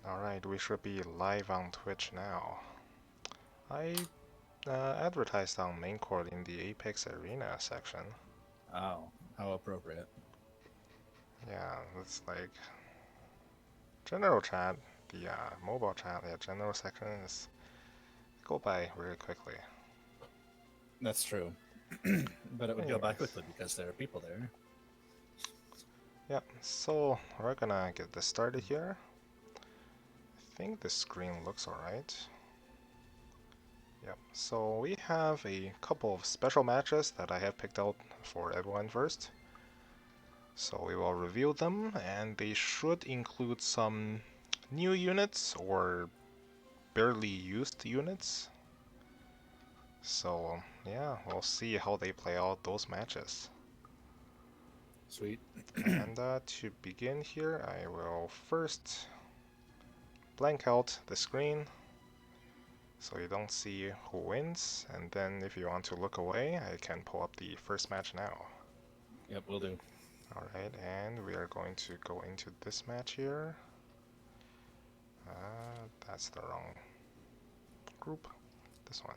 Alright, we should be live on Twitch now. I advertised on main court in the Apex Arena section. Oh, how appropriate. Yeah, it's like general chat, the mobile chat, the general section is go by really quickly. That's true. But it would go by Anyways, quickly because there are people there. yep, so we're gonna get this started here. I think the screen looks alright. Yep, so we have a couple of special matches that I have picked out for everyone first. So we will review them, and they should include some new units or barely used units. So yeah, we'll see how they play out those matches. Sweet. And to begin here, I will first blank out the screen so you don't see who wins, and then if you want to look away, I can pull up the first match now. Yep, we'll do. Alright, and we are going to go into this match here. That's the wrong group. This one.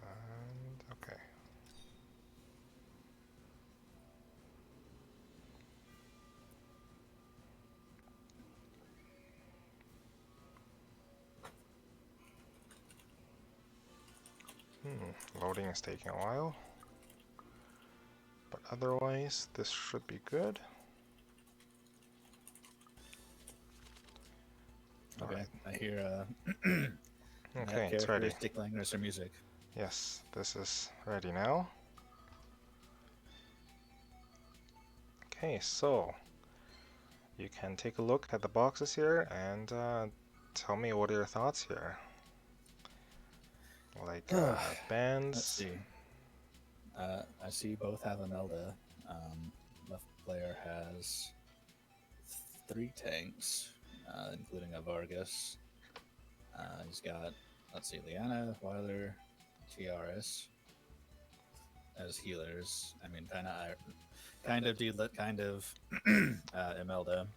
And okay. Loading is taking a while. But otherwise, this should be good. Okay, Alright. I hear that Okay, it's ready. characteristic Langrisser music. Yes, this is ready now. Okay, so you can take a look at the boxes here and tell me what are your thoughts here. Like Let's bands. see. I see both have Imelda. Left player has 3 tanks, including a Vargas. He's got, let's see, Liana, Weiler, TRS as healers. I mean, kind of Deedlit, kind of Imelda.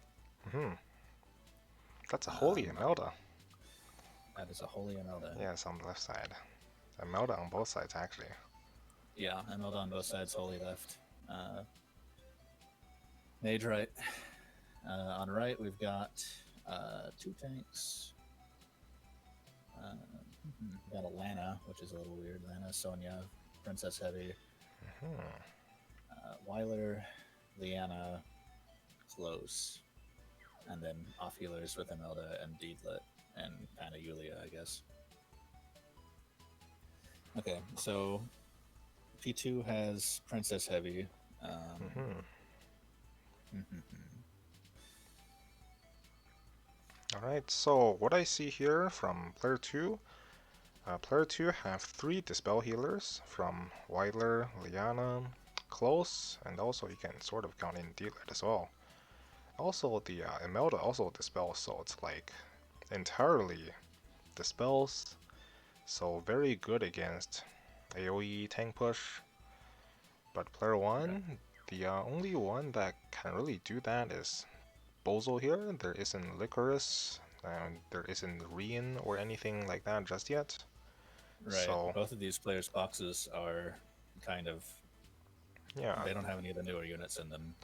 That's a holy Imelda. That is a holy Imelda. Yes, on the left side. Imelda on both sides, actually. Yeah, Imelda on both sides, holy left. Mage right. On right, we've got 2 tanks. We got a Lana, which is a little weird. Lana, Sonya, Princess Heavy. Weiler, Liana, close. And then off healers with Imelda and Deedlit and kind of Yulia, I guess. Okay, so P2 has Princess Heavy. Alright, so what I see here from player 2, player 2 have 3 Dispel healers from Weiler, Liana, Close, and also you can sort of count in Deedlit as well. Also, the Imelda also dispels, so it's like entirely dispels, so very good against AoE tank push. But player 1, the only one that can really do that is Bozo here. There isn't Licorice, and there isn't Rian or anything like that just yet. Right. So both of these players' boxes are kind of, yeah, they don't have any of the newer units in them.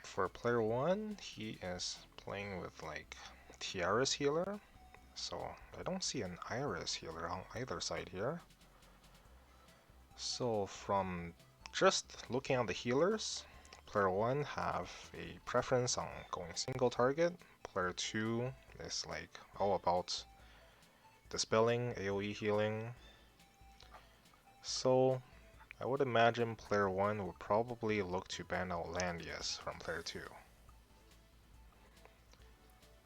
For player 1, he is playing with like Tiara's healer, so I don't see an Iris healer on either side here. So from just looking at the healers, player 1 have a preference on going single target. Player 2 is like all about dispelling, AoE healing. So I would imagine player 1 would probably look to ban out Landius from player 2.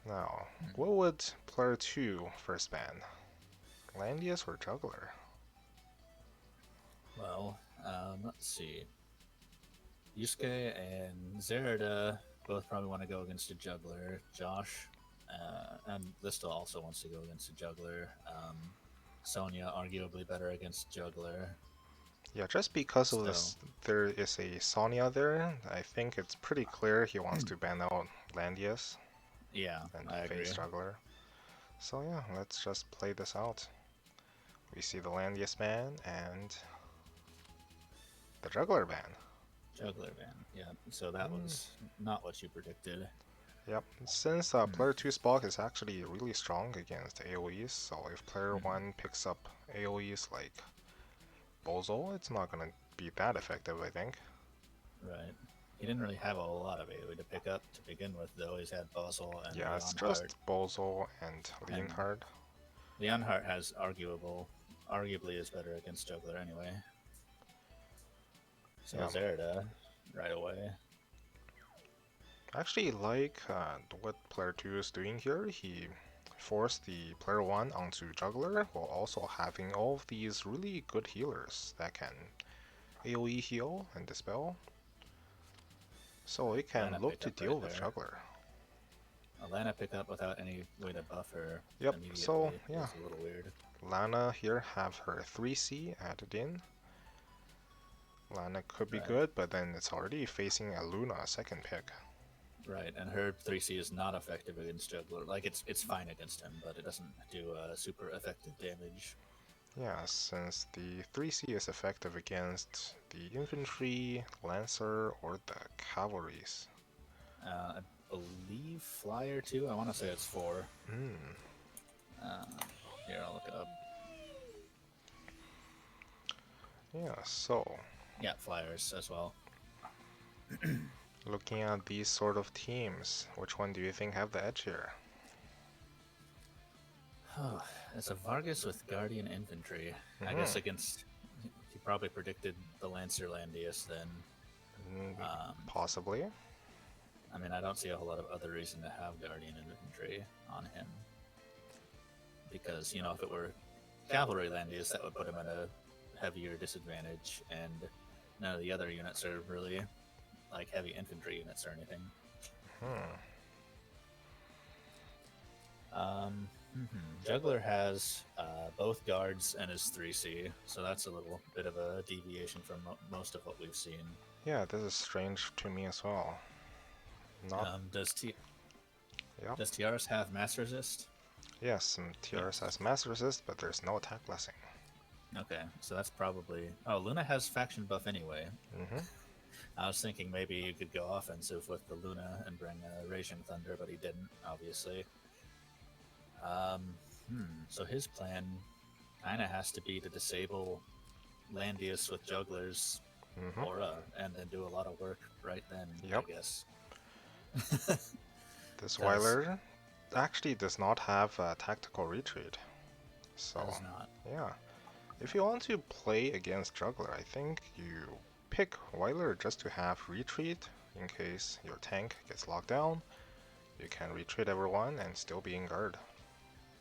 Now, what would player 2 first ban? Landius or Juggler? Well, let's see. Yusuke and Zerida both probably want to go against a juggler. Josh and Lista also wants to go against a juggler. Sonya arguably better against juggler. Yeah, just because of So this, there is a Sonya there. I think it's pretty clear he wants to ban out Landius yeah, and I face agree. Juggler. So yeah, let's just play this out. We see the Landius ban and the Juggler ban. Juggler ban. Yeah. So that Hmm. was not what you predicted. Yep, since Hmm. player 2's block is actually really strong against AoEs, so if player Hmm. 1 picks up AoEs like Bozo, it's not gonna be that effective, I think. Right. He didn't really have a lot of AoE to pick up to begin with, though. He's had Basel and Yeah, it's Leonhardt, just Bozo and and Leonhard. Leonhardt has arguably is better against Juggler anyway. So Yeah, Zerda, right away. I actually like what player 2 is doing here. He forced the player 1 onto Juggler while also having all of these really good healers that can AoE heal and dispel. So Right. it can Lana look to pickup right deal with there. Juggler. A Lana pickup without any way to buff her Yep, so immediately yeah, is a little weird. Lana here have her 3C added in. Lana could be Right. good, but then it's already facing a Luna second pick. Right, and her 3C is not effective against Juggler. Like, it's fine against him, but it doesn't do super effective damage. Yeah, since the 3C is effective against the infantry, lancer, or the cavalries. I believe Flyer, too. I want to say it's 4. Hmm. Uh, Here, I'll look it up. Yeah, so Yeah, Flyers as well. looking at these sort of teams, which one do you think have the edge here? Oh, it's a Vargas with Guardian Infantry. I Hmm. guess against. He probably predicted the Lancer Landius then. Possibly. I mean, I don't see a whole lot of other reason to have Guardian Infantry on him. Because, if it were Cavalry Landius, that would put him at a heavier disadvantage, and none of the other units are really like heavy infantry units or anything. Hmm. Juggler has both guards and his 3C, so that's a little bit of a deviation from most of what we've seen. Yeah, this is strange to me as well. Not. Does Yeah. does Tiaras have mass resist? Yes, TRS Yes. has mass resist, but there's no attack blessing. Okay, so that's probably. Oh, Luna has faction buff anyway. Hmm. I was thinking maybe you could go offensive with the Luna and bring Raging Thunder, but he didn't, obviously. So his plan kind of has to be to disable Landius with Juggler's Hmm. aura and then do a lot of work right then, I Yep. guess. This Does Weiler actually does not have a tactical retreat. So, does not. yeah. If you want to play against Juggler, I think you pick Weiler just to have retreat in case your tank gets locked down. You can retreat everyone and still be in guard.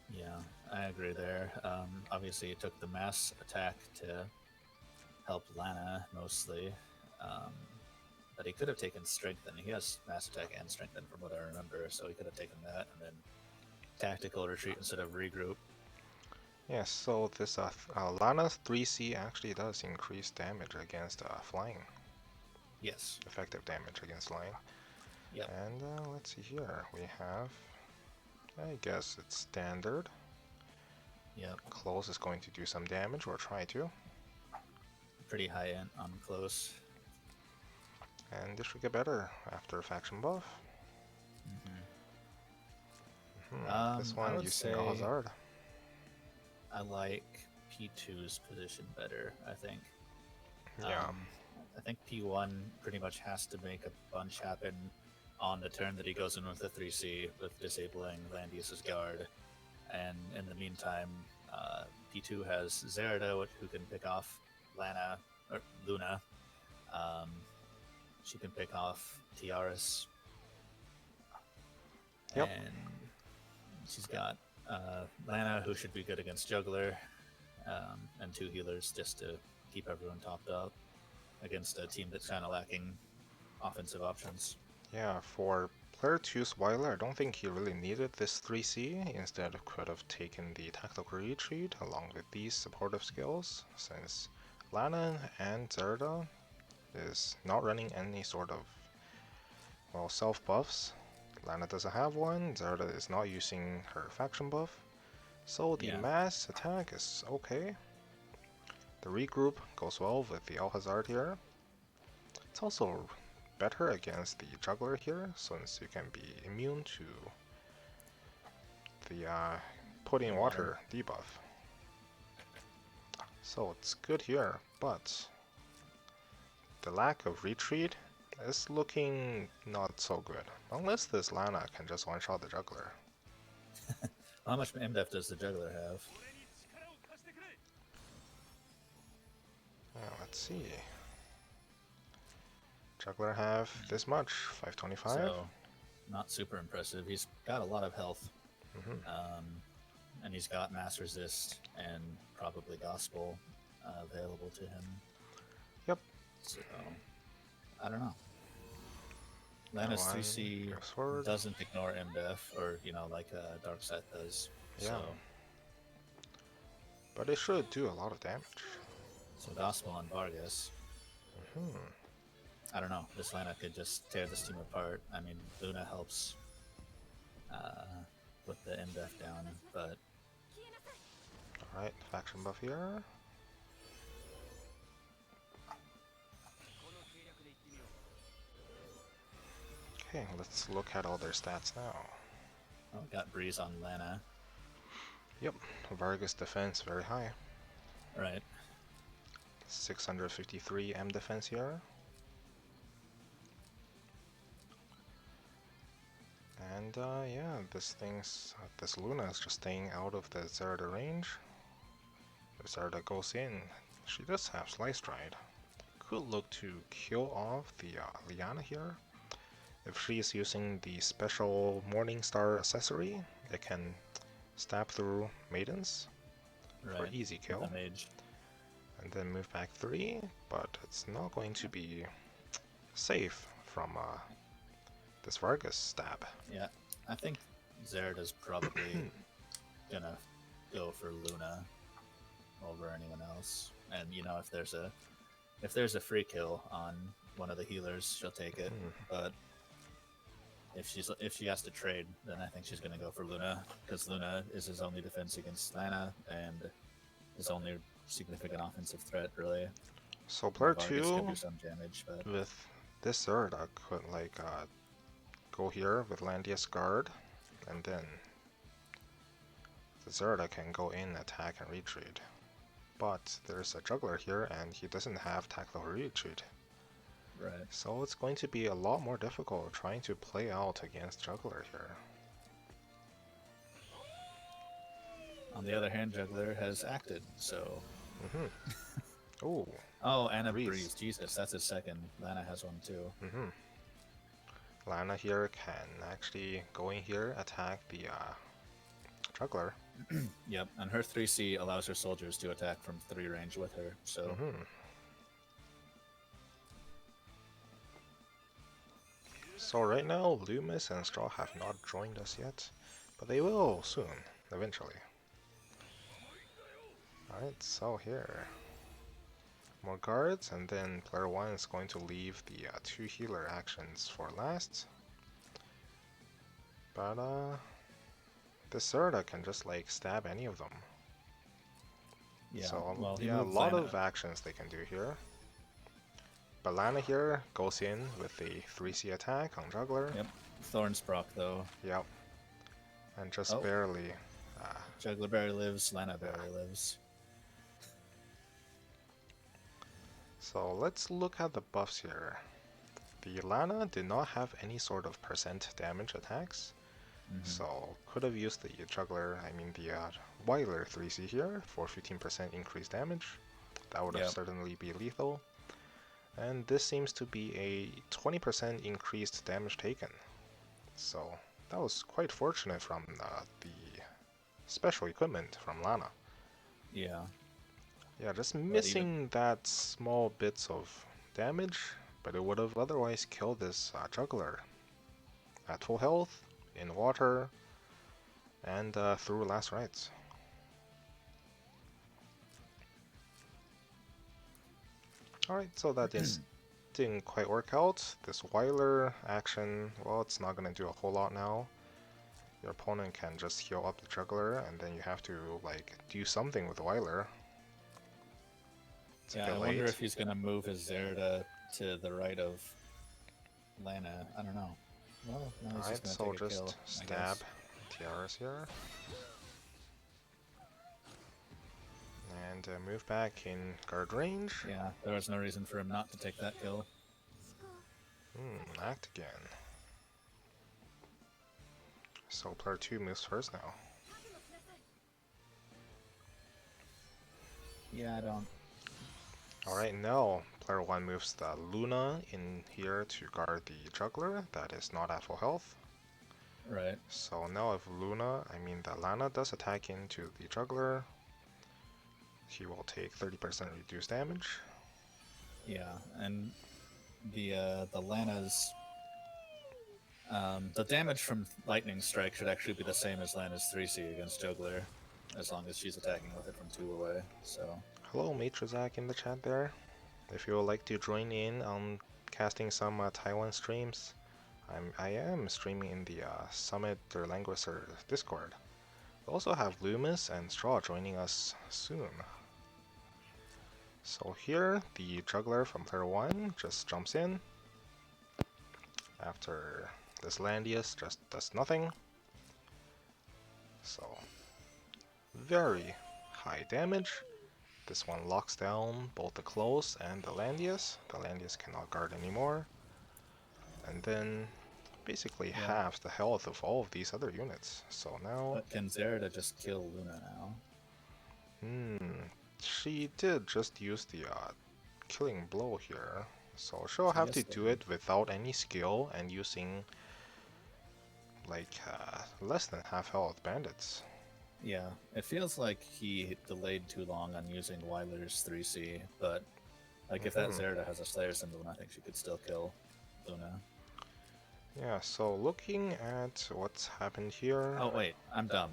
Yeah, I agree there. Obviously, it took the mass attack to help Lana mostly. Um, but he could have taken Strengthen. He has mass attack and Strengthen from what I remember, so he could have taken that and then tactical retreat instead of regroup. Yes, so this Lana's 3C actually does increase damage against flying. Yes. Effective damage against flying. Yep. And let's see here. We have, I guess it's standard. Yep. Close is going to do some damage, or try to. Pretty high end on close. And this should get better after faction buff. This I one would using say Hazard. I like P2's position better, I think. Yeah. I think P1 pretty much has to make a bunch happen on the turn that he goes in with the 3C with disabling Landius's guard. And in the meantime, P2 has Zerida, who can pick off Luna. She can pick off Tiaras. Yep. And she's got Lana, who should be good against Juggler, and 2 healers just to keep everyone topped up against a team that's kind of lacking offensive options. Yeah, for player 2's Weiler, I don't think he really needed this 3C. Instead, could have taken the tactical retreat along with these supportive skills, since Lana and Zerda is not running any sort of, well, self buffs. Lana doesn't have one, Zerda is not using her faction buff, so the Yeah. mass attack is okay. The regroup goes well with the Alhazard here. It's also better against the juggler here, since you can be immune to the putting water debuff. So it's good here, but the lack of retreat is looking not so good. Unless this Lana can just one-shot the juggler. How much MDef does the juggler have? Let's see. Juggler have this much, 525. So, not super impressive. He's got a lot of health. Mm-hmm. And he's got mass resist and probably gospel available to him. Yep. So, I don't know. Lana's 3C doesn't ignore MDef, or, like Darkseid does. Yeah. So, but it should do a lot of damage. So Gospel on Vargas. Mm-hmm. I don't know. This Lana could just tear this team apart. I mean, Luna helps put the MDef down, but... Alright, faction buff here. Okay, let's look at all their stats now. Oh, got Breeze on Lana. Yep, Vargas defense very high. Right. 653 M defense here. And yeah, this Luna is just staying out of the Zerda range. If Zerda goes in, she does have Slice Stride. Could look to kill off the Liana here. If she is using the special Morningstar accessory, it can stab through Maidens for easy kill. And then move back 3, but it's not going to be safe from this Vargas stab. Yeah, I think Zerda's probably gonna go for Luna over anyone else. And if there's a free kill on one of the healers, she'll take it. But if she has to trade, then I think she's gonna go for Luna, because Luna is his only defense against Lana and his only significant offensive threat, really. So player 2 can do some damage, but with this Zerda could go here with Landius Guard, and then the Zerda can go in, attack, and retreat. But there's a juggler here, and he doesn't have tactical retreat. Right. So it's going to be a lot more difficult trying to play out against juggler here. On the other hand, juggler has acted, so... Oh. Oh, and a breeze. Jesus, that's his second. Lana has one too. Lana here can actually go in here, attack the juggler. Yep, and her 3C allows her soldiers to attack from 3 range with her, so... So right now, Leumas and Straw have not joined us yet, but they will soon, eventually. Alright, so here. More guards, and then player 1 is going to leave the 2 healer actions for last. But this Zerda can just stab any of them. Yeah, so well, yeah, a lot of actions they can do here. But Lana here goes in with the 3C attack on Juggler. Yep, Thorns proc though. Yep. And just barely... Juggler barely lives, Lana barely lives. So let's look at the buffs here. The Lana did not have any sort of percent damage attacks. So could have used the Juggler, the Weiler 3C here for 15% increased damage. That would have certainly be lethal. And this seems to be a 20% increased damage taken. So that was quite fortunate from the special equipment from Lana. Yeah. Yeah, just missing that small bits of damage, but it would have otherwise killed this Juggler at full health, in water, and through last rites. Alright, so that just didn't quite work out. This Weiler action, well, it's not gonna do a whole lot now. Your opponent can just heal up the juggler, and then you have to, like, do something with Weiler. It's a Yeah, bit I wonder late. if he's gonna move his Zerda to the right of Lana. I don't know. Well, no, he's just Alright, gonna so take a kill, just I stab guess. Tiaras here. And move back in guard range. Yeah, there was no reason for him not to take that kill. Act again. So player 2 moves first now. Yeah, I don't. Alright, now player 1 moves the Luna in here to guard the juggler that is not at full health. Right. So now if Luna, I mean the Lana does attack into the juggler, he will take 30% reduced damage. Yeah, and the Lana's the damage from lightning strike should actually be the same as Lana's 3C against juggler, as long as she's attacking with it from 2 away. So Hello Matrizak in the chat there. If you would like to join in on casting some Taiwan streams, I am streaming in the Summit or Langrisser Discord. We also have Leumas and Straw joining us soon. So here, the juggler from player 1 just jumps in. After this Landius just does nothing. So, very high damage. This one locks down both the close and the Landius. The Landius cannot guard anymore. And then basically halves the health of all of these other units. So now... But can Zerda just kill Luna now? She did just use the killing blow here. So she'll have to do it without any skill and using like less than half health bandits. Yeah, it feels like he delayed too long on using Weiler's 3C, but like if that Zerda has a Slayer symbol, I think she could still kill Luna. Yeah, so looking at what's happened here... Oh wait, I'm dumb.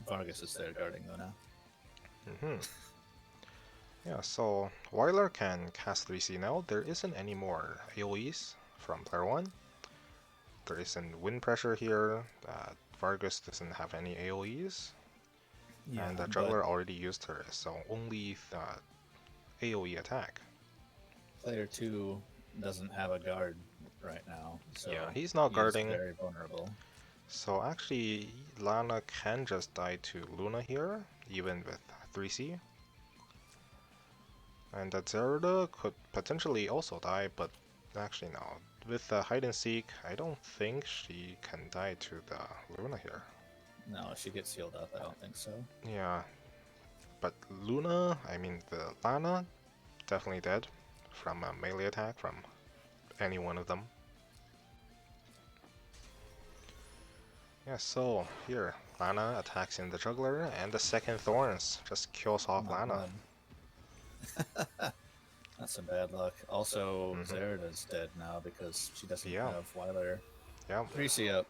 Vargas is there guarding Luna. Yeah, so Weiler can cast 3C now. There isn't any more AoEs from player 1. There isn't wind pressure here. Vargas doesn't have any AoEs. Yeah, and the juggler already used her, so only AoE attack. Player 2 doesn't have a guard right now, so yeah, he's not guarding. Very vulnerable. So actually, Lana can just die to Luna here, even with 3C. And that Zerda could potentially also die, but actually no. With the hide and seek, I don't think she can die to the Luna here. No, she gets healed up, I don't think so. Yeah. But Luna, I mean the Lana, definitely dead from a melee attack from any one of them. Yeah, so here, Lana attacks in the juggler, and the second Thorns just kills off Lana. That's some bad luck. Also, Zerda's dead now because she doesn't have Weiler. Yeah. 3C up.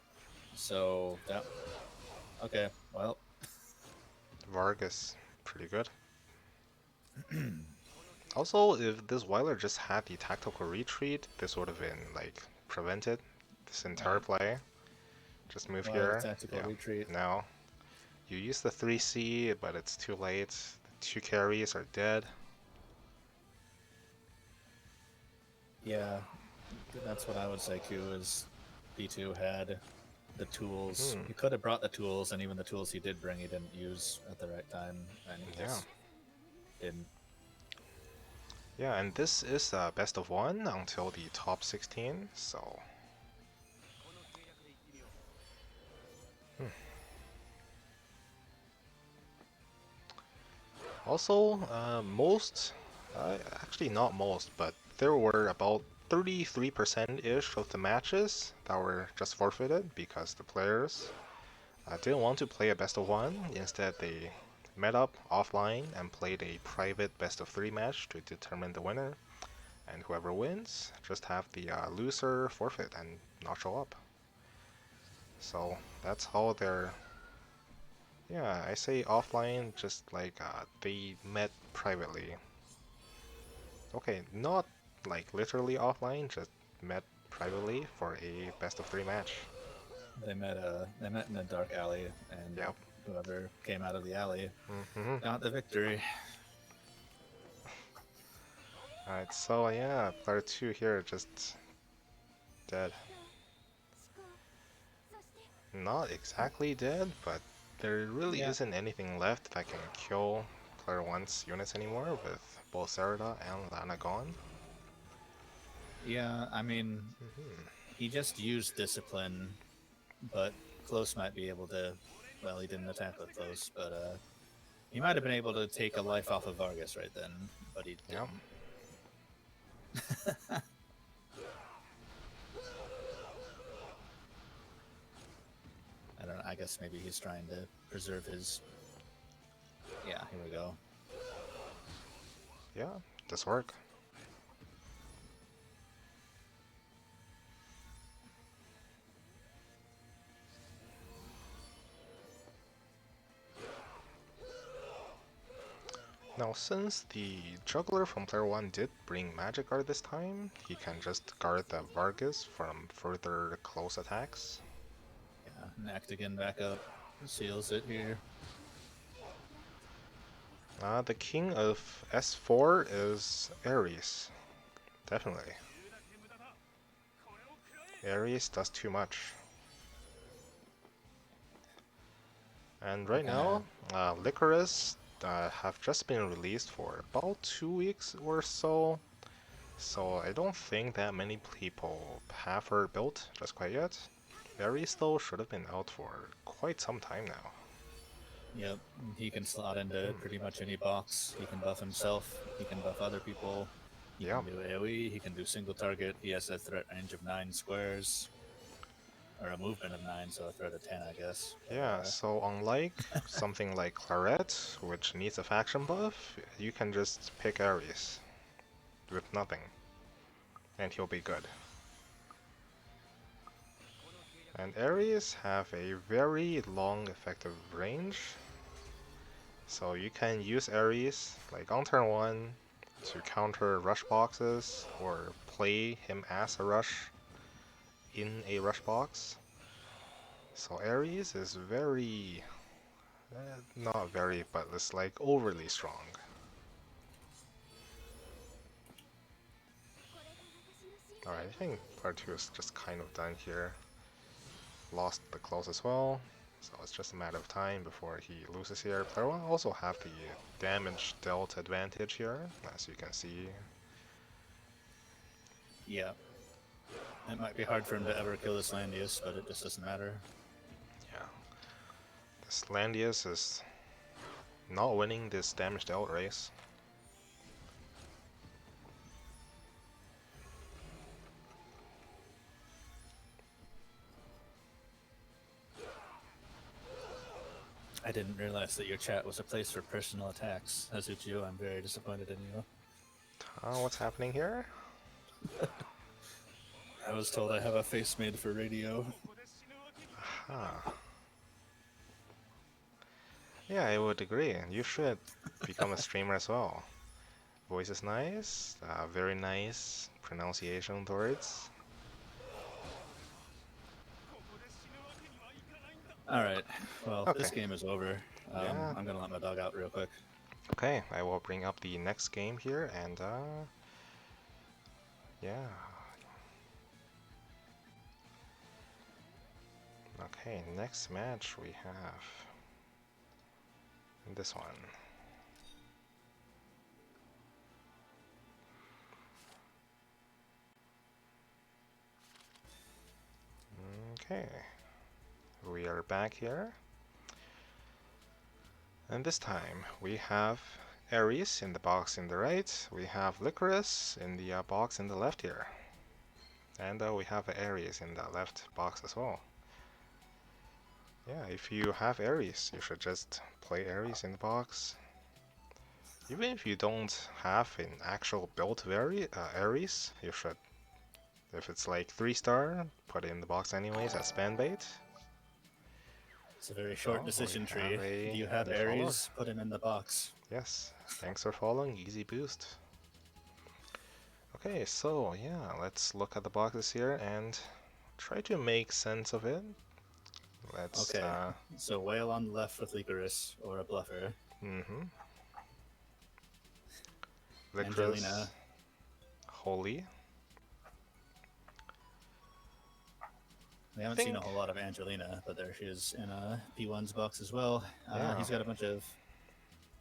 So, that... Okay, well. Vargas, pretty good. Also, if this Weiler just had the tactical retreat, this would have been, like, prevented this entire play. Just move here. Tactical retreat. Now, you use the 3C, but it's too late. The 2 carries are dead. Yeah, that's what I would say too, is B2 had the tools. He could have brought the tools, and even the tools he did bring he didn't use at the right time, and he just didn't. Yeah, and this is best of 1 until the top 16, so... Also, actually not most, but there were about 33%-ish of the matches that were just forfeited because the players didn't want to play a best of 1. Instead, they met up offline and played a private best of 3 match to determine the winner. And whoever wins, just have the loser forfeit and not show up. So that's how they're... Yeah, I say offline, just like they met privately. Okay, not like literally offline, just met privately for a best of three match. They met in a dark alley, and Yep. whoever came out of the alley Mm-hmm. got the victory. Alright, so yeah, player 2 here just dead. Not exactly dead, but there really Yeah, isn't anything left that can kill player 1's units anymore with both Serida and Lana gone. yeah. I mean, Hmm. he just used discipline, but Close might be able to. Well, he didn't attack with Close, but he might have been able to take a life off of Vargas right then, but he Yeah. didn't. I don't know. I guess maybe he's trying to preserve his. Yeah, here we go. Yeah, this work. Now, since the juggler from player 1 did bring magic guard this time, he can just guard the Vargas from further close attacks. Yeah, Nact again back up. Seals it here. The king of S4 is Ares, definitely. Ares does too much. And right Kinda. now, Licorice have just been released for about 2 weeks or so. So I don't think that many people have her built just quite yet. Ares though should have been out for quite some time now. Yep, he can slot into Hmm. pretty much any box. He can buff himself. He can buff other people. He Yeah, can do AoE. He can do single target. He has a threat range of 9 squares, or a movement of 9, so a threat of 10, I guess. But yeah, so unlike something like Claret, which needs a faction buff, you can just pick Ares with nothing, and he'll be good. And Ares have a very long effective range, so you can use Ares like on turn 1 to counter rush boxes or play him as a rush in a rush box. So Ares is very, not very, but it's like overly strong. Alright, I think part 2 is just kind of done here. Lost the close as well, so it's just a matter of time before he loses here. Player 1 also have the damage dealt advantage here, as you can see. yeah, it might be hard for him to ever kill this Landius, but it just doesn't matter. Yeah, this Landius is not winning this damage dealt race. I didn't realize that your chat was a place for personal attacks. Azuchio, I'm very disappointed in you. What's happening here? I was told I have a face made for radio. Aha. Yeah, I would agree. You should become a streamer as well. Voice is nice, very nice pronunciation towards. Alright, well, Okay, this game is over. yeah, I'm gonna let my dog out real quick. okay, I will bring up the next game here and yeah. Okay, next match we have this one. Okay, we are back here. And this time we have Ares in the box in the right, we have Licorice in the box in the left here. And we have Ares in the left box as well. Yeah, if you have Ares, you should just play Ares in the box. Even if you don't have an actual built Ares, you should. If it's like 3-star, put it in the box anyways as spam bait. It's a very short So we decision have tree. Do a you have they followed. Ares? Put him in the box. Yes, thanks for following. Easy boost. Okay, so yeah, let's look at the boxes here and try to make sense of it. Let's Okay, so whale on the left with Licorice or a bluffer. mm-hmm. Licorice, Angelina. Holy. We I haven't seen a think, whole lot of Angelina, but there she is in P1's box as well. yeah, He's got a bunch of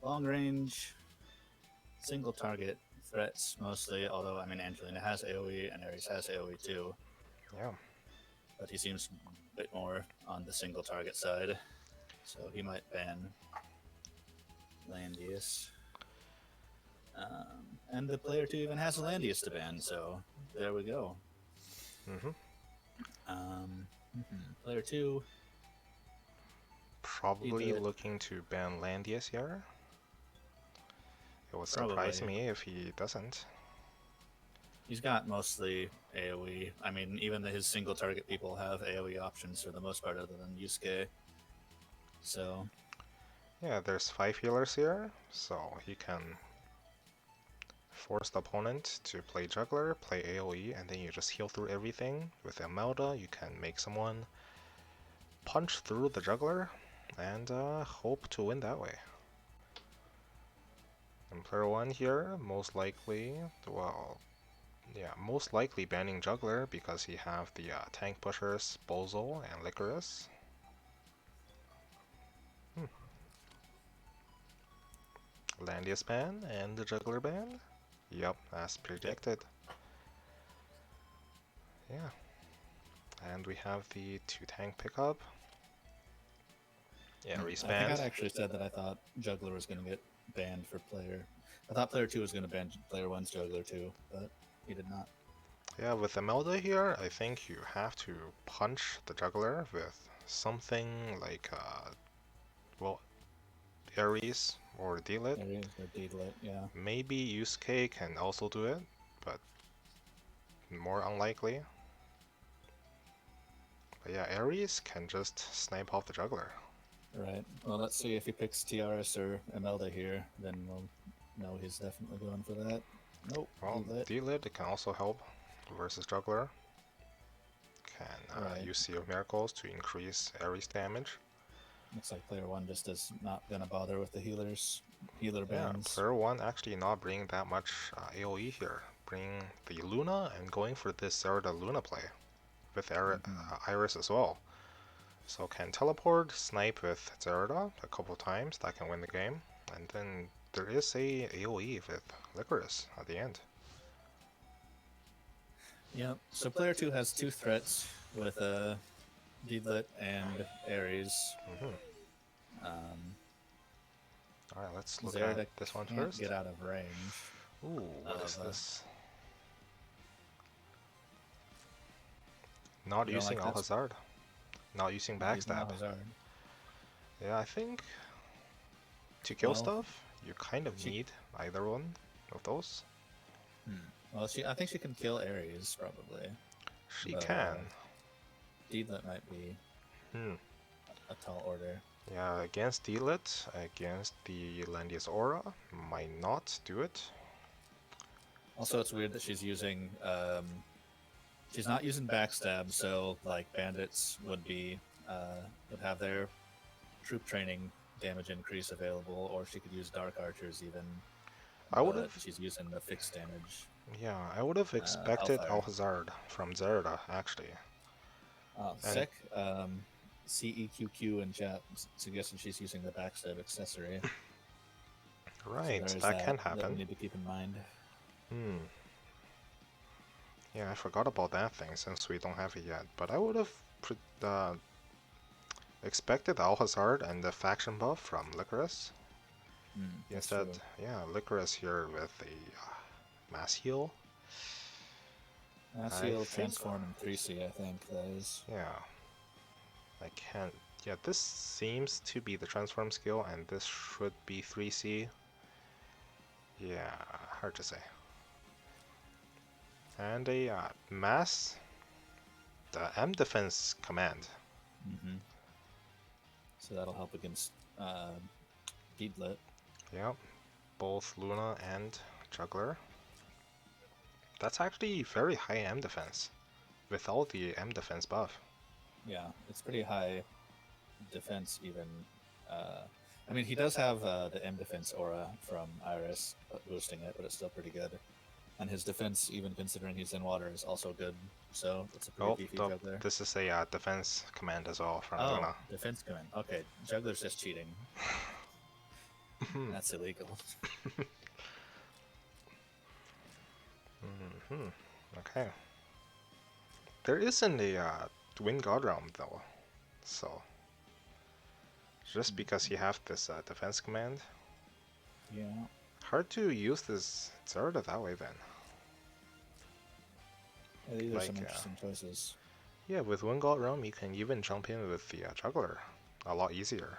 long range, single target threats mostly, although, I mean, Angelina has AoE and Ares has AoE too, yeah. but he seems a bit more on the single target side, so he might ban Landius. And the player 2 even has a Landius to ban, so there we go. Mm-hmm. Player 2, Probably Deedlit, looking to ban Landius here. It would surprise probably. me if he doesn't. He's got mostly AoE. I mean, even his single target people have AoE options for the most part, other than Yusuke. So, Yeah, there's 5 healers here, so he can force the opponent to play juggler, play AoE, and then you just heal through everything. With Imelda, you can make someone punch through the juggler and hope to win that way. And player 1 here, most likely, well, yeah, most likely banning juggler because he have the tank pushers, Bozo, and Licorice. Landius ban and the juggler ban. Yep, as yep. predicted. Yeah. And we have the 2 tank pickup. Yeah, I think I'd respanned. actually said that I thought Juggler was going to get banned for player. I thought player 2 was going to ban player 1's Juggler too, but he did not. Yeah, with Imelda here, I think you have to punch the juggler with something like, well, Ares or Delit. Ares or Deedlit, yeah. Maybe Yusuke can also do it, but more unlikely. But yeah, Ares can just snipe off the juggler. Right. Well, let's see if he picks Tiaris or Imelda here, then we'll know he's definitely going for that. Nope, Well, Deedlit. Delit can also help versus juggler. Can Right. use Sea of Miracles to increase Ares damage. Looks like player 1 just is not going to bother with the healer Yeah, bans. player 1 actually not bringing that much AoE here. Bring the Luna and going for this Zerda Luna play with Iris as well. So can teleport, snipe with Zerda a couple times, that can win the game. And then there is a AoE with Licorice at the end. Yep. So player 2 has 2 threats with Deedlit and Ares. Mm-hmm. Alright, let's look at Zerda this one can't first. get out of range. Ooh, what is this? Not You don't using like this? Alhazard. Not using Not using backstab. Alhazard. Yeah, I think to kill Well, stuff, you kind of she, need either one of those. well, I think she can kill Ares probably, She but can. Deedlit might be Hmm. a tall order. Yeah, against Delit, against the Landius Aura, might not do it. Also, it's weird that she's using she's not using backstab, so like bandits would be would have their troop training damage increase available, or she could use dark archers even. I would But have, she's using the fixed damage. yeah, I would have expected Hellfire. Alhazard from Zerda, actually. And Sick. CEQQ in chat suggesting she's using the backstab accessory. So right, there is that can that we happen. need to keep in mind. Hmm. Yeah, I forgot about that thing since we don't have it yet. But I would have expected Alhazard and the faction buff from Licorice. Instead, True. yeah, Licorice here with a mass heal. I He'll think, transform in 3C, I think that is. yeah, I can't. Yeah, this seems to be the transform skill, and this should be 3C. Yeah, hard to say. And a mass, the M defense command. So that'll help against Deedlit. Yep, both Luna and Juggler. That's actually very high M defense, with all the M defense buff. Yeah, it's pretty high defense even. I mean, he does have the M defense aura from Iris boosting it, but it's still pretty good. And his defense, even considering he's in water, is also good. So it's a pretty Oh, beefy juggler. this is a defense command as well from Oh, Luna. defense command. Okay, juggler's just cheating. That's illegal. Okay. There isn't a Wind God Realm though, so just because you have this defense command, Yeah. hard to use this Zerda that way then. Yeah, these are some Like, interesting choices. yeah, with Wind God Realm you can even jump in with the Juggler a lot easier.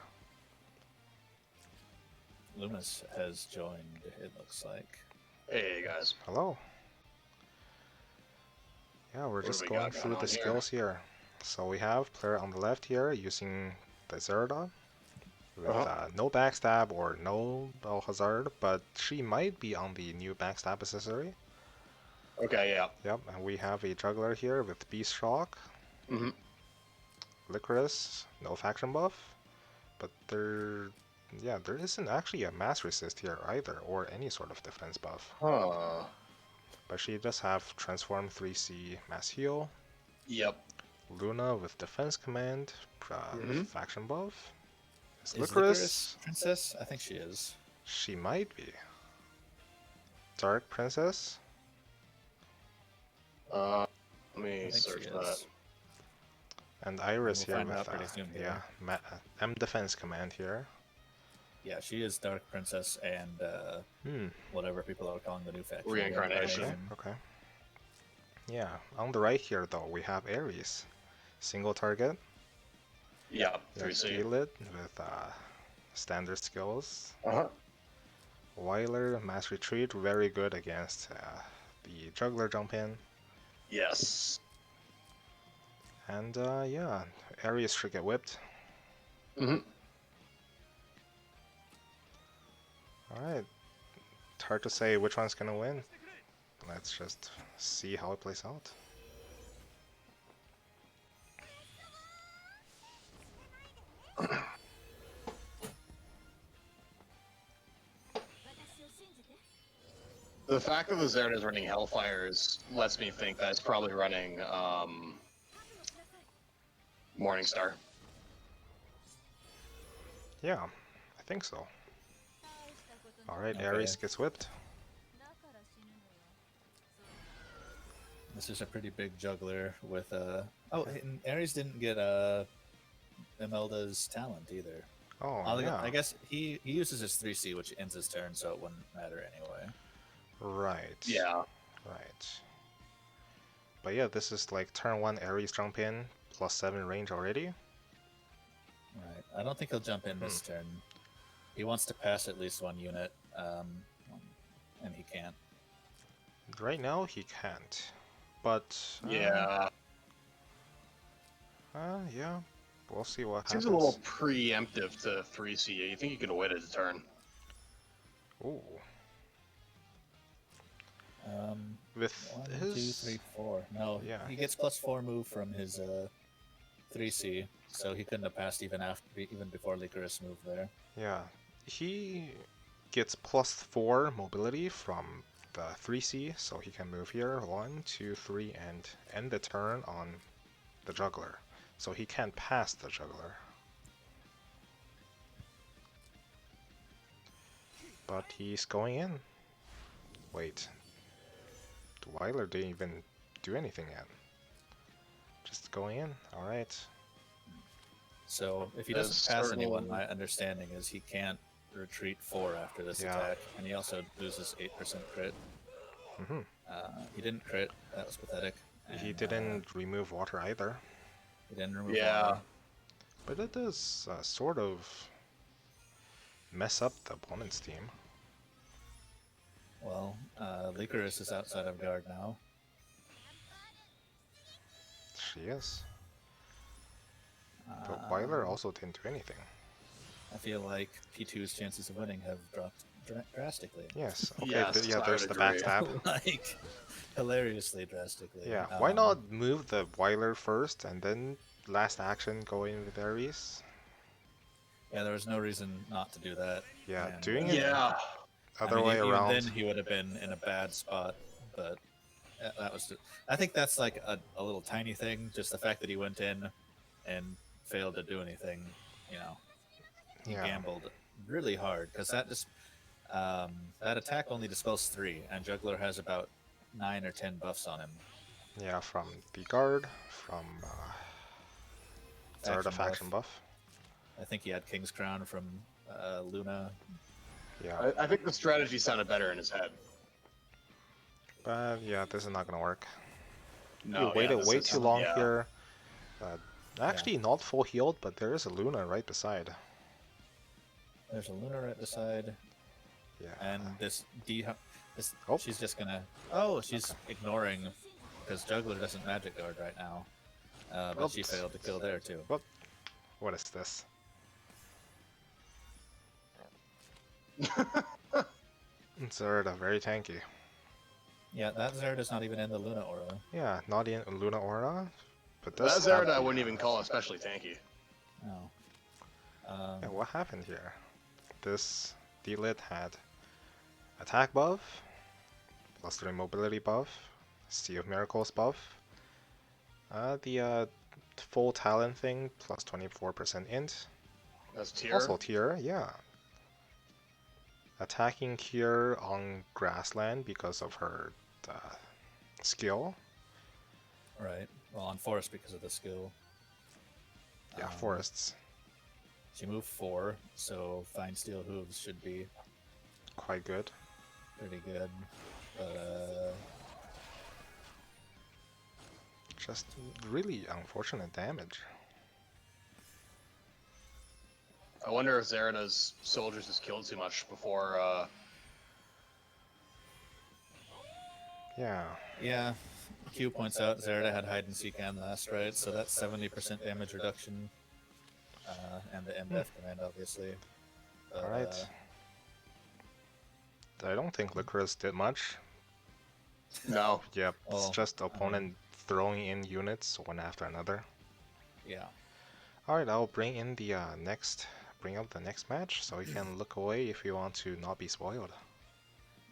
Leumas has joined, it looks like. Hey guys. Hello. Yeah, we're just going through the skills here. So we have player on the left here using the Zerda with no backstab or no hazard, but she might be on the new backstab accessory. Okay, yeah. Yep, and we have a juggler here with Beast Shock. Mm-hmm. Licorice, no faction buff, but there isn't actually a mass resist here either, or any sort of defense buff. Huh. But she does have Transform 3C mass heal. Yep. Luna with defense command, faction buff. Is Licorice princess? I think she is. She might be. Dark Princess? Let me search that. And Iris We'll here find out with pretty soon here. M defense command here. Yeah, she is Dark Princess and whatever people are calling the new faction. Reincarnation. Okay. Yeah, on the right here though we have Ares. Single target. Yeah, 3C. Steal it with standard skills. Uh-huh. Weiler, Mass Retreat, very good against the Juggler jump in. Yes. And yeah, Ares should get whipped. Mm-hmm. Alright. It's hard to say which one's gonna win. Let's just see how it plays out. The fact that the Zerda is running Hellfires lets me think that it's probably running Morningstar. Yeah, I think so. Alright, Okay. Ares gets whipped. This is a pretty big juggler with Oh, and Ares didn't get Imelda's talent either. Oh, yeah. I guess he uses his 3C, which ends his turn, so it wouldn't matter anyway. Right. Yeah. Right. But yeah, this is like turn 1 Ares jump in, +7 range already. Right. I don't think he'll jump in this turn. He wants to pass at least one unit, and he can't. Right now he can't. But Yeah. yeah, we'll see what Seems happens. a little preemptive to 3C. You think you could wait a turn? Ooh. With 1, his 2, 3, 4. No, Yeah. he gets +4 move from his 3C, so he couldn't have passed even before Licorice moved there. Yeah, he gets +4 mobility from the 3C, so he can move here 1, 2, 3, and end the turn on the juggler. So he can't pass the juggler. But he's going in. Wait. Weiler didn't even do anything yet. Just going in. Alright. So if he doesn't pass anyone, my understanding is he can't retreat 4 after this attack, and he also loses 8% crit. He didn't crit, that was pathetic. And, He didn't remove water either. He didn't remove water. But it does sort of mess up the opponent's team. Well, Licorice is outside of guard now. She is. But Weiler also didn't do anything. I feel like P2's chances of winning have drastically. Yes. Okay. Yes, Yeah. I There's would the agree. backstab. Like hilariously drastically. Yeah. Why not move the Weiler first and then last action go in with Ares? Yeah, there was no reason not to do that. Yeah. And Doing it Yeah, I other mean, way even then around. he would have been in a bad spot. But that was. I think that's like a little tiny thing. Just the fact that he went in and failed to do anything. You know, he Yeah. gambled really hard because that attack only dispels 3, and Juggler has about 9 or 10 buffs on him. Yeah. From the guard. From Zarda Faction faction buff. buff. I think he had King's Crown from Luna. Yeah. I think the strategy sounded better in his head. But yeah, this is not gonna work. No, You yeah, waited this way is- too long yeah. here. Actually, not full healed, but there is a Luna right beside. There's a Luna right beside, Yeah. and this Oh. she's just gonna. Oh, she's ignoring because Juggler doesn't Magic Guard right now. But she Oops. failed to kill there too. What is this? Zarda, very tanky. Yeah, that Zerda's not even in the Luna aura. Yeah, not in Luna Aura, but That does Zarda have I the, wouldn't even call especially tanky. No. Yeah, what happened here? This D-Lit had attack buff, +3 mobility buff, Sea of Miracles buff, the full talent thing, plus 24% int, That's tier. also tier, yeah. Attacking here on grassland because of her skill. Right. Well, on Forest because of the skill. Yeah, forests. She moved 4, so Fine Steel Hooves should be Quite good. pretty good. But Just really unfortunate damage. I wonder if Zarda's soldiers just killed too much before. Yeah. yeah, Q points out Zerda had hide and seek and last, right? So that's 70% damage reduction, and the MF command, obviously. But, Alright. I don't think Licorice did much. No. Yep, it's Well, just opponent throwing in units one after another. Yeah. Alright, I'll bring in the bring up the next match, so you can look away if you want to not be spoiled.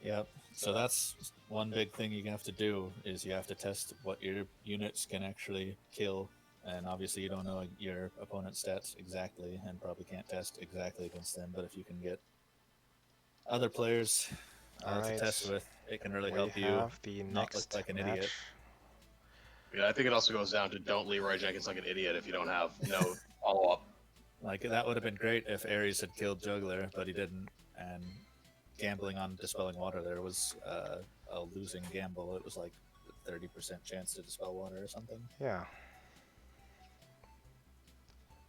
Yep. So that's one big thing you have to do is you have to test what your units can actually kill, and obviously you don't know your opponent's stats exactly, and probably can't test exactly against them. But if you can get other players to Alright, test with, it can really we help you have the not look next like an match. idiot. Yeah, I think it also goes down to don't Leroy Jenkins like an idiot if you don't have no follow up. Like that would have been great if Ares had killed Juggler, but he didn't. And gambling on Dispelling Water there was a losing gamble. It was like a 30% chance to Dispel Water or something. Yeah.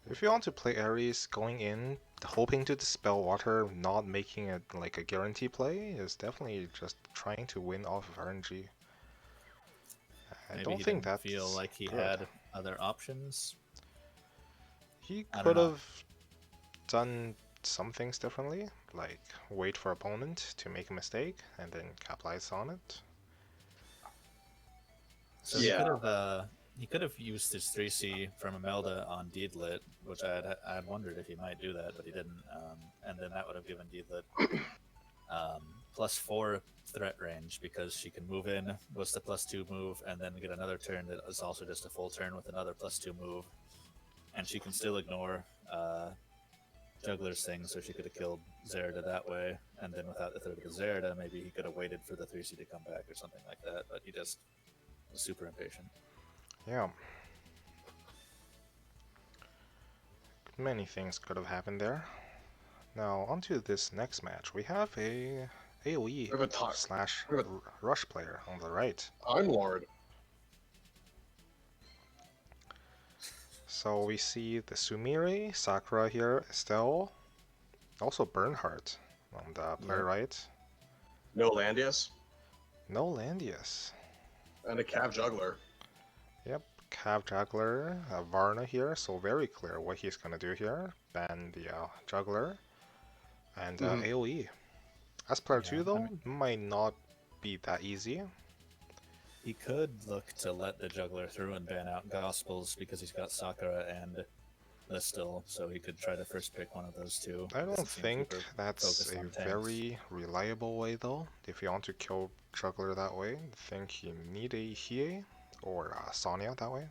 If you want to play Ares, going in, hoping to dispel water, not making it like a guarantee play, is definitely just trying to win off of RNG. I Maybe don't he think didn't that's feel like he good. had other options. He I don't could know. have done some things differently, like wait for opponent to make a mistake and then capitalize on it. So he could have used his 3C from Imelda on Deedlit, which I had wondered if he might do that, but he didn't. And then that would have given Deedlit +4 threat range because she can move in, was the +2 move, and then get another turn that is also just a full turn with another +2 move. And she can still ignore Juggler's thing, so she could have killed Zerda that way. And then without the third of Zerda, maybe he could have waited for the 3C to come back or something like that, but he just was super impatient. Yeah. Many things could have happened there. Now, onto this next match. We have a AoE We have a slash we have rush player on the right. Time Lord. So we see the Sumire, Sakura here, Estelle, also Bernhardt on the player right. No Landius. No Landius. And a Cav Juggler. Yep, Cav Juggler, Varna here, so very clear what he's gonna do here. Ban the Juggler and AoE. As player Yeah, 2 I though, mean, might not be that easy. he could look to let the juggler through and ban out Gospels because he's got Sakura and Listil, so he could try to first pick one of those two. I He don't doesn't seem think super that's focused a on tanks. very reliable way though. If you want to kill Juggler that way, I think you need a Hiei or Sonya that way.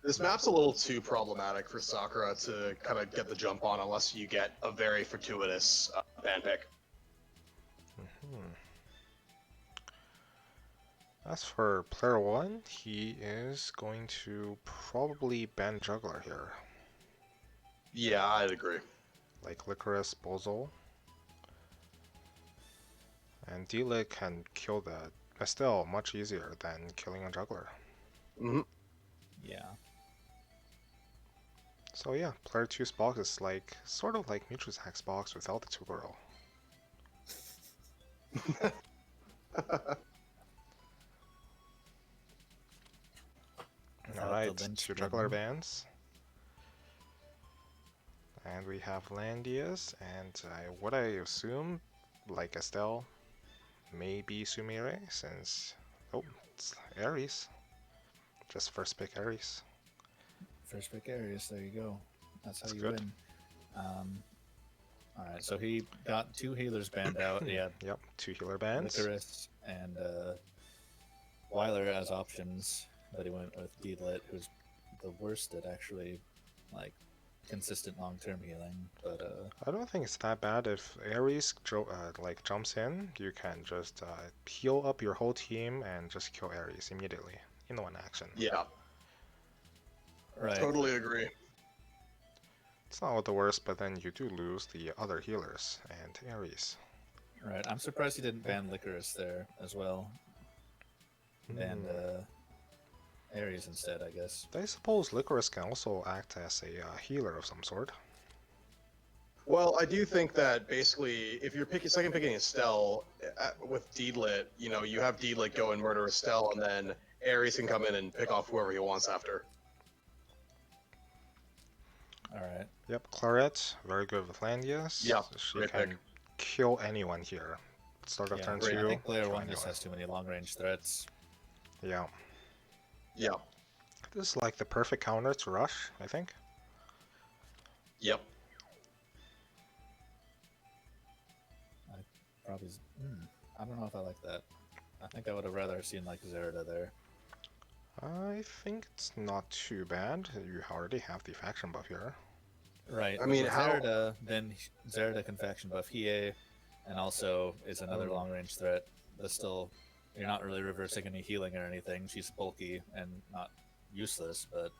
This map's a little too problematic for Sakura to kind of get the jump on unless you get a very fortuitous ban pick. Hmm. As for player 1, he is going to probably ban Juggler here. Yeah, I'd agree. Like Licorice, Bozo. And D-Lit can kill the Estelle much easier than killing a Juggler. Mm-hmm. Yeah. So yeah, player 2's box is like sort of like Michu's box without the Toguro. Without the Alright, 2 linchpin. Juggler bans. And we have Landias, and what I assume, like Estelle, maybe Sumire, since... Oh, it's Ares. Just first pick Ares. First pick Ares, there you go. That's how That's you good. win. Alright, so he got 2 healers banned out. He had Yep, 2 healer bans. Licorice and Weiler as options, but he went with D-Lit, who's the worst at actually, like, consistent long-term healing. But I don't think it's that bad. If Ares like jumps in, you can just heal up your whole team and just kill Ares immediately in one action. Yeah, right, totally agree. It's not the worst, but then you do lose the other healers and Ares. right. I'm surprised he didn't ban Licorice there as well, and Ares instead, I guess. I suppose Licorice can also act as a healer of some sort. Well, I do think that basically, if you're second picking Estelle with D-Lit, you know, you have D-Lit go and murder Estelle, and then Ares can come in and pick off whoever he wants after. Alright. Yep, Claret, very good with Landias. Yeah, she great can pick. kill anyone here. Start of Yeah, turn I 2, think player kill 1 anyone. just has too many long-range threats. Yeah. Yeah. This is like the perfect counter to rush, I think. Yep. Probably. I don't know if I like that. I think I would have rather seen like Zerida there. I think it's not too bad. You already have the faction buff here. Right. I mean, with how- Zerida, then Zerida can faction buff Hiei, and also is another long range threat. That's still, you're not really reversing any healing or anything. She's bulky and not useless, but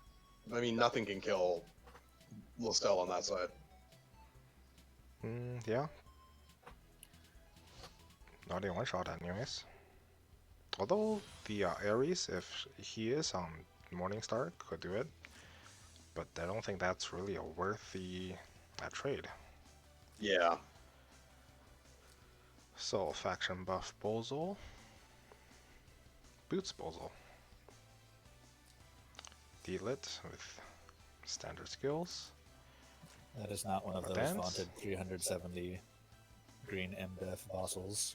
I mean, nothing can kill Listel on that side. Yeah. Not a one-shot anyways. Although the Ares, if he is on Morningstar, could do it. But I don't think that's really a worthy trade. Yeah. So, faction buff Bozo. Boots Bozo. D-Lit with standard skills. that is not one of those Dance? vaunted 370 green MDef fossils.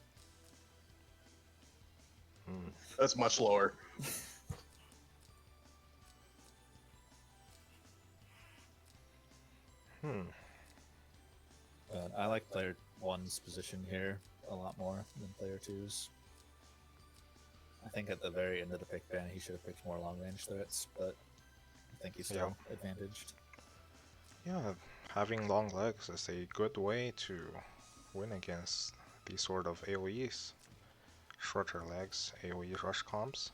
That's much lower. But I like player 1's position here a lot more than player 2's. I think at the very end of the pick ban, he should have picked more long range threats, but I think he's still advantaged. Yeah, having long legs is a good way to win against these sort of AoEs. Shorter legs, AoE rush comps.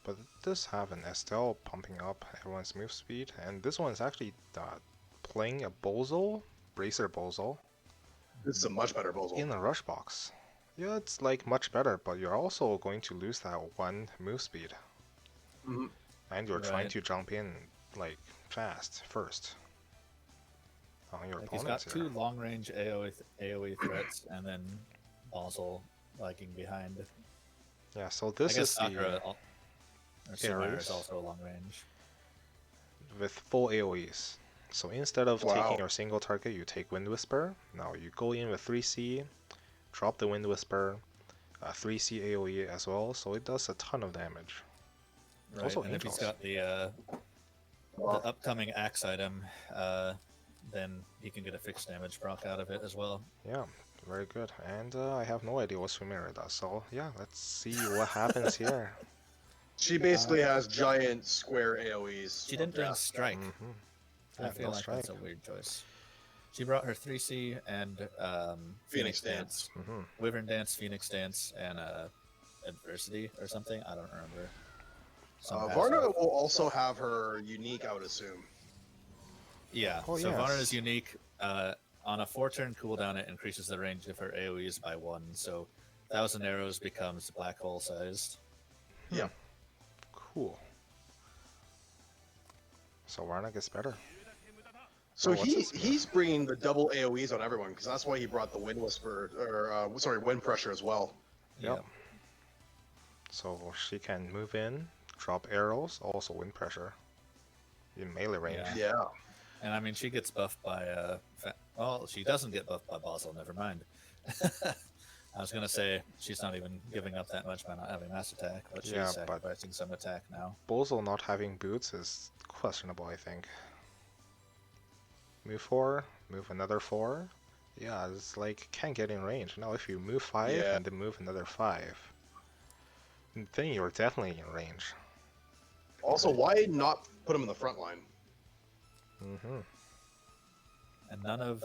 But it does have an Estelle pumping up everyone's move speed, and this one's actually playing a Bozo, Bracer Bozo, This is a much better Bozo. in a rush box. Yeah, it's like much better, but you're also going to lose that one move speed. Mhm. And you're trying Right. to jump in like fast first on your Like he's got opponents two here. long range AoE threats, and then Basel lagging behind. Yeah, so I this guess is Sakura the or Sumire Ares is also long range. with full AoEs. So instead of Wow. taking your single target, you take Wind Whisper. Now you go in with 3C, drop the Wind Whisper, 3C AoE as well, so it does a ton of damage. Right, Also and if he's Angels. got the upcoming axe item, then he can get a fixed damage proc out of it as well. Yeah, very good. And I have no idea what Sumira does, so yeah, let's see what happens here. She basically has giant square AoEs. She didn't bring Yeah. strike. Yeah, I feel no like strike. that's a weird choice. She brought her 3C and Phoenix Dance. Wyvern Dance, Phoenix Dance, and Adversity or something. I don't remember. Varna will also have her unique, I would assume. Yeah, Oh, so yes. Varna's unique. On a 4-turn cooldown, it increases the range of her AoEs by 1. So 1,000 arrows becomes black hole sized. Yeah. Cool. So Varna gets better. So Oh, what's this? he's bringing the double AoEs on everyone because that's why he brought the Wind Whisper, or sorry, Wind Pressure as well. Yep. So she can move in, drop arrows, also Wind Pressure in melee range. Yeah. Yeah. And I mean, she gets buffed by. Well, she doesn't get buffed by Basel. Never mind. I was gonna say she's not even giving up that much by not having mass attack, but she's Yeah, but- sacrificing some attack now. Bozo not having boots is questionable, I think. Move 4, move another 4. Yeah, it's like can't get in range. Now if you move 5 Yeah. and then move another 5, then you're definitely in range. Also, why not put him in the front line? And none of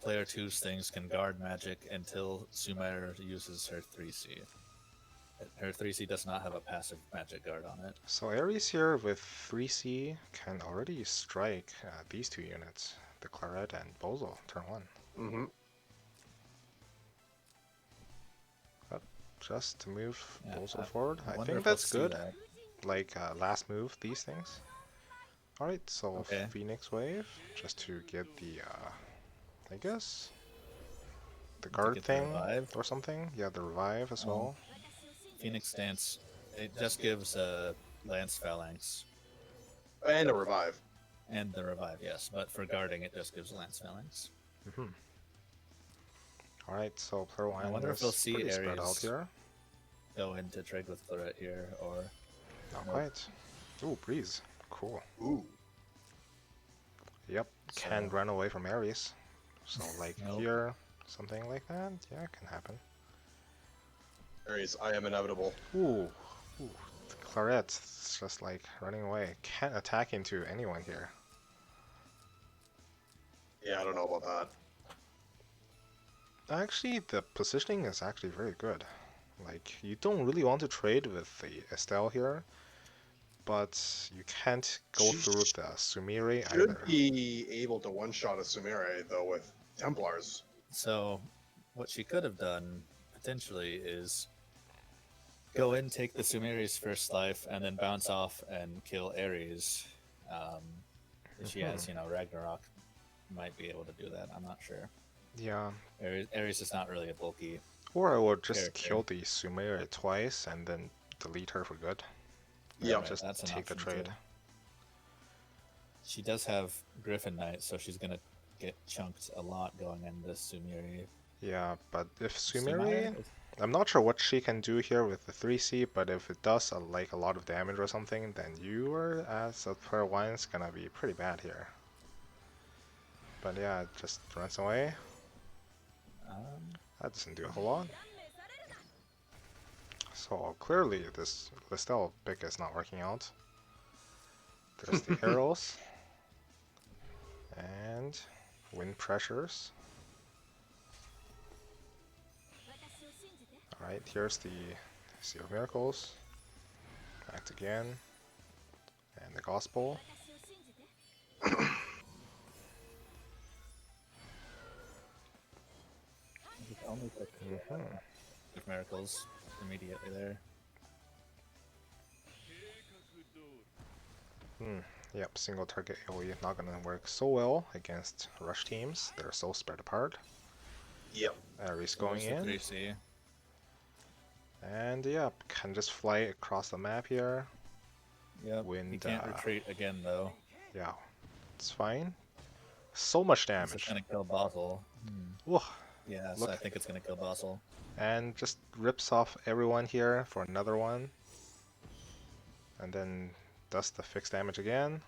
player 2's things can guard magic until Sumair uses her 3C. Her 3C does not have a passive magic guard on it. So Ares here with 3C can already strike these two units, the Claret and Bozo, turn 1. Mm-hmm. Just to move Yeah, Bozo forward. I wonder think if we'll that's see good. that. Like last move, these things. Alright, so Okay. Phoenix Wave, just to get the, I guess, the guard get the thing revive? or something. Yeah, the revive as well. Phoenix Dance, it just gives Lance Phalanx And a revive. and the revive, yes. But for guarding, it just gives Lance Phalanx. Alright, so player 1 wonder if is we'll see pretty spread out Ares. here. Go into trade with Claret here, or Not Nope. quite. Ooh, Breeze. Cool. Ooh. Yep, can So- run away from Ares. So like Nope. here, something like that. Yeah, it can happen. Ares, I am inevitable. Ooh, the Claret's just like running away. Can't attack into anyone here. Yeah, I don't know about that. Actually, the positioning is actually very good. Like, you don't really want to trade with the Estelle here, but you can't go She through the Sumire Should either. be able to one-shot a Sumire, though, with Templars. so. What she could have done potentially is go in, take the Sumeri's first life, and then bounce off and kill Ares. If she has, Ragnarok, might be able to do that. I'm not sure. Yeah, Ares is not really a bulky. or I would just Character. kill the Sumire twice and then delete her for good. Yeah, Right, just that's an take the option, trade. too. She does have Griffin Knight, so she's gonna get chunked a lot going into Sumeri. Yeah, but if Sumire? Sumire, I'm not sure what she can do here with the 3C, but if it does like a lot of damage or something, then you are as a player 1 is gonna be pretty bad here. But yeah, it just runs away. That doesn't do a whole lot. So clearly this Listel pick is not working out. There's the arrows. And wind pressures. Alright, here's the Sea of Miracles. Act again. And the Gospel. Only pick with miracles immediately there. Yep, single target AoE not gonna work so well against rush teams. They're so spread apart. Yep. Ares going There's the in. 3C. And yep, can just fly across the map here. Yep. Wind, He can't retreat again though. Yeah, it's fine. So much He's just damage. gonna kill Basel. Whoa, Yeah, so Look. I think it's gonna kill Bossel. And just rips off everyone here for another one. And then does the fixed damage again.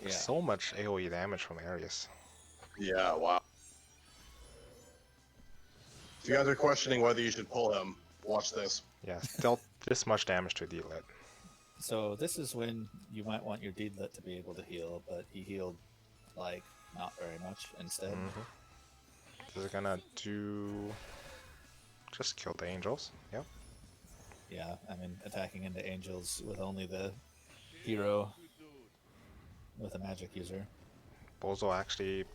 Yeah. So much AoE damage from Ares. Yeah, wow. If you guys are questioning whether you should pull him, watch this. Yes, dealt this much damage to Deedlit. So this is when you might want your Deedlit to be able to heal, but he healed like not very much instead. This is gonna do... just kill the angels. Yep. Yeah, I mean attacking into angels with only the hero with a magic user. Bozo actually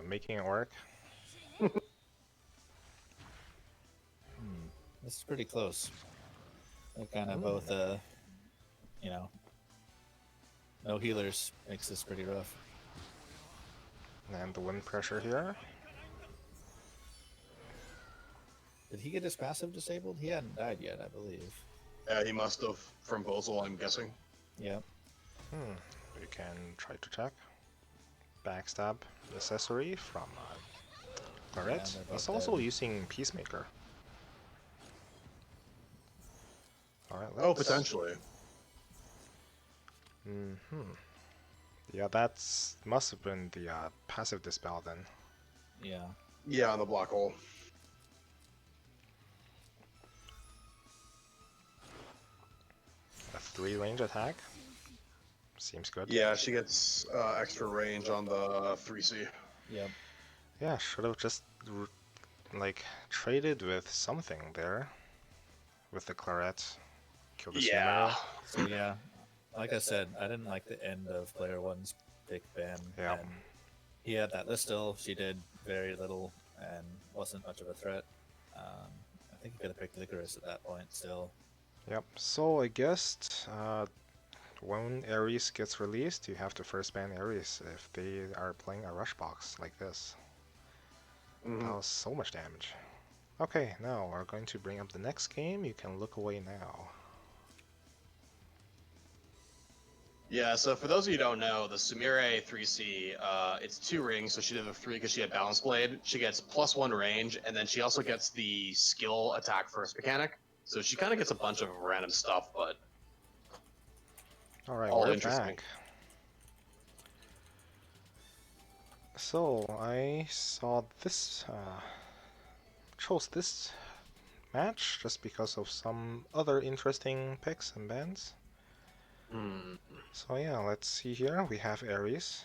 making it work. This is pretty close. They're kind of both, you know, no healers makes this pretty rough. And the wind pressure here. Did he get his passive disabled? He hadn't died yet, I believe. Yeah, he must have from Bozel, I'm guessing. Yep. We can try to check. Backstab accessory from Claret. Yeah, they're He's both also dead. using Peacemaker. Alright, Oh, potentially. Yeah, that's must have been the passive dispel then. Yeah. Yeah, on the block hole. A 3 range attack. Seems good. Yeah, she gets extra range on the 3C. Yep. Yeah, should have just like traded with something there. With the Claret. Kill the Yeah. So yeah, like I said, I didn't like the end of player one's pick ban. Yeah. And he had that Listil. She did very little and wasn't much of a threat. I think he could have picked Licorice at that point still. Yep, so I guess when Ares gets released, you have to first ban Ares if they are playing a rush box like this. That was so much damage. Okay, now we're going to bring up the next game. You can look away now. Yeah, so for those of you who don't know, the Sumire 3C, it's 2 rings, so she did the 3 because she had Balance Blade. She gets +1 range, and then she also gets the skill attack first mechanic. So she kind of gets a bunch of random stuff, but Alright, all we're interesting. back. So, I saw this, chose this match just because of some other interesting picks and bans. So yeah, let's see here. We have Ares,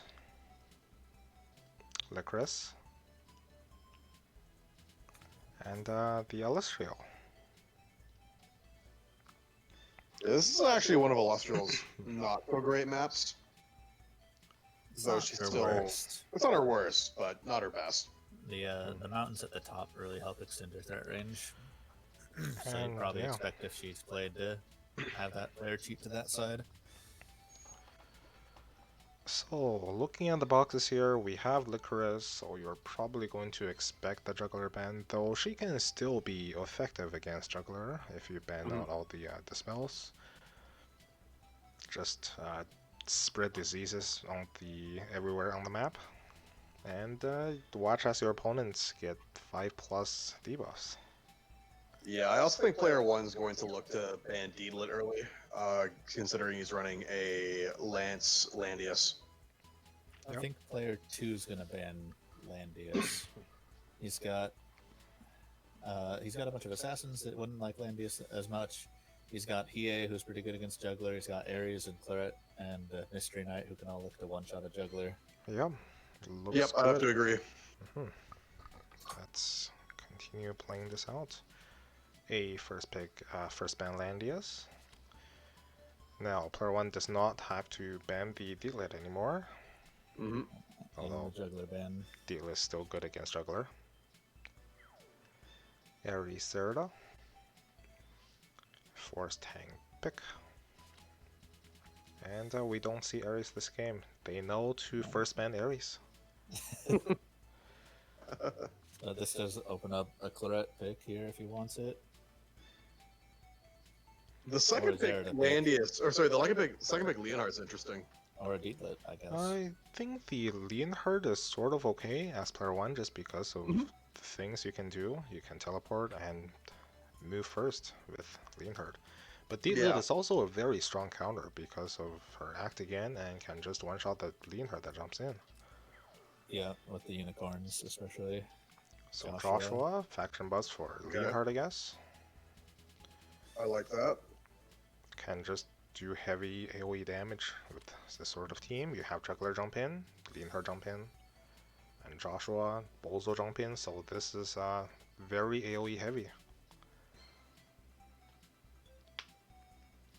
Licorice, and the Illustrial. This is actually one of Illustrial's not so great maps. Though not she's her still... worst. It's not her worst, but not her best. The mountains at the top really help extend her threat range. So And, you'd probably yeah. expect if she's played to have that player cheat to that side. So, looking at the boxes here, we have Licorice, so you're probably going to expect the Juggler ban, though she can still be effective against Juggler if you ban out all the spells. Just spread diseases on everywhere on the map, and watch as your opponents get 5+ debuffs. Yeah, I also think player 1's going to look to ban Deedlit early, considering he's running a Lance Landius. I think player 2's gonna ban Landius. He's got a bunch of assassins that wouldn't like Landius as much. He's got Hiei, who's pretty good against Juggler. He's got Ares and Claret and Mystery Knight, who can all look to one-shot a Juggler. Yep, looks Yep, I have to good. agree. Let's continue playing this out. A first pick, first ban Landius. Now, player 1 does not have to ban the Deedlit anymore. Although Juggler ban. Deedlit is still good against Juggler. Ares Zerda. Force tank pick. And we don't see Ares this game. They know to first ban Ares. This does open up a Claret pick here if he wants it. The second pick, Zerda pick. Landius, or sorry, the second pick Leonhard's interesting. Or a Deedlit, I guess. I think the Leonhard is sort of okay as player 1 just because of things you can do. You can teleport and move first with Leonhard. But Deedlit Yeah. is also a very strong counter because of her act again and can just one-shot the Leonhard that jumps in. Yeah, with the unicorns especially. So Joshua. Joshua, faction buzz for Okay. Leonhard, I guess. I like that. Can just do heavy AoE damage with this sort of team. You have Juggler jump in, Leonhard jump in, and Joshua, Bozo jump in, so this is very AoE heavy.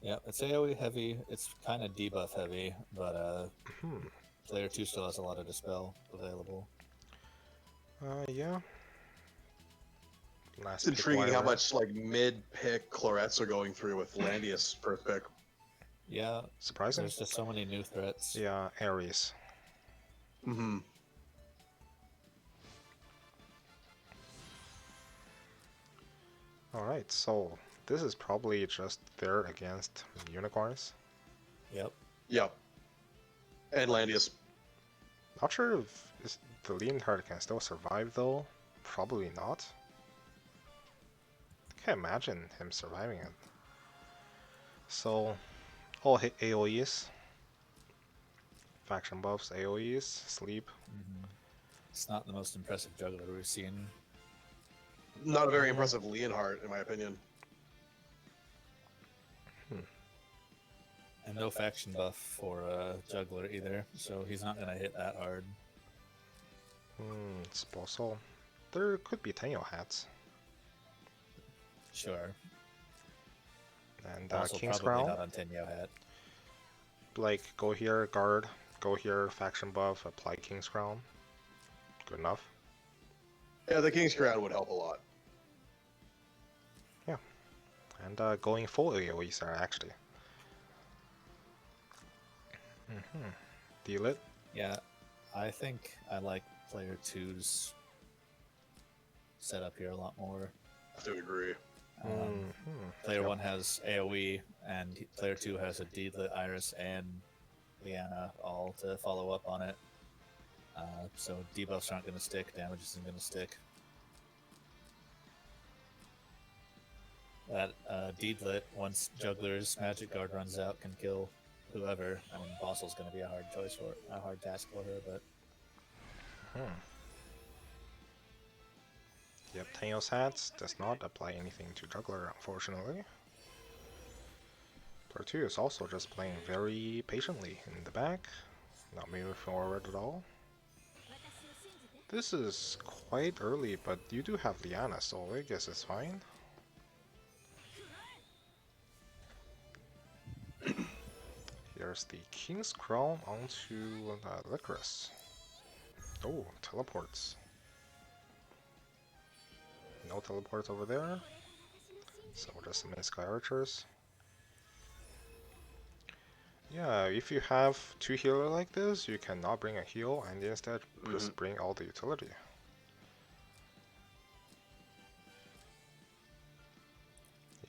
Yeah, it's AoE heavy. It's kind of debuff heavy, but player 2 still has a lot of dispel available. Yeah. It's intriguing how much like mid-pick Clarets are going through with Landius first pick. Yeah, Surprising? there's just so many new threats. Yeah, Ares. Mm-hmm. Alright, so this is probably just there against unicorns. Yep. Yep. And Landius. Not sure if the Leonhard can still survive though. Probably not. Can't imagine him surviving it. So, all hit AoEs. Faction buffs, AoEs, sleep. It's not the most impressive juggler we've seen. Not a very impressive Leonhard, in my opinion. And no faction buff for juggler either, so he's not going to hit that hard. Spousal. There could be Tenyo hats. Sure. And Also King's probably Crown. not on Tenyo hat. Like, go here, guard. Go here, faction buff, apply King's Crown. Good enough. Yeah, the King's Crown would help a lot. Yeah. And going full AoEs are actually. Deal it. Yeah, I think I like player 2's setup here a lot more. I have to agree. Player Yep. 1 has AoE, and player 2 has a Deedlit, Iris, and Liana all to follow up on it. So debuffs aren't going to stick, damage isn't going to stick. That Deedlit, once Juggler's Magic Guard runs out, can kill whoever. I mean, Bossel's going to be a hard choice for it, a hard task for her, but Yep, Tenyo's hats does not apply anything to Juggler, unfortunately. Player 2 is also just playing very patiently in the back, not moving forward at all. This is quite early, but you do have Liana, so I guess it's fine. Here's the King's Crown onto Langrisser. Oh, teleports. No teleports over there. So just some Sky Archers. Yeah, if you have two healer like this, you cannot bring a heal and instead just bring all the utility.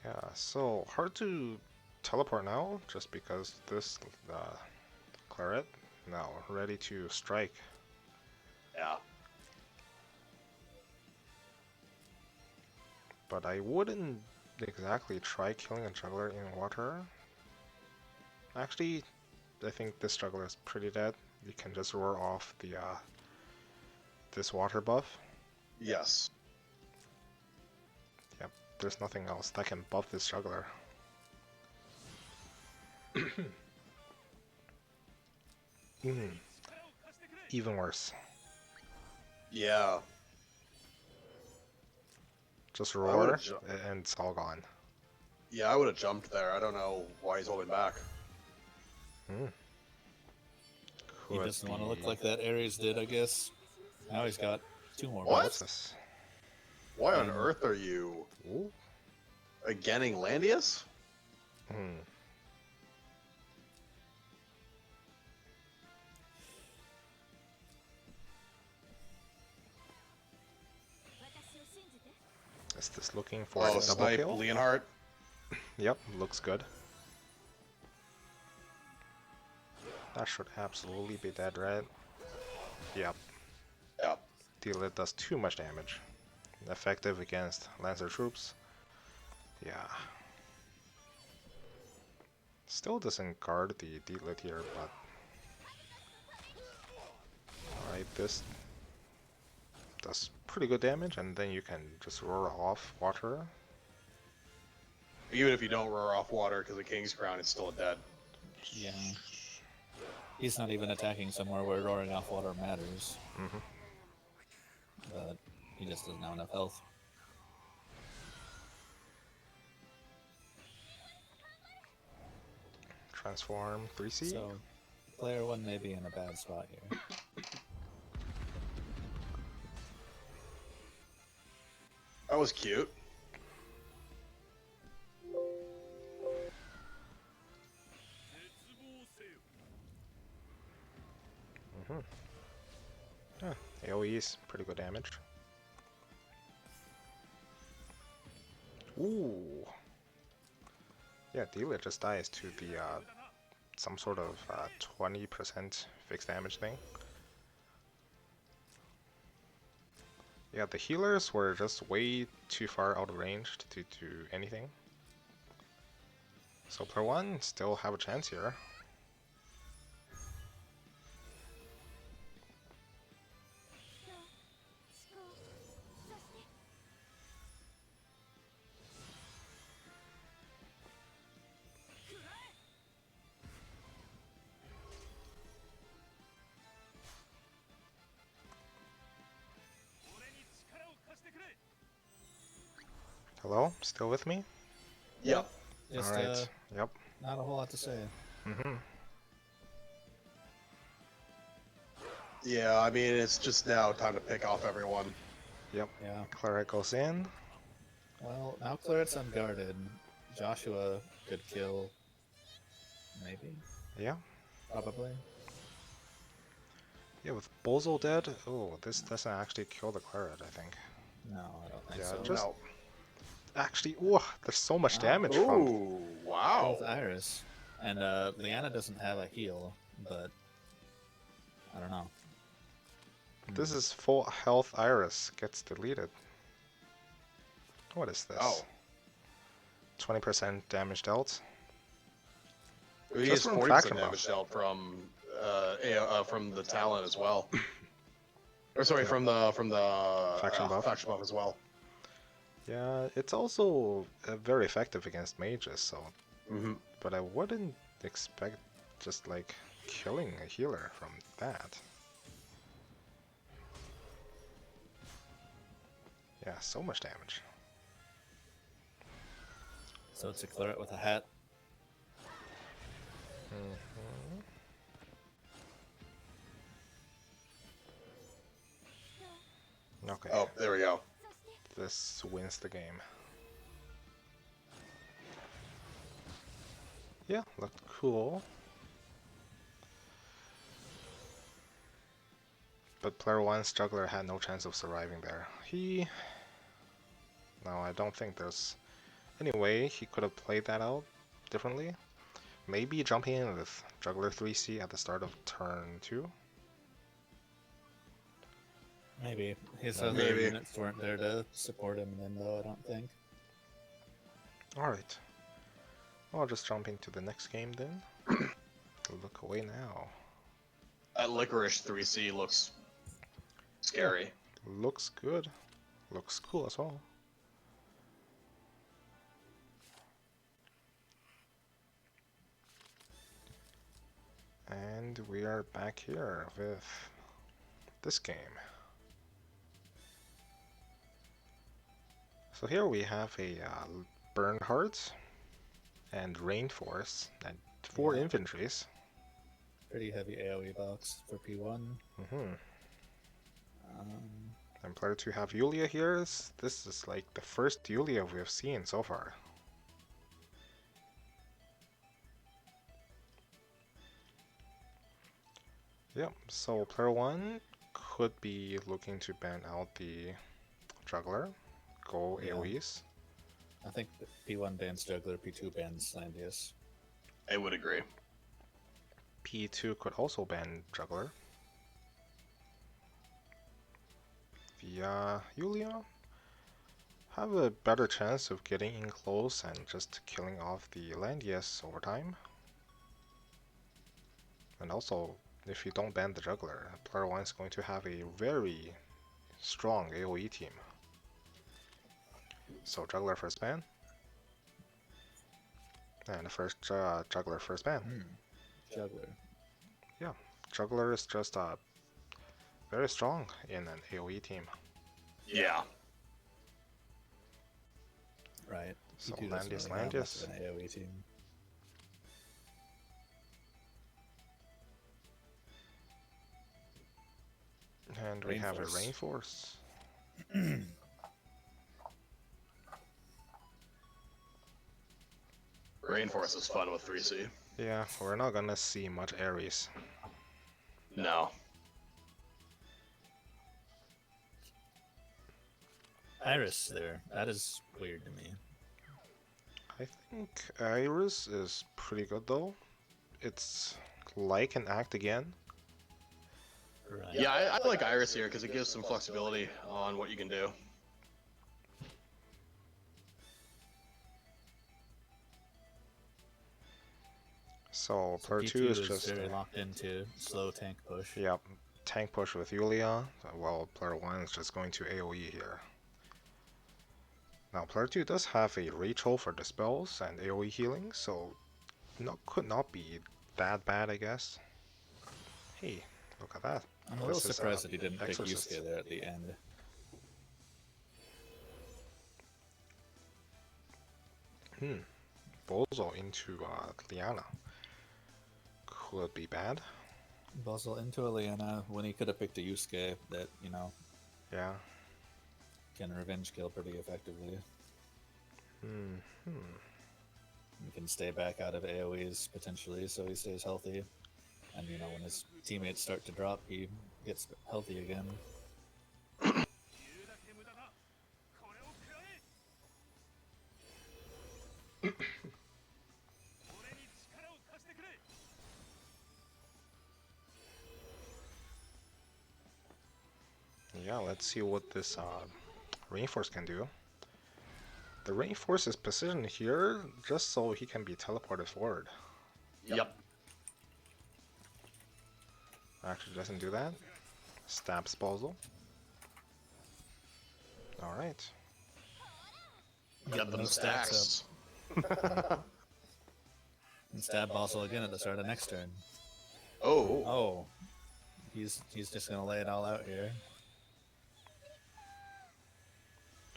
Yeah, so hard to teleport now, just because this Claret now ready to strike. Yeah. But I wouldn't exactly try killing a juggler in water. Actually, I think this juggler is pretty dead. You can just roar off the this water buff. Yes. Yep, there's nothing else that can buff this juggler. Even worse. Yeah. Just I roar would've and it's all gone. Yeah, I would have jumped there. I don't know why he's holding back. he doesn't want to look like that Ares did, I guess. Now he's got 2 more What? What's this? Why on earth are you Ooh. againning Landius? Is this looking for Oh, a double snipe kill? Leonhard. Yep, looks good. That should absolutely be dead, right? Yep. Yeah. Deal it does too much damage. effective against Lancer troops. Yeah. Still doesn't guard the Deedlit here, but... Alright, this does pretty good damage, and then you can just roar off water. Even if you don't roar off water because of King's Crown, it's still dead. Yeah. He's not even attacking somewhere where roaring off water matters. Mm-hmm. But he just doesn't have enough health. Transform 3C. So, player 1 may be in a bad spot here. That was cute. Mm-hmm. Yeah, AoE is pretty good damage. Ooh. Yeah, Dealer just dies to the some sort of 20% fixed damage thing. Yeah, the healers were just way too far out of range to do anything. So player 1 still have a chance here. Hello? Still with me? Yep. Just, Alright. Yep. not a whole lot to say. Mm-hmm. Yeah, I mean, it's just now time to pick off everyone. Yep. Yeah. Cleric goes in. Well, now Claret's unguarded. Joshua could kill. Maybe? Yeah. Probably. Yeah, with Bozo dead, oh, this doesn't actually kill the Claret, I think. No, I don't think Yeah, so. just- No. Actually, ooh, there's so much Wow. damage from... Ooh, wow. Both Iris. And Liana doesn't have a heal, but I don't know. This is full health Iris gets deleted. What is this? Oh. 20% damage dealt. He Just has from 40% faction damage buff. dealt from the talent as well. Or sorry, Yeah. from the Faction buff. Faction buff as well. Yeah, it's also very effective against mages, so... Mm-hmm. But I wouldn't expect just, like, killing a healer from that. Yeah, so much damage. So it's a Claret with a hat. Mm-hmm. Okay, Oh, there we go. this wins the game. Yeah, looked cool. But player 1's juggler had no chance of surviving there. No, I don't think there's any way he could have played that out differently. Maybe jumping in with juggler 3C at the start of turn 2. Maybe. His Yeah, other maybe. units weren't there to support him then, though, I don't think. Alright. I'll just jump into the next game then. Look away now. That Licorice 3C looks scary. Looks good. Looks cool as well. And we are back here with this game. So here we have a Bernhardt and Rainforce and 4 Yeah. infantries. Pretty heavy AoE box for P1. Mm-hmm. Um, And player 2 have Yulia here. This is like the first Yulia we've seen so far. Yep, so player 1 could be looking to ban out the juggler, go Yeah. AoEs. I think P1 bans Juggler, P2 bans Landius. I would agree. P2 could also ban juggler. Via Yulia. have a better chance of getting in close and just killing off the Landias over time. And also, if you don't ban the juggler, player 1 is going to have a very strong AoE team. So juggler first ban. And the first juggler first ban. Juggler. Yeah, juggler is just very strong in an AoE team. Yeah. Right. So He doesn't Landias, really have much Landias. of an AoE team. And we have a Rainforce. Rainforce is fun with 3C. Yeah, we're not gonna see much Ares. No. Iris there. That is weird to me. I think Iris is pretty good though. It's like an act again. Right. Yeah, I like Iris here because it gives some flexibility on what you can do. So player 2 P2 is just very locked into slow tank push. yep, tank push with Yulia, while player 1 is just going to AoE here. Now player 2 does have a Rachel for dispels and AoE healing, so could not be that bad, I guess. Hey, look at that. I'm a little This is, surprised that he didn't pick Exorcist. Yusuke there at the end. Bozo into Liana. Could be bad. Buzzle into Eliana when he could have picked a Yusuke that, you know, Yeah. can revenge kill pretty effectively. He can stay back out of AoEs potentially, so he stays healthy. And, you know, when his teammates start to drop, he gets healthy again. Yeah, let's see what this Rainforce can do. The Rainforce is positioned here just so he can be teleported forward. Yep. Actually doesn't do that. Stabs Bozo. Alright. Get them stacks. And stab Buzzle again at the start of next turn. Oh. Oh. He's just gonna lay it all out here.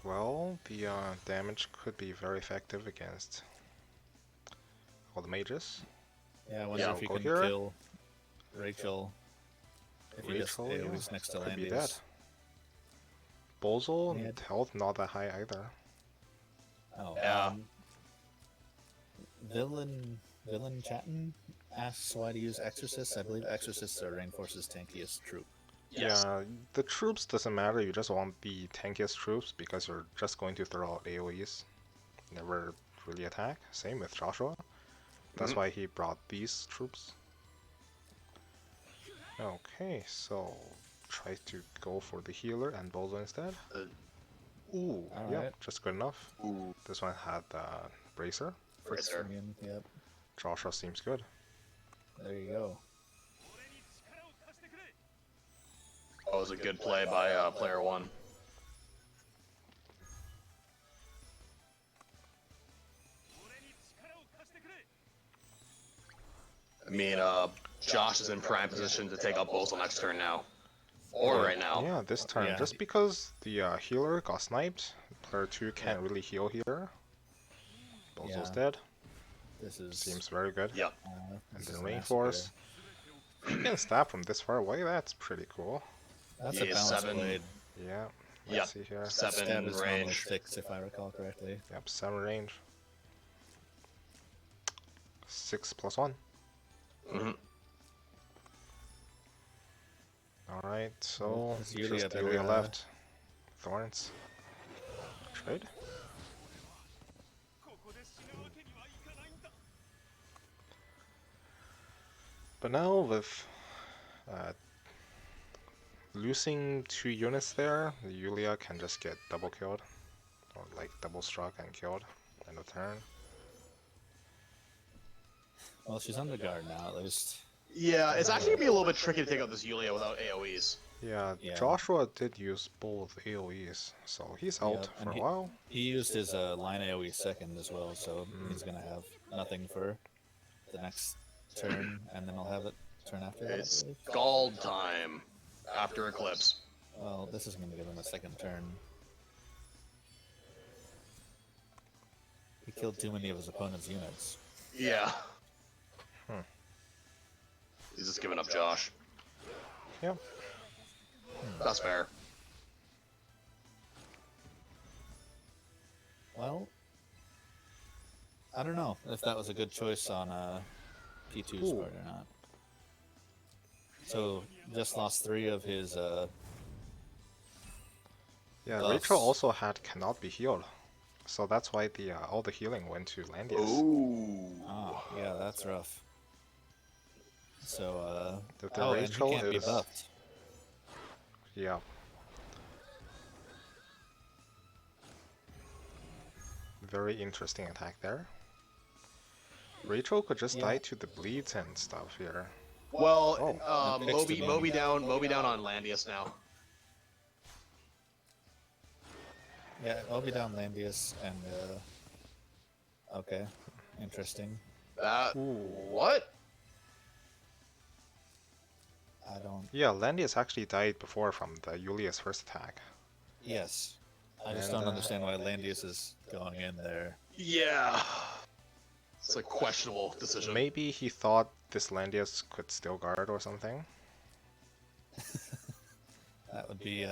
Well, the damage could be very effective against all the mages. Yeah, I wonder Yeah, if you go can here. kill Rachel. If he just Rachel, yeah, AoEs next to could be dead. Landias. Bozo, Yeah. health not that high either. Oh, Yeah. Villain Chatton asks why to use Exorcists. I believe Exorcists are Rainforce's tankiest troop. Yes. Yeah, the troops doesn't matter, you just want the tankiest troops because you're just going to throw out AoEs. Never really attack. Same with Joshua. That's why he brought these troops. Okay, so try to go for the healer and Bozo instead. Ooh, yeah, Alright. just good enough. Ooh. This one had Bracer. Bracer. Yep. Joshua seems good. There you go. That was a good play by player 1. I mean, Josh is in prime position to take up Bozo next turn now. Or right now. Yeah, this turn. Yeah. Just because the healer got sniped, player 2 can't really heal here. Bozo's Yeah. dead. This is Seems very good. Yep. And this then is Rainforce. If you can stab from this far away, that's pretty cool. That's Yeah, a balanced 7. blade. Yeah, Yep. let's see here. 7 Stab is normally range. 6, if I recall correctly. Yep, 7 range. 6+1. Mhm. Alright, so It's Yulia just better, Yulia left. Thorns. Trade? But now with losing 2 units there, Yulia can just get double killed. Or like double struck and killed end of turn. Well, she's under guard now, at least. Yeah, it's actually gonna be a little bit tricky to take out this Yulia without AoEs. Yeah, Yeah. Joshua did use both AoEs, so he's out Yep, for and a while. He used his line AoE second as well, so he's gonna have nothing for the next turn, and then I'll have it turn after that. I It's believe. Scald time after Eclipse. Well, this is gonna give him a second turn. He killed too many of his opponent's units. Yeah. Hmm. He's just giving up Josh. Yep. That's fair. Well, I don't know if that was a good choice on P2's part or not. So, just lost 3 of his Yeah, buffs. Rachel also had cannot be healed, so that's why the all the healing went to Landius. Ooh. Ah, yeah, that's rough. So, The and he Rachel can't be is- buffed. Yeah. Very interesting attack there. Rachel could just Yeah. die to the bleeds and stuff here. Well, Oh. Next to Moby down on Landius now. Yeah, I'll be down Landius and okay, interesting. That Ooh. what? I don't. Yeah, Landius actually died before from the Yulia's first attack. Yes, I just And, don't understand why Landius is going in there. Yeah. It's a questionable decision. Maybe he thought this Landius could still guard or something. That would be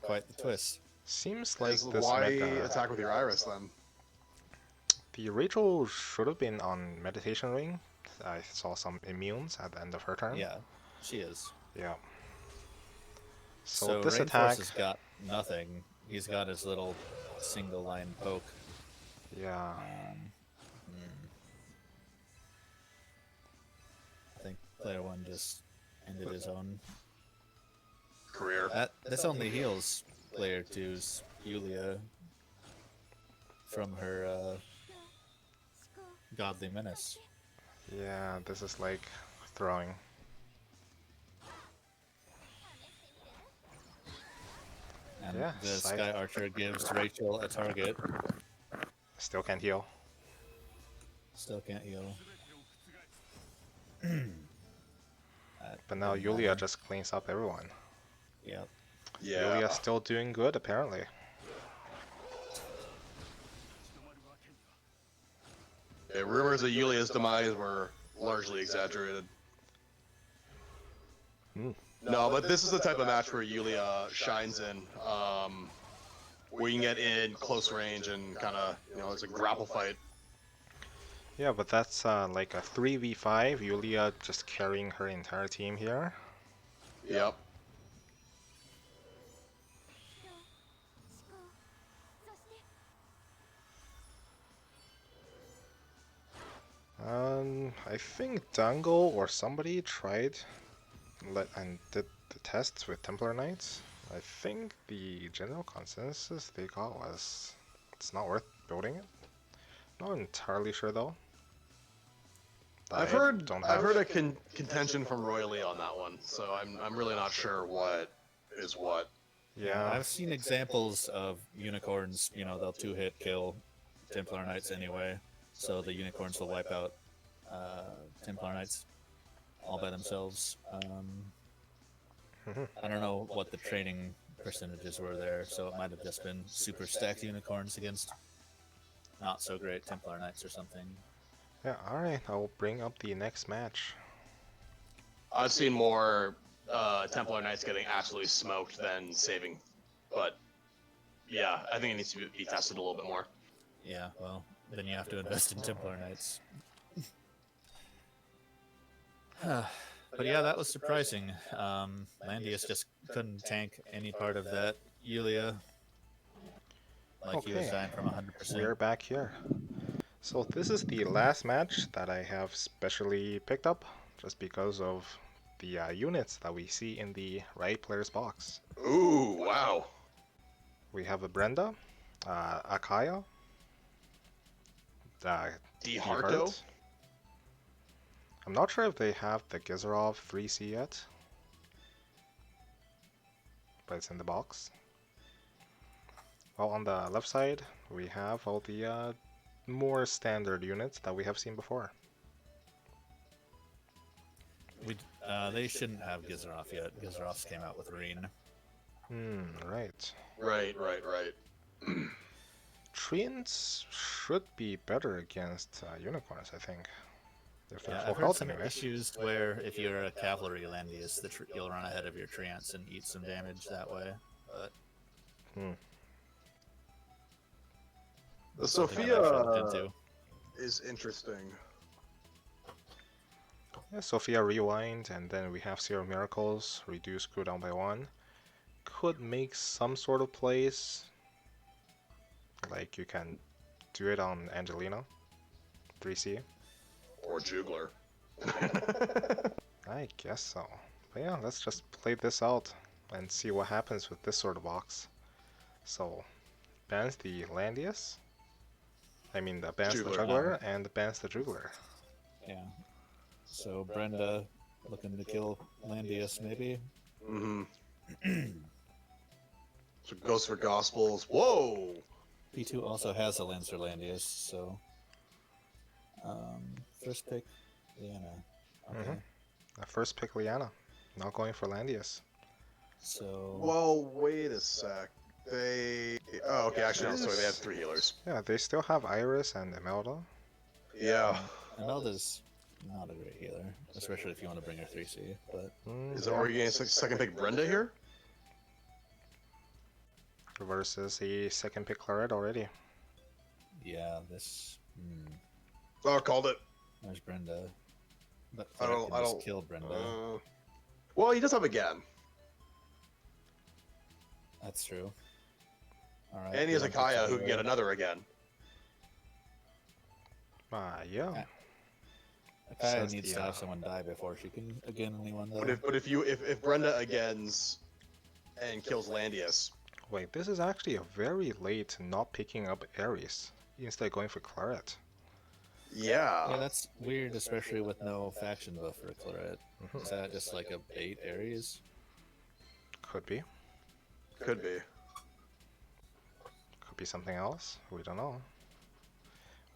quite the twist. Seems like Is this why meta, attack with your Iris then? the Rachel should have been on Meditation Ring. I saw some immunes at the end of her turn. Yeah, she is. Yeah. So, So this Rainforce attack, has got nothing. He's got his little single line poke. yeah, I think player 1 just ended his own. Career. This only heals player 2's Yulia from her godly menace. yeah, this is like throwing. And Yeah, the side- Sky Archer gives Rachel a target. Still can't heal. Still can't heal. But now Yulia just cleans up everyone. Yep. Yeah. Yulia's still doing good, apparently. Yeah, rumors of Yulia's demise were largely exaggerated. Hmm. No, but this is the type of match where Yulia shines in. Where you can get in close range and kind of, it's a grapple fight. Yeah, but that's like a 3v5, Yulia just carrying her entire team here. Yep. I think Dangle or somebody tried and did the tests with Templar Knights. I think the general consensus they got was it's not worth building it. Not entirely sure though. I've heard a contention from Royally on that one, so I'm really not sure what is what. Yeah, I've seen examples of unicorns, they'll 2-hit kill Templar Knights anyway, so the unicorns will wipe out Templar Knights all by themselves. I don't know what the training percentages were there, so it might have just been super stacked unicorns against not so great Templar Knights or something. yeah. All right, I'll bring up the next match. I've seen more Templar Knights getting absolutely smoked than saving, but yeah, I think it needs to be tested a little bit more. Yeah, well, then you have to invest in Templar Knights. But yeah, that was surprising. Landius just couldn't tank any part of that Yulia. Like he was Okay. dying from 100%. We're back here. So this is the last match that I have specially picked up, just because of the units that we see in the right player's box. Ooh, wow. We have a Brenda, Akaya, D D Harto? Heart. I'm not sure if they have the Gizerov 3C yet, but it's in the box. Well, on the left side, we have all the more standard units that we have seen before. They shouldn't have Gizarov yet. Gizarovs came out with Reen. Right. Right. Treants should be better against unicorns, I think. If they're Yeah, full I've heard health some anyway. issues where if you're a cavalry Landius, you'll run ahead of your Treants and eat some damage that way. But The something I Sophia might look into. is interesting. Yeah, Sophia Rewind, and then we have Zero Miracles, reduce cooldown by 1. Could make some sort of plays. Like you can do it on Angelina, 3C. Or Jugler. I guess so. But yeah, let's just play this out and see what happens with this sort of box. So, bans the Landius. Bans the Jugler. Juggler and bans the Jugler. Yeah. So Brenda looking to kill Landius, maybe. So goes for Gospels. Whoa! P2 also has a Lancer Landius, so first pick, Liana. Okay. First pick Liana, not going for Landius. So. Well, wait a sec. They. Oh, okay. Actually, no. Sorry, they have 3 healers. Yeah, they still have Iris and Imelda. Yeah. Imelda's not a great healer, especially if you want to bring her 3C. But Are you getting a second pick Brenda here? Versus a second pick Claret already. yeah, this. Oh, called it. There's Brenda. But I don't. just kill Brenda. Well, he does have again. That's true. All right. And he has a Kaya who can get another again. Yeah. Kaya needs to have someone die before she can again anyone though. But if Brenda agains and kills Landius. Wait, this is actually a very late not picking up Ares, instead going for Claret. Yeah. Yeah, that's weird, especially with no faction buff for Claret. Is that just like a bait Ares? Could be. Could be. Could be something else. We don't know.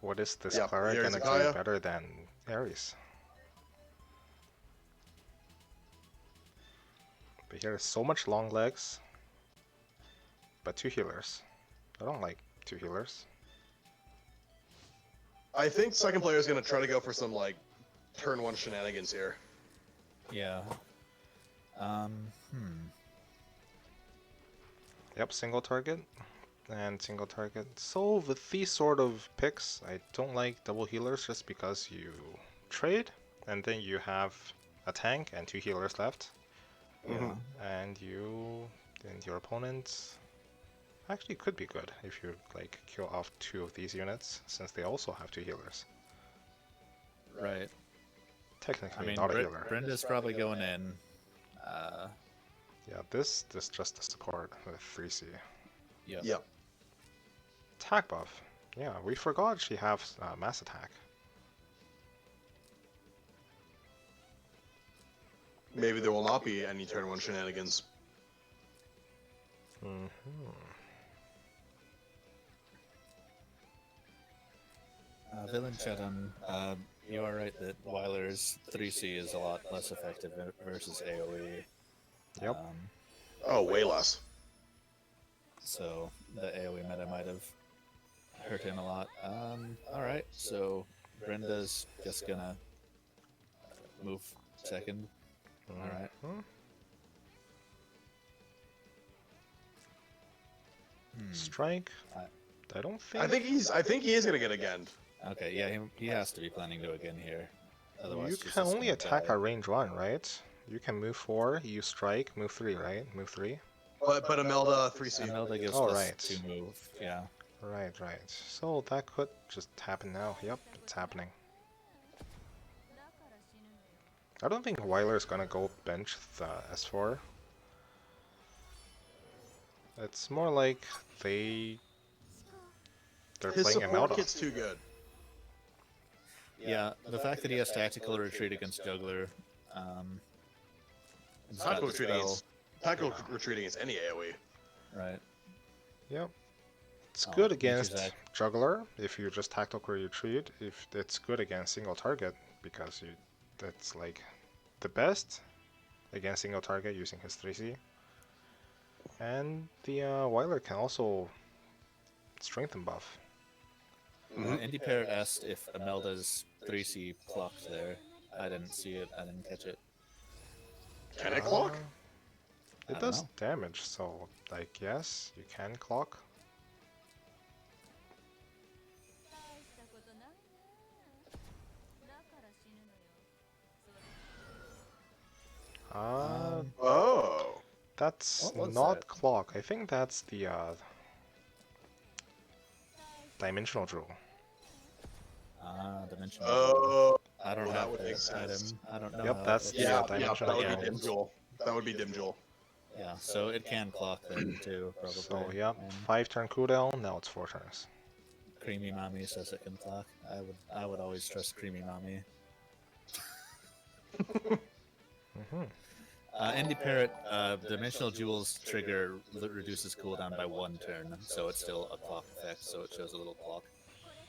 What is this Yeah, Claret here's gonna Kaya. do better than Ares? But here is so much long legs. But 2 healers. I don't like 2 healers. I think second player is gonna try to go for some like turn 1 shenanigans here. Yeah. Yep, single target. And single target. So with these sort of picks, I don't like double healers just because you trade, and then you have a tank and 2 healers left. Yeah. And your opponent actually could be good if you like kill off 2 of these units, since they also have 2 healers. Right. Technically not a healer. Brenda's probably going in. Yeah, this just a support with 3C. Yep. Attack buff. Yeah, we forgot she has mass attack. Maybe there will not be any turn 1 shenanigans. Villain Chetan, you are right that Weiler's 3C is a lot less effective versus AoE. Yep. Oh, way less. So the AoE meta might have hurt him a lot. Alright, so Brenda's just gonna move second. Alright. Strike. I don't think. I think he is gonna get again. Okay, yeah, he has to be planning to again here. Otherwise, You he's can just only gonna attack die. at range 1, right? You can move 4, you strike, move 3, right? Move 3. But Imelda 3C. Imelda gives Oh, us right. 2 move, yeah. Right. So that could just happen now. Yep, it's happening. I don't think Weiler's gonna go bench the S4. It's more like they they're His playing him support out. kit's too good. Yeah, the fact that he has tactical retreat against juggler, and he's got Tactical retreating dispel, is tactical retreating is any AoE. right? Yep. It's Oh, good Michi's against act- juggler if you just tactical retreat. If it's good against single target because that's like the best against single target using his 3C. And the Weiler can also strengthen buff. Indy Parrot asked if Imelda's 3C clocked there. I didn't see it. I didn't catch it. Can it clock? It I don't does know. damage, so like yes, you can clock. Oh. That's What was not that? clock. I think that's the dimensional jewel. Dimension. Oh. I don't that have would the make sense. item. I don't know. Yep, how that's it the, looks. Yeah, dimensional that would jewel. be Dim Jewel. That would be Dim Jewel. Yeah, so it can clock then too, probably. So yeah, And 5-turn cooldown. Now it's 4 turns. Creamy Mommy says it can clock. I would always trust Creamy Mommy. Indy Parrot, Dimensional Jewel's trigger reduces cooldown by 1 turn, so it's still a clock effect, so it shows a little clock.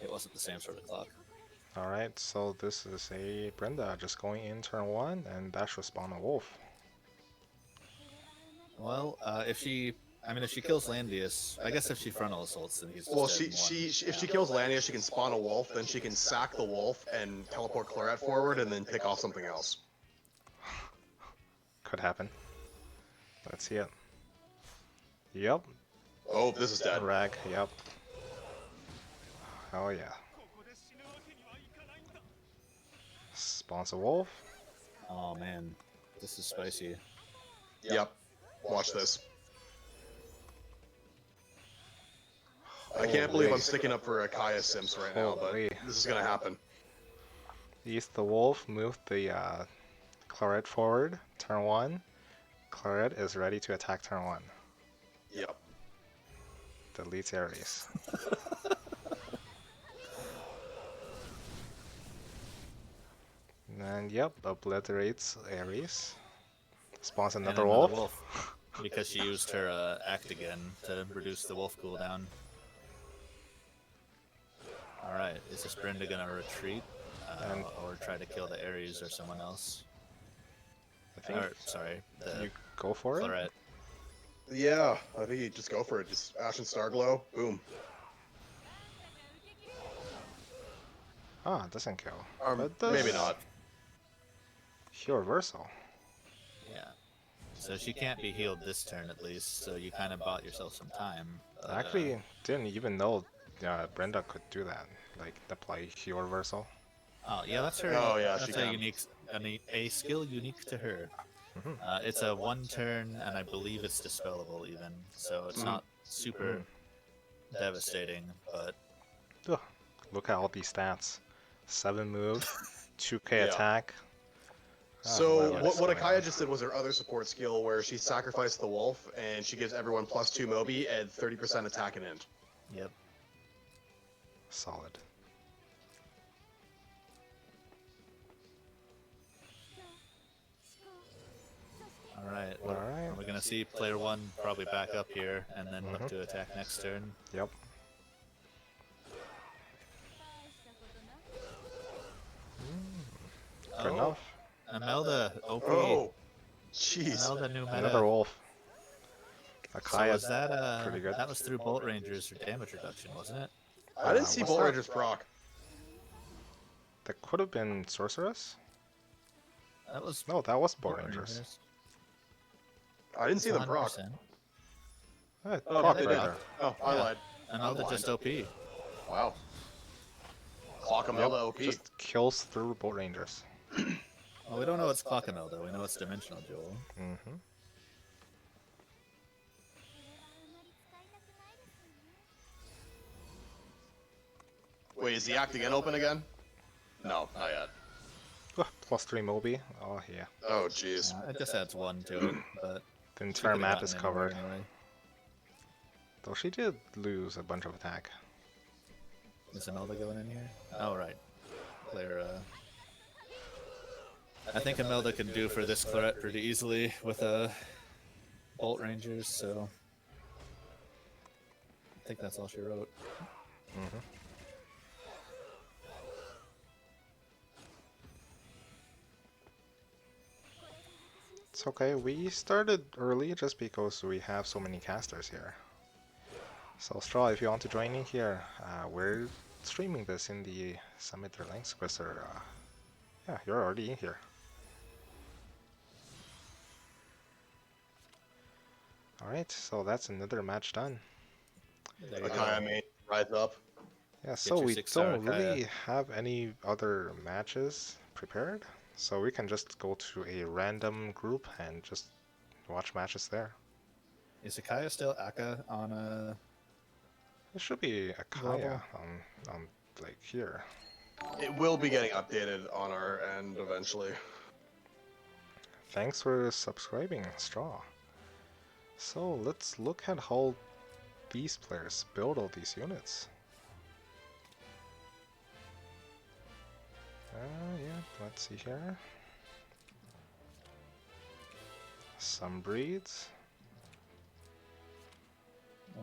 It wasn't the same sort of clock. Alright, so this is a Brenda just going in turn 1, and that should spawn a wolf. Well, if she kills Landius, I guess if she frontal assaults, then he's just Well, dead in one. if she kills Lania, she can spawn a wolf. Then she can sack the wolf and teleport Claret forward, and then pick off something else. Could happen. Let's see it. Yep, Oh, this is dead. rag, yep. Oh yeah. Spawns a wolf. Oh man, this is spicy. Yep. Watch this. I can't believe I'm sticking up for a Kaya Sims right now, but Holy. this is gonna happen. East the wolf, move the Claret forward, turn 1. Claret is ready to attack turn 1. Yep. Deletes Ares. And yep, obliterates Ares. Spawns And another another wolf. because she used her act again to reduce the wolf cooldown. Alright, is this Brenda gonna retreat? Or try to kill the Ares or someone else? I think Or, sorry, the you go for it. Claret. Yeah, I think you just go for it. Just Ashen Starglow, boom. Ah, it doesn't kill. But it does Maybe not. heal reversal. Yeah. So she can't be healed this turn at least, so you kind of bought yourself some time. I actually didn't even know Brenda could do that. Like, apply heal reversal. Oh yeah, that's her. Oh, yeah, that's she a can. unique, a skill unique to her. It's a 1 turn, and I believe it's dispellable even, so it's not super devastating. But Ugh, look at all these stats. 7 move, 2k Yeah. attack. So what is what going Akaya on? just did was her other support skill where she sacrificed the wolf and she gives everyone +2 Moby and 30% attack and int. yep. Solid. All right. Alright. We're gonna see player 1 probably back up here, and then look to attack next turn. Yep. Good enough. Imelda, OP. Oh, jeez. Imelda new meta. Another wolf. So Akaya, was that pretty good. That was through Bolt Rangers for damage reduction, wasn't it? I didn't see what's Bolt that? Rangers proc. That could have been Sorceress? That was No, that was Bolt Bolt Rangers. I didn't see them proc. 100%. Proc Oh, right they did. there. Oh, I Yeah. lied. Imelda I'm just blind. OP. Wow. Clock Imelda OP. Just kills through Bolt Rangers. Well, we don't know it's Clock Imelda. We know it's Dimensional Jewel. Mm-hmm. Wait, is the act again open again? No, not yet. +3 Moby. Oh, yeah. Oh, jeez. It just adds 1 to it, but The she entire could've map gotten is anywhere covered. anyway. Though she did lose a bunch of attack. Is Imelda going in here? Oh, right. Player, I think Imelda can do for this Claret pretty easily with Bolt Rangers, so I think that's all she wrote. Mm-hmm. It's okay, we started early just because we have so many casters here. So Straw, if you want to join in here, we're streaming this in the Summit or Langrisser. Yeah, you're already in here. Alright, so that's another match done. There you Akaya go. main rise up. Yeah, so your we 6-star don't Akaya. really have any other matches prepared, so we can just go to a random group and just watch matches there. Is Akaya still Aka on a... It should be Akaya Global. on like here. It will be getting updated on our end eventually. Thanks for subscribing, Straw. So let's look at how these players build all these units. Yeah, let's see here. Some breeds.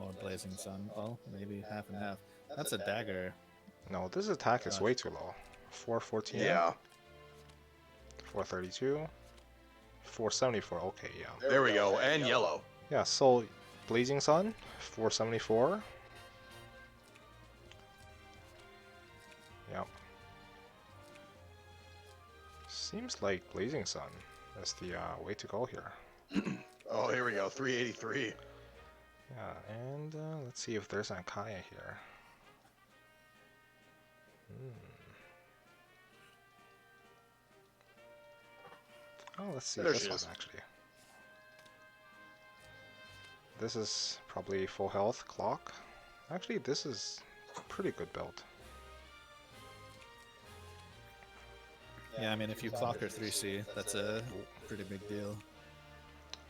Or Blazing Sun? Well, maybe half and half. That's a dagger. No, this attack is way too low. 414, Yeah. 432, 474. Okay, yeah. There we go. And yellow. Yeah, so Blazing Sun, 474. Yep. Seems like Blazing Sun is the way to go here. Oh, here we go. 383. Yeah, and let's see if there's an Akaya here. Oh, let's see There this she one is. actually. This is probably full health clock. Actually, this is a pretty good build. Yeah, I mean, if you clock her 3C, that's a pretty big deal.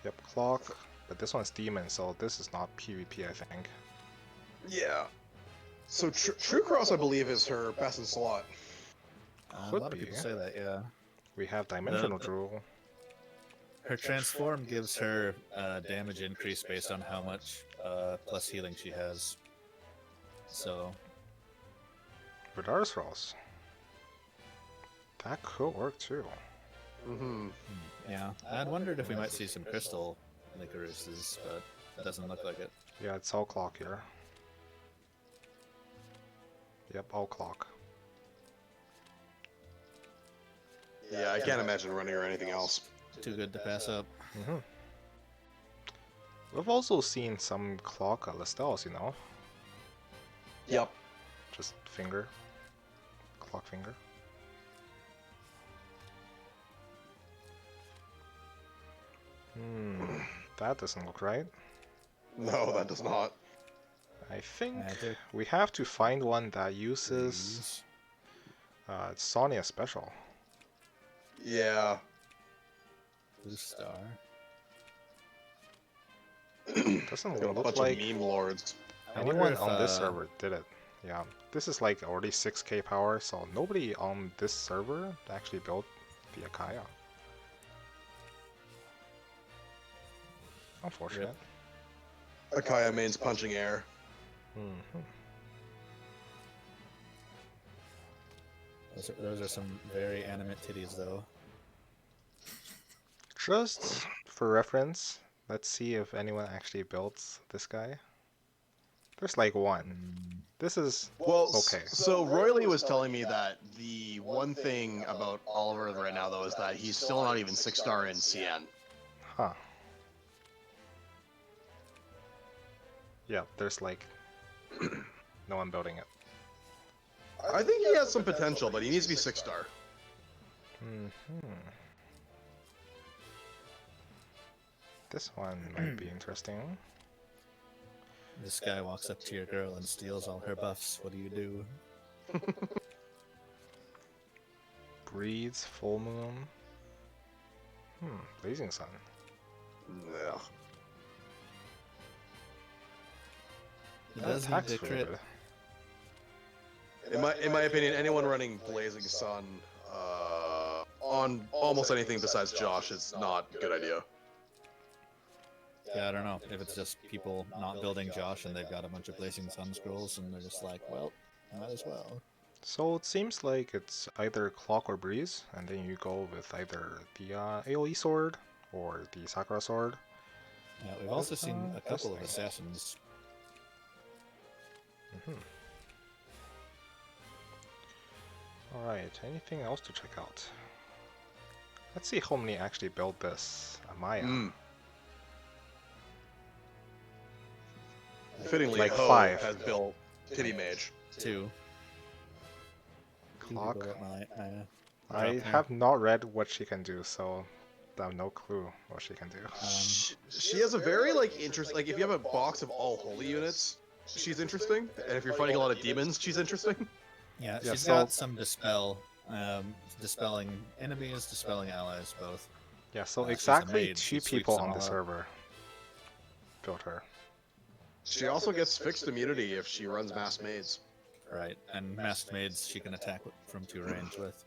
Yep, clock. But this one's demon, so this is not PvP, I think. Yeah. So True Cross, I believe, is her best in slot. A Could lot of be. people say that, yeah. We have Dimensional Drool. Her transform gives her damage increase based on how much plus healing she has. So, Redar's Rolls. That could work too. Mm-hmm. yeah. I'd wondered if we might see some crystal Licorices, but it doesn't look like it. Yeah, it's all clock here. Yep, all clock. Yeah, I can't imagine running or anything else. Too good to pass up. We've also seen some clock Lestels, you know? Yep. Just finger. Clock finger. That doesn't look right. No, that does not. I think Magic. we have to find one that uses Sonya Special. Yeah. Blue Star. Doesn't Got a look bunch like of meme lords. I wonder anyone if, on this server did it. Yeah, this is like already 6k power, so nobody on this server actually built the Akaya. Unfortunate. Akaya main's punching air. Those are some very animate titties, though. Just for reference, let's see if anyone actually builds this guy. There's like one. This is Well, okay. so Royally was telling me that the one thing about Oliver right now, though, is that he's still not even 6-star in CN. Huh. Yeah, there's like no one building it. I think he has some potential, but he needs to be 6-star. This one might be interesting. This guy walks up to your girl and steals all her buffs. What do you do? Breeds, full moon. Blazing Sun. Yeah. He That does need attack's to really crit. good. In my opinion, anyone running Blazing Sun on almost anything besides Josh is not a good idea. Yeah, I don't know if it's just people not building Josh and they've got a bunch of Blazing Sun scrolls and they're just like, well, might as well. So it seems like it's either Clock or Breeze, and then you go with either the AoE sword or the Sakura sword. Yeah, we've also seen a this couple of thing. assassins. Alright, anything else to check out? Let's see how many actually built this Maya. Fittingly, Like Ho 5. has built Pity Mage. 2. Clock. I I have not read what she can do, so I have no clue what she can do. She has a very like interest. Like if you have a box of all holy units, she's interesting. And if you're fighting a lot of demons, she's interesting. Yeah, Yeah, she's so- got some dispel, dispelling enemies, dispelling allies, both. Yeah, so she's a exactly maid, 2 she sweeps people them on all the up. server built her. She also gets fixed immunity if she runs mass maids. Right, and masked maids she can attack from 2 range with.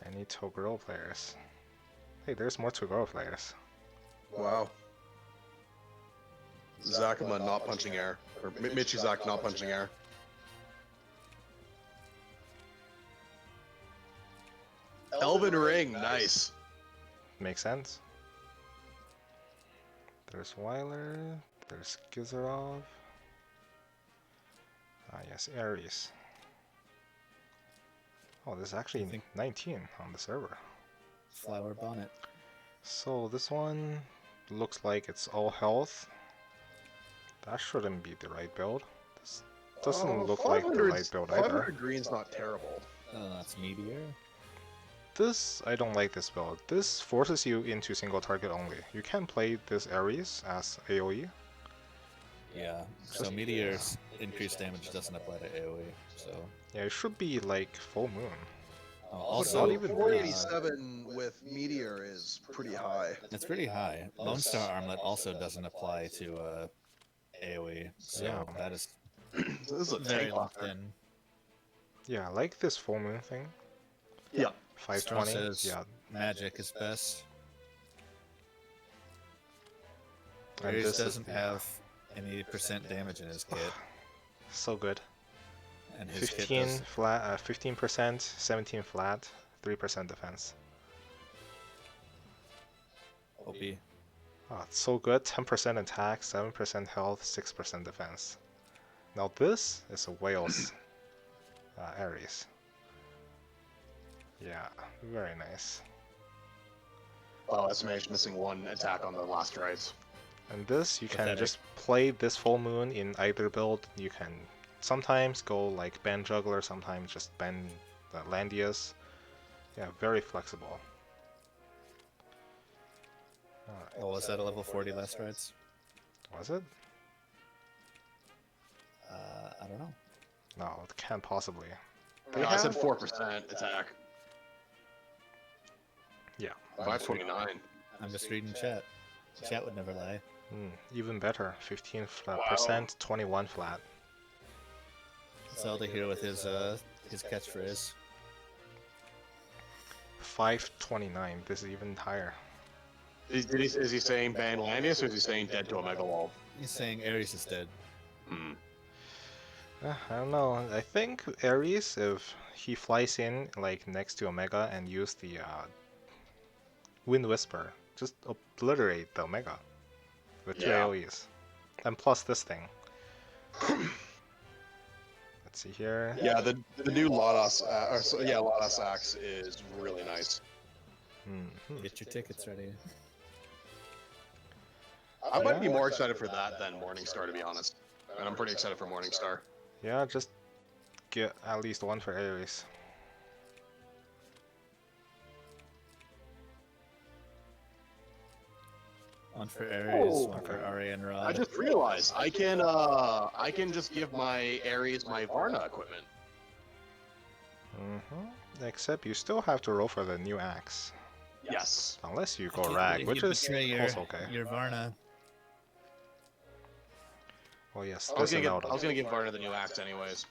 Any Toguro players? Hey, there's more Toguro players. Wow. Zakuma not punching air. Or Michizak not punching air. Elven Ring, nice. Makes sense. There's Weiler, there's Gizarov. Ah yes, Ares. Oh, there's actually I think- 19 on the server. Flower bonnet. So this one looks like it's all health. That shouldn't be the right build. This doesn't look like the right build either. 500 green's not terrible. Oh, that's Meteor. This, I don't like this build. This forces you into single target only. You can play this Ares as AoE. Yeah, so Meteor's increased damage doesn't apply to AoE, so... Yeah, it should be like full moon. Also, not even 487 with Meteor is pretty high. it's pretty high. Lone Star Armlet also doesn't apply to AoE, so Yeah. that is This is a very tank locked locker. in. Yeah, I like this full moon thing. Yeah. 520. says Yeah, magic is best. and Ares this is doesn't have any percent damage in his kit, so good. and his kit 15 does. flat, 15%, 17 flat, 3% defense. OP. Oh, it's so good. 10% attack, 7% health, 6% defense. Now this is a Wales Ares. Yeah, very nice. Oh, SMH missing 1 attack on the last rights. And this, you can Pathetic. just play this full moon in either build. You can sometimes go like ban juggler, sometimes just ban Landius. Yeah, very flexible. Oh, was that a level 40 last rides? Was it? I don't know. No, it can't possibly. No, I said 4% attack. Yeah. 529. I'm just reading chat. Chat would never lie. Even better, 15%, 21 flat. Zelda here with his catchphrase. 529. This is even higher. Is he saying ban Landius or is he saying dead to Omega Wall? He's saying Ares is dead. Hmm. I don't know. I think Ares, if he flies in like next to Omega and use the Wind Whisper, just obliterate the Omega with 2 Yeah. AoEs. And plus this thing. Let's see here. Yeah, the new Lotus, Lotus Axe is really nice. Mhm. Get your tickets ready. I might be more excited for that than Morningstar, to be honest. And I'm pretty excited for Morningstar. Yeah, just get at least 1 for Ares. One for Ares, Oh. one for Ari and Rod. I just realized I can just give my Ares my Varna equipment. Except you still have to roll for the new axe. Yes. Unless you I go can't rag, believe which you is betray your, also okay. your Varna. Oh yes, I was this gonna allowed. give Varna the new axe anyways.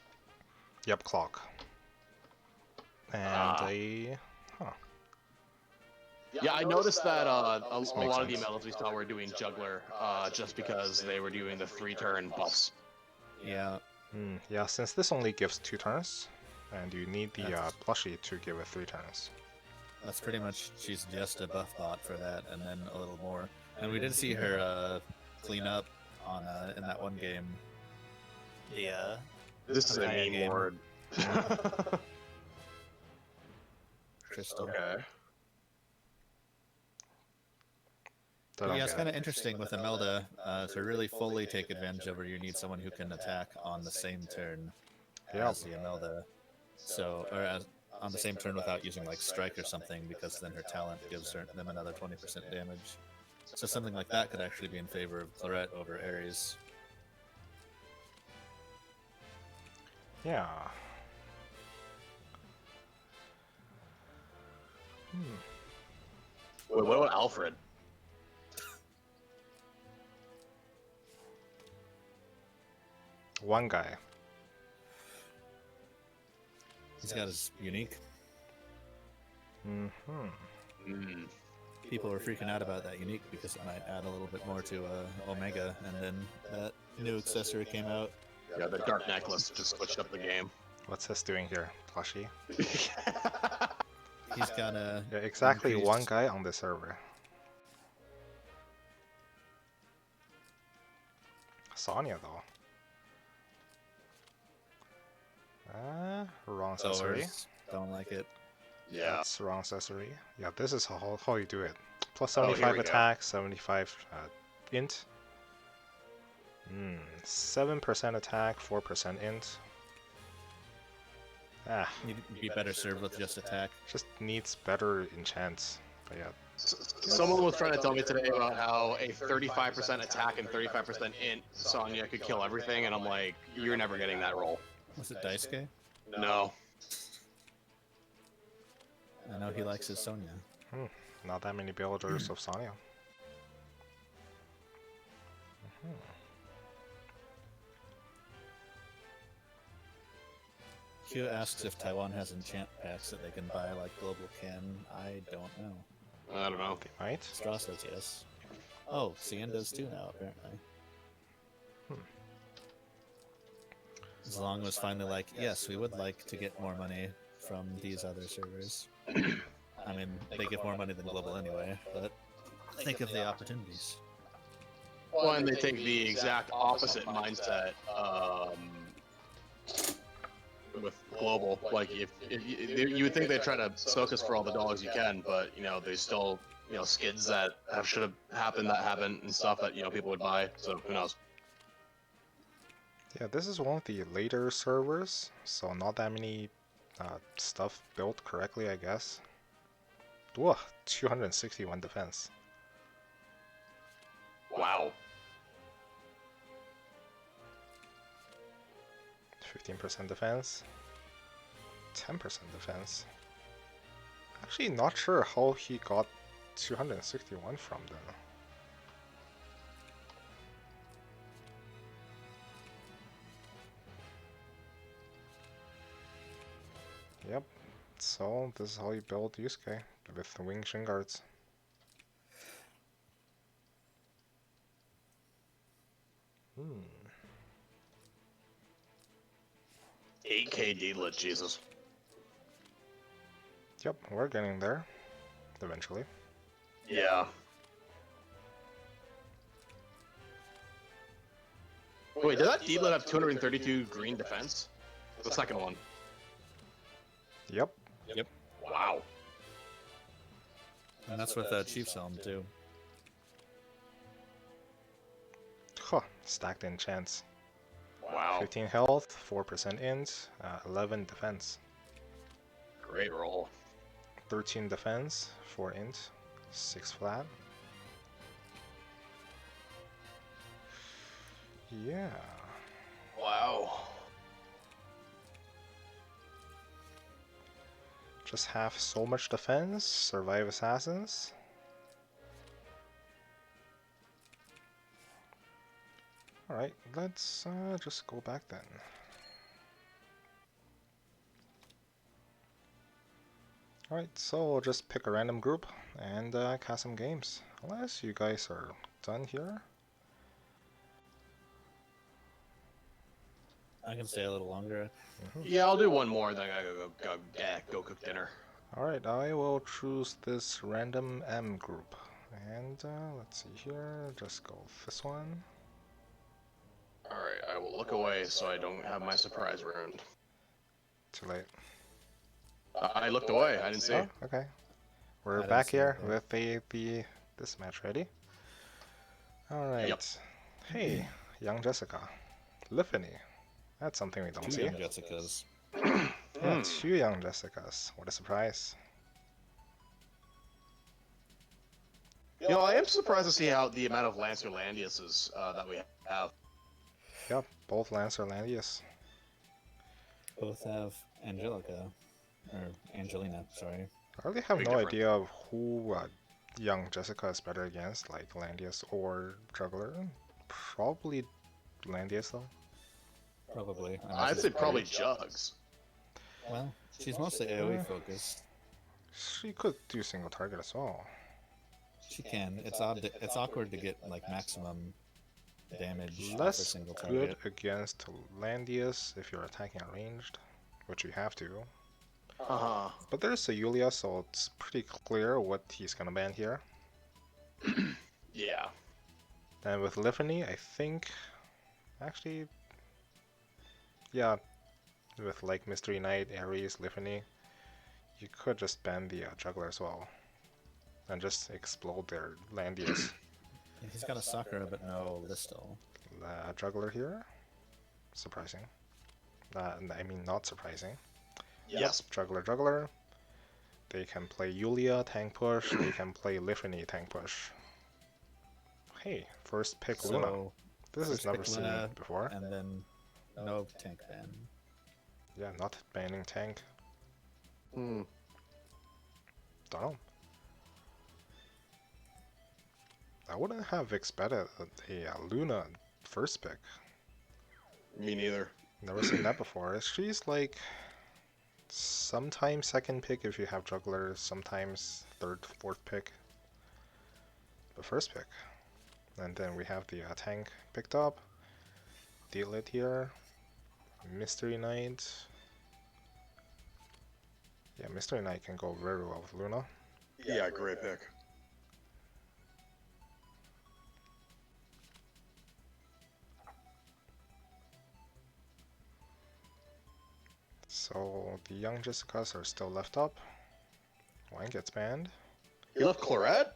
Yep, clock. And a... Huh. Yeah, I noticed that a This lot makes of the sense. MLs we saw were doing juggler, just because they were doing the 3-turn buffs. Yeah, Yeah, since this only gives 2 turns, and you need the That's- plushie to give it 3 turns. that's pretty much, she's just a buff bot for that, and then a little more. And we did see her clean up on in that one game. The This is a Higher meme game. ward. Crystal. Okay. But yeah, it's kind of interesting with Imelda to really fully take advantage of her. You need someone who can attack on the same turn as the Imelda. So, or on the same turn without using like strike or something, because then her talent gives them another 20% damage. So something like that could actually be in favor of Claret over Ares. Yeah. Wait, what about Alfred? One guy. He's got his unique. Hmm. People were freaking out about that unique because it might add a little bit more to Omega, and then that new accessory came out. Yeah, the Dark Necklace just switched up the game. What's this doing here? Plushie? He's got a Yeah, exactly increased- one guy on the server. Sonya though. Wrong accessory. Towers. Don't like it. Yeah. That's wrong accessory. Yeah, this is how you do it. Plus Oh, here 75 we go. attack, 75 int. 7% attack, 4% int. You'd be better served with just attack. Just needs better enchants. But yeah, Someone was trying to tell me today about how a 35% attack and 35% int Sonya could kill everything, and I'm like, you're never getting that roll. Was it Daisuke? No. I know he likes his Sonya. not that many builders of Sonya. Q asks if Taiwan has enchant packs that they can buy like Global can. I don't know. I don't know. They might. Straw says yes. Oh, CN does too now, apparently. Zlong was finally like, yes, we would like to get more money from these other servers. I mean, they give more money than Global anyway, but think of the opportunities. Well, and they take the exact opposite mindset with global. Like, if you would think they'd try to soak us for all the dollars you can, but you know, there's still skids that should have happened that haven't and stuff that people would buy. So who knows? Yeah, this is one of the later servers, so not that many stuff built correctly, I guess. Whoa, 261 defense. Wow. 15% defense. 10% defense. Actually, not sure how he got 261 from them. Yep, so this is how you build Yusuke, with the wing shin guards. Hmm. 8K D-lit, Jesus. Yep, we're getting there, eventually. Yeah. Wait, did that D-lit have 232 green defense? The second one. Yep. Wow. And that's with Chief's Helm, too. Huh, stacked enchants. Wow. 15 health, 4% int, 11 defense. Great roll. 13 defense, 4 int, 6 flat. Yeah. Wow. Just have so much defense, survive assassins. Alright, let's just go back then. Alright, so we'll just pick a random group and cast some games. Unless you guys are done here. I can stay a little longer. Yeah, I'll do one more, then I go cook dinner. Alright, I will choose this random M group. And let's see here, just go with this one. Alright, I will look away so I don't have my surprise ruined. Too late. I looked away, I didn't see. Oh, okay. We're didn't back see it here there. with this match ready. Alright. Yep. Hey, young Jessica. Liffany. That's something we don't Two see. young Jessicas. Yeah, 2 young Jessicas. What a surprise. You know, I am surprised to see how the amount of Lancer Landiuses that we have. Yep, both Lancer Landius. Both have Angelica. Or Angelina, sorry. I really have Big no difference. idea of who young Jessica is better against, like Landius or Juggler. Probably Landius though. Probably. I'd say probably Jugs. Well, she's mostly AoE focused. She could do single target as well. She can. It's odd. It's awkward to get like maximum damage off a Less single good target. against Landius if you're attacking ranged, which you have to. Uh-huh. But there's a Yulia, so it's pretty clear what he's gonna ban here. Yeah. And with Liffany, I think, actually, yeah, with like Mystery Knight, Ares, Liffany, you could just ban the Juggler as well. And just explode their Landius. He's got a Sakura, but no Listel. Juggler here, surprising. I mean, not surprising. Yes. Juggler. They can play Yulia, tank push. They can play Liffany, tank push. Hey, first pick Luna. So, This is first never pick seen Luna, before. and then no tank ban. Yeah, not banning tank. Hmm. Don't know. I wouldn't have expected a Luna first pick. Me neither. Never seen that before. She's like sometimes second pick if you have Juggler, sometimes third, fourth pick. But first pick. And then we have the tank picked up. Deal it here. Mystery Knight. Yeah, Mystery Knight can go very well with Luna. Yeah, great pick. So the young Jessicas are still left up. One gets banned. He left Claret?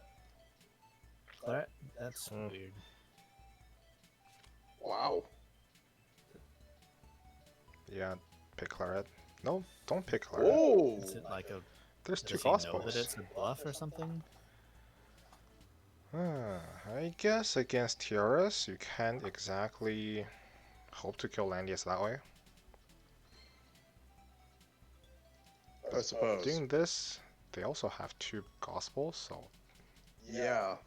Claret? That's Hmm. weird. Wow. Yeah, pick Claret. No, don't pick Claret. Oh! Is it like a? There's 2 Does he know gospels. that it's a bluff or something? I guess against Tiaras, you can't exactly hope to kill Landius that way. I suppose. Doing this, they also have 2 gospels, so Yeah.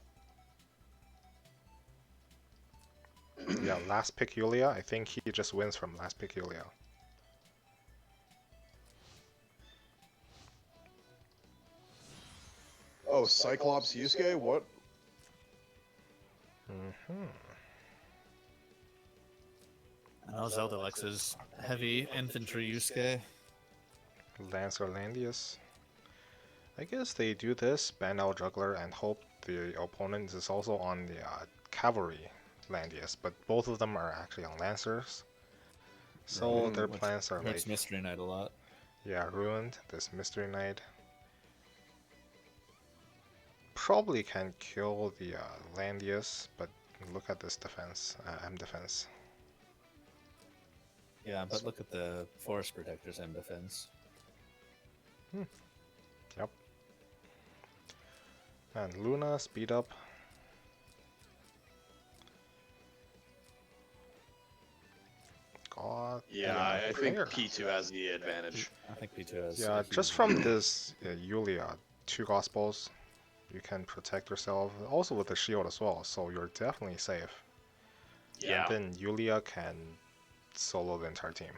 yeah, last pick Yulia. I think he just wins from last pick Yulia. Oh, Cyclops Yusuke? What? I know Zelda Lex's heavy infantry Yusuke. Lancer Landius. I guess they do this, ban out Juggler, and hope the opponent is also on the Cavalry Landius, but both of them are actually on Lancers. So Right, their which plans are hurts like, Mystery Knight a lot. yeah, ruined. This Mystery Knight probably can kill the Landius, but look at this defense, M defense. Yeah, but look at the Forest Protectors M defense. Yep. And Luna, speed up. God. Yeah, I think player. P2 has the advantage. I think P2 has. Yeah, a huge just from lead. this Yulia, 2 gospels, you can protect yourself. Also with the shield as well, so you're definitely safe. Yeah. And then Yulia can solo the entire team.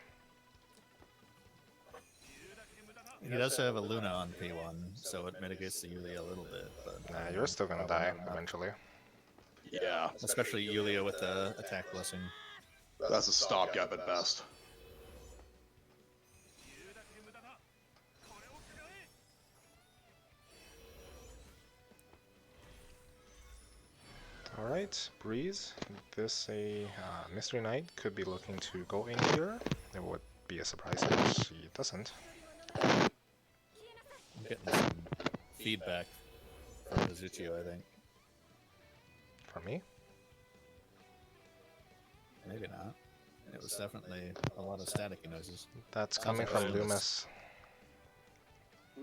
he does have a Luna on P1, so it mitigates the Yulia a little bit. But Nah, you're still gonna probably die not enough. eventually. Yeah, Especially Yulia with the attack blessing. that's a stopgap at best. Alright, Breeze. This a Mystery Knight could be looking to go in here. It would be a surprise if she doesn't. I'm getting some feedback from Mizuchio, I think. For me? Maybe not. It was definitely a lot of staticky noises. That's Sounds coming like from Leumas.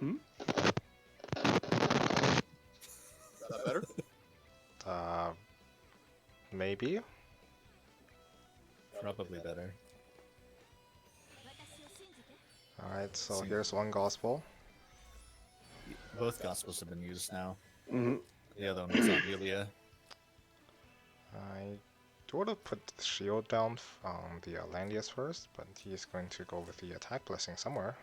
Leumas. Is that better? Maybe? Probably better. Alright, so here's one gospel. Both gospels have been used now. Mm-hmm. The other one was on Yulia. I would have put the shield down on the Landius first, but he's going to go with the attack blessing somewhere.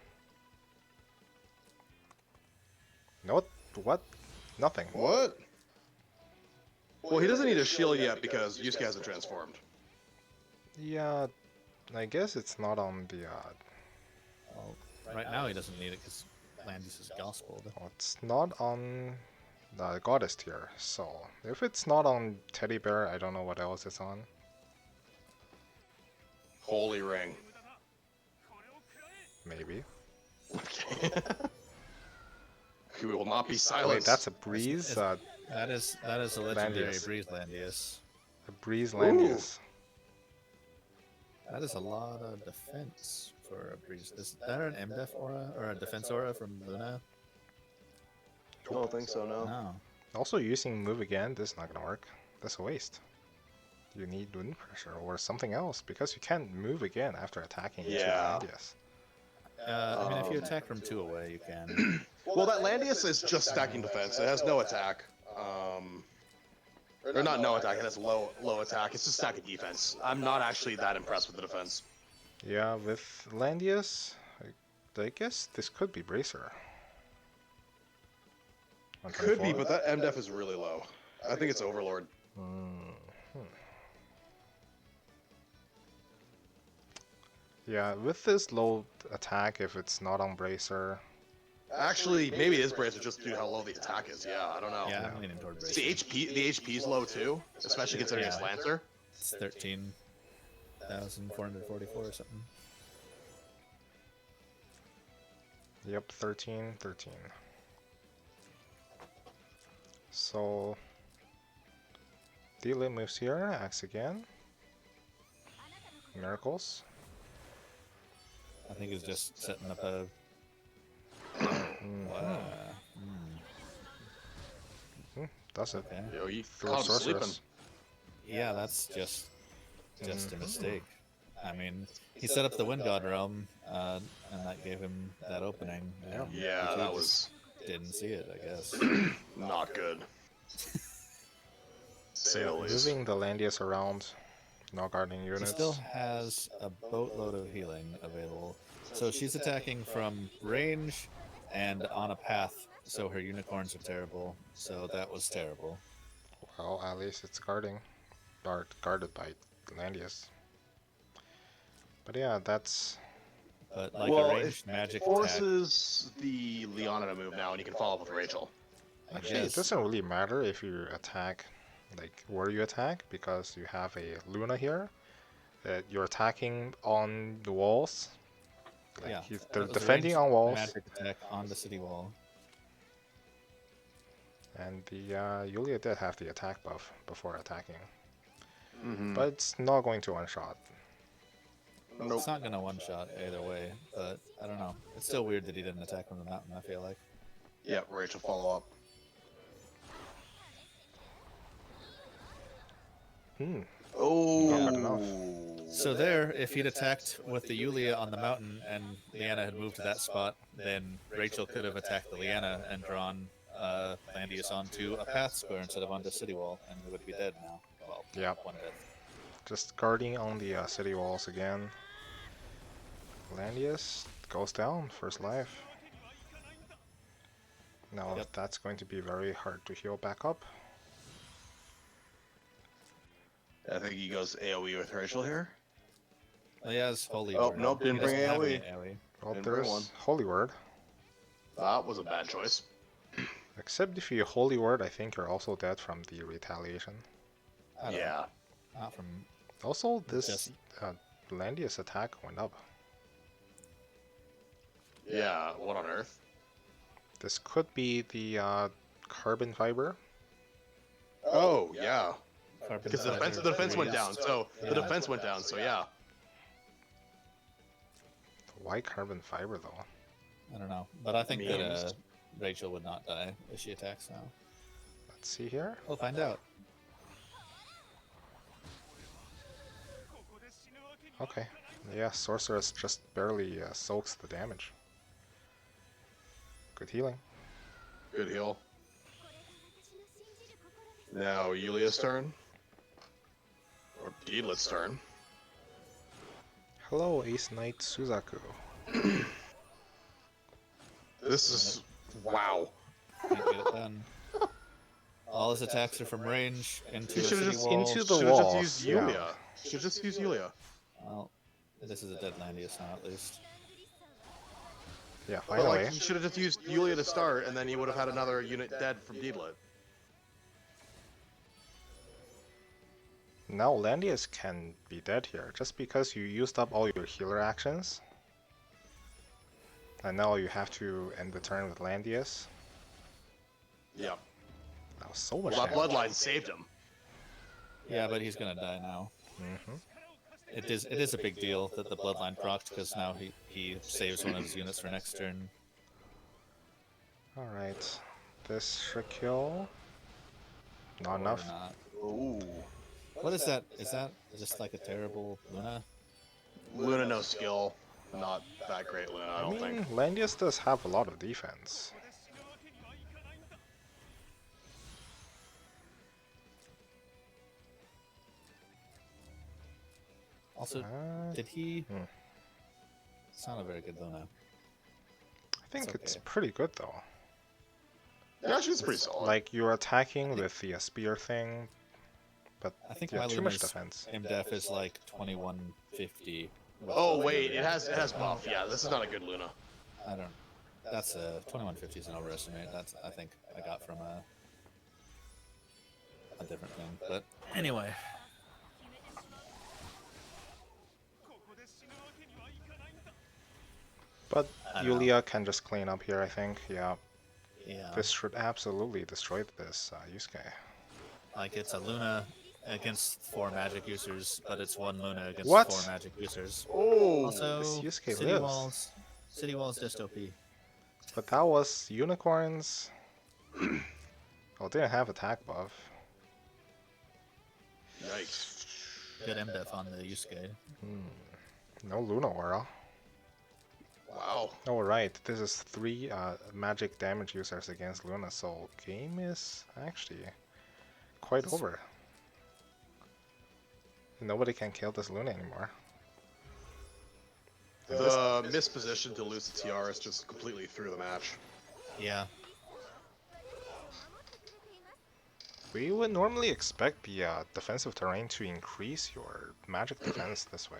Nope. What? Nothing. What? Well, he doesn't need a shield yet because Yusuke hasn't transformed. Yeah, I guess it's not on the Well, right now he doesn't need it because Landis is gospeled. well, it's not on the goddess tier, so if it's not on Teddy Bear, I don't know what else it's on. Holy ring. Maybe. Okay. We will not be silenced. Wait, that's a Breeze? That is a legendary Landius. Breeze Landius. A Breeze Landius. That is a lot of defense for a Breeze. Is that an MDef aura or a defense aura from Luna? I don't think so, no. No. Also, using move again, this is not gonna work. That's a waste. You need wind pressure or something else because you can't move again after attacking into Yeah. Landius. I mean, if you attack from 2 away, you can. Well, that Landius is just stacking defense. It has no attack. Or not no attack, it has low attack. It's just stacking defense. I'm not actually that impressed with the defense. Yeah, with Landius, I guess this could be Bracer. Could be, but that MDef is really low. I think it's Overlord. Yeah, with this low attack, if it's not on Bracer, Actually, maybe it is Bracer just due to how low the attack is. Yeah, I don't know. Yeah, I'm leaning toward Bracer. The HP is low too, especially considering it's Yeah. Lancer. It's 13,444 or something. yep, 13. So, Dealer moves here, acts again. Miracles. I think he's just setting up a. Does it. Okay. Yo, you Through caught him sleeping. sorceress. Yeah, that's just a mistake. I mean, he set up the Wind God Realm, and that gave him that opening. and Yeah, he that just was didn't see it, I guess. not good. Say the least. Moving the Landius around, not guarding She units. still has a boatload of healing available, so she's attacking from range and on a path. So her unicorns are terrible. So that was terrible. Well, at least it's guarded by Landius. But yeah, that's But like Well, a it ranged magic attack, forces the Leona to move now, and you can follow up with Rachel. I actually, it guess. doesn't really matter if you attack, like where you attack, because you have a Luna here. You're attacking on the walls. Like Yeah, they're it was a defending ranged on walls, Magic attack on the city wall. and the Yulia did have the attack buff before attacking, Mm-hmm. but it's not going to one shot. Nope. It's not gonna one shot either way, but I don't know. It's still weird that he didn't attack from the mountain. I feel like. Yeah, Rachel follow up. Oh. Not good enough. So there, if he'd attacked with the Yulia on the mountain and Leanna had moved to that spot, then Rachel could have attacked the Leanna and drawn Landius onto a path square instead of onto city wall, and he would be dead now. Well, Yep. 1 death. Just guarding on the city walls again. Landius goes down, first life. Now Yep. that's going to be very hard to heal back up. I think he goes AoE with Rachel here. Well, he has Holy Oh, Word. nope, didn't He doesn't bring have any AoE. AoE. Well, Didn't bring one. there's Holy Word. That was a bad choice. Except if you Holy Word, I think you're also dead from the retaliation. I don't know. Yeah. Not from Also, this Just- Landius attack went up. Yeah, what on earth? This could be the carbon fiber. Oh, yeah. Carbon Because the Fiber defense went freeze. down, so Yeah. the defense went down, so yeah. Why carbon fiber though? I don't know, but I think that Memes. Rachel would not die if she attacks now. Let's see here. We'll find out. Okay. Yeah, Sorceress just barely soaks the damage. Good healing. Good heal. Now Yulia's turn. Or Deedlet's turn. Hello, Ace Knight Suzaku. This is... wow. Can't get it done. All his attacks are from range into He a should've city just wall. into the Should've wall. just used Yeah. Yulia. Should've just used Yulia. Well, this is a dead Landius now, at least. Yeah, But finally. like, he should've just used Yulia to start, and then he would've had another unit dead from Deedlet. Now Landius can be dead here, just because you used up all your healer actions. And now you have to end the turn with Landius. Yep. That was so much Well, that damage. bloodline saved him. Yeah, but he's gonna die now. Mhm. It is a big deal that the bloodline procced because now he saves one of his units for next turn. Alright. This should kill. Not Or enough. not. Ooh. What is that? Is that just like a terrible Luna? Luna no skill. Not that great, Luna, I I don't mean, think. Landius does have a lot of defense. Also, Uh, did he? Hmm. It's not a very good Luna. I think It's it's okay. pretty good though. Yeah, she's pretty solid. Like, you're attacking with the spear thing, but I think yeah, my too much Luna's defense. MDef is like 2150. with Oh the wait, Fury. it has buff. Yeah, this is not a good Luna. I don't. That's 2150 is an overestimate. That's I think I got from a different thing. But anyway, But I don't know. Yulia can just clean up here, I think. Yeah, yeah, this should absolutely destroy this Yusuke. like it's a Luna against 4 magic users, but it's 1 Luna against What? 4 magic users. Oh, Also, this Yusuke city lives. walls. City walls just OP. But that was unicorns. Oh, didn't have attack buff. yikes. Good MDef on the Yusuke. No Luna Aura. Wow. Oh right, this is 3 magic damage users against Luna, so game is actually quite over. Nobody can kill this Luna anymore. The misposition to lose the tiaras just completely threw the match. Yeah, We would normally expect the defensive terrain to increase your magic defense this way.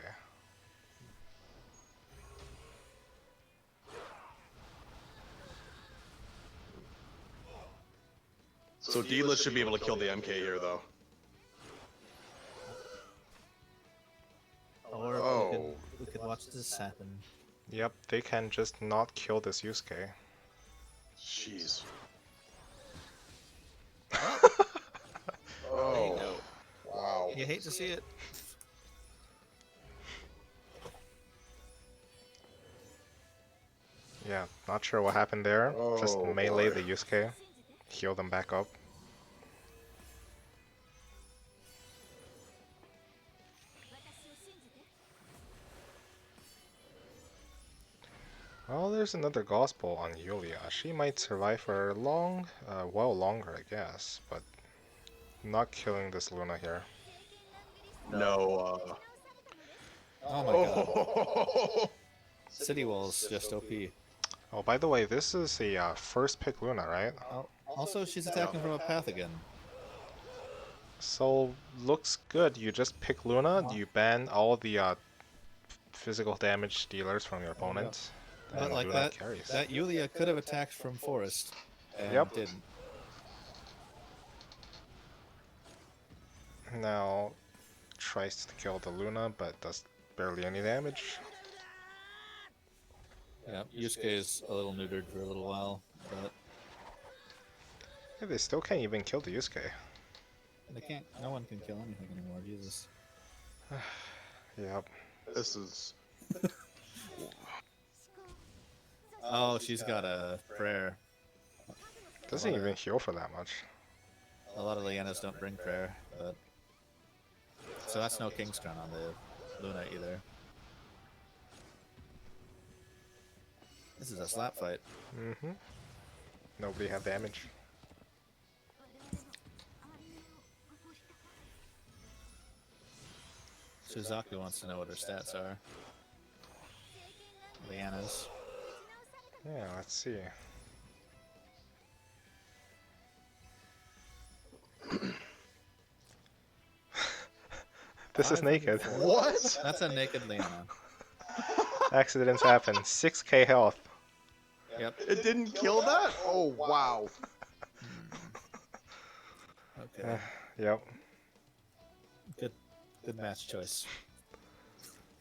So Deedlet should be able to kill the MK here, though. or Oh. we could watch this happen. Yep, they can just not kill this Yusuke. Jeez. There you Oh, go. wow. You hate to see it. Yeah, not sure what happened there. Just Oh, melee boy. the Yusuke, heal them back up. Well, there's another gospel on Yulia. She might survive for long, well longer, I guess, but not killing this Luna here. No, Oh my god. Oh, City walls just OP. Oh, by the way, this is a first pick Luna, right? Also, she's attacking from a path again. So looks good. You just pick Luna. Wow. You ban all the physical damage dealers from your opponent. But And like Luna that, carries. that Yulia could have attacked from forest, and Yep. didn't. Now tries to kill the Luna, but does barely any damage. Yeah, Yusuke is a little neutered for a little while, but Yeah, they still can't even kill the Yusuke. they can't. No one can kill anything anymore. Jesus. Yep. This is. Oh, she's got a prayer. Doesn't even heal for that much. A lot of Leannas don't bring prayer, but so that's no King's Crown on the Luna either. This is a slap fight. Mm-hmm. Nobody had damage. Suzaku wants to know what her stats are. Leanna's. Yeah, let's see. This is naked. What? That's a naked Leanna. Accidents happen. 6k health. Yep. It didn't kill that? Oh, wow. Okay. Yep. Good match choice.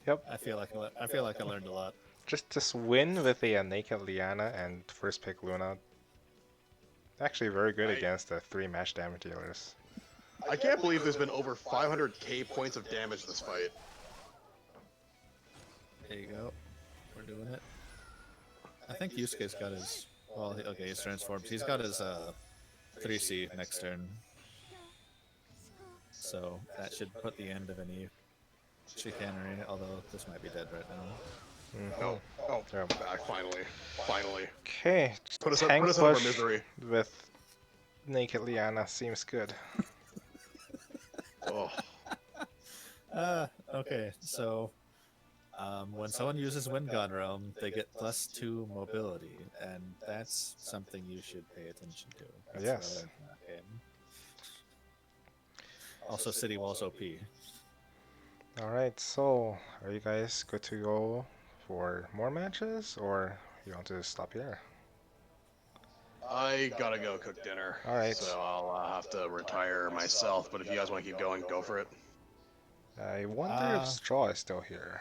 Yep. I feel like I learned a lot. Just win with a naked Liana and first pick Luna. Actually very good against the 3 match damage dealers. I can't believe there's been over 500k points of damage this fight. There you go. We're doing it. I think Yusuke's got his. Well, okay, he's transformed. He's got his 3C next turn. So that should put the end of any chicanery, although this might be dead right now. Oh, oh, Yep. back, finally. Okay, Put us tank out of our push misery. with naked Liana seems good. Oh. Okay, so when someone uses Wind God Realm, they get +2 mobility, and that's something you should pay attention to. That's Yes. what I learned from that game. Also, City Wall's OP. Alright, so are you guys good to go for more matches, or you want to stop here? I gotta go cook dinner. Alright. So I'll have to retire myself, but if you guys want to keep going, go for it. I wonder if Straw is still here.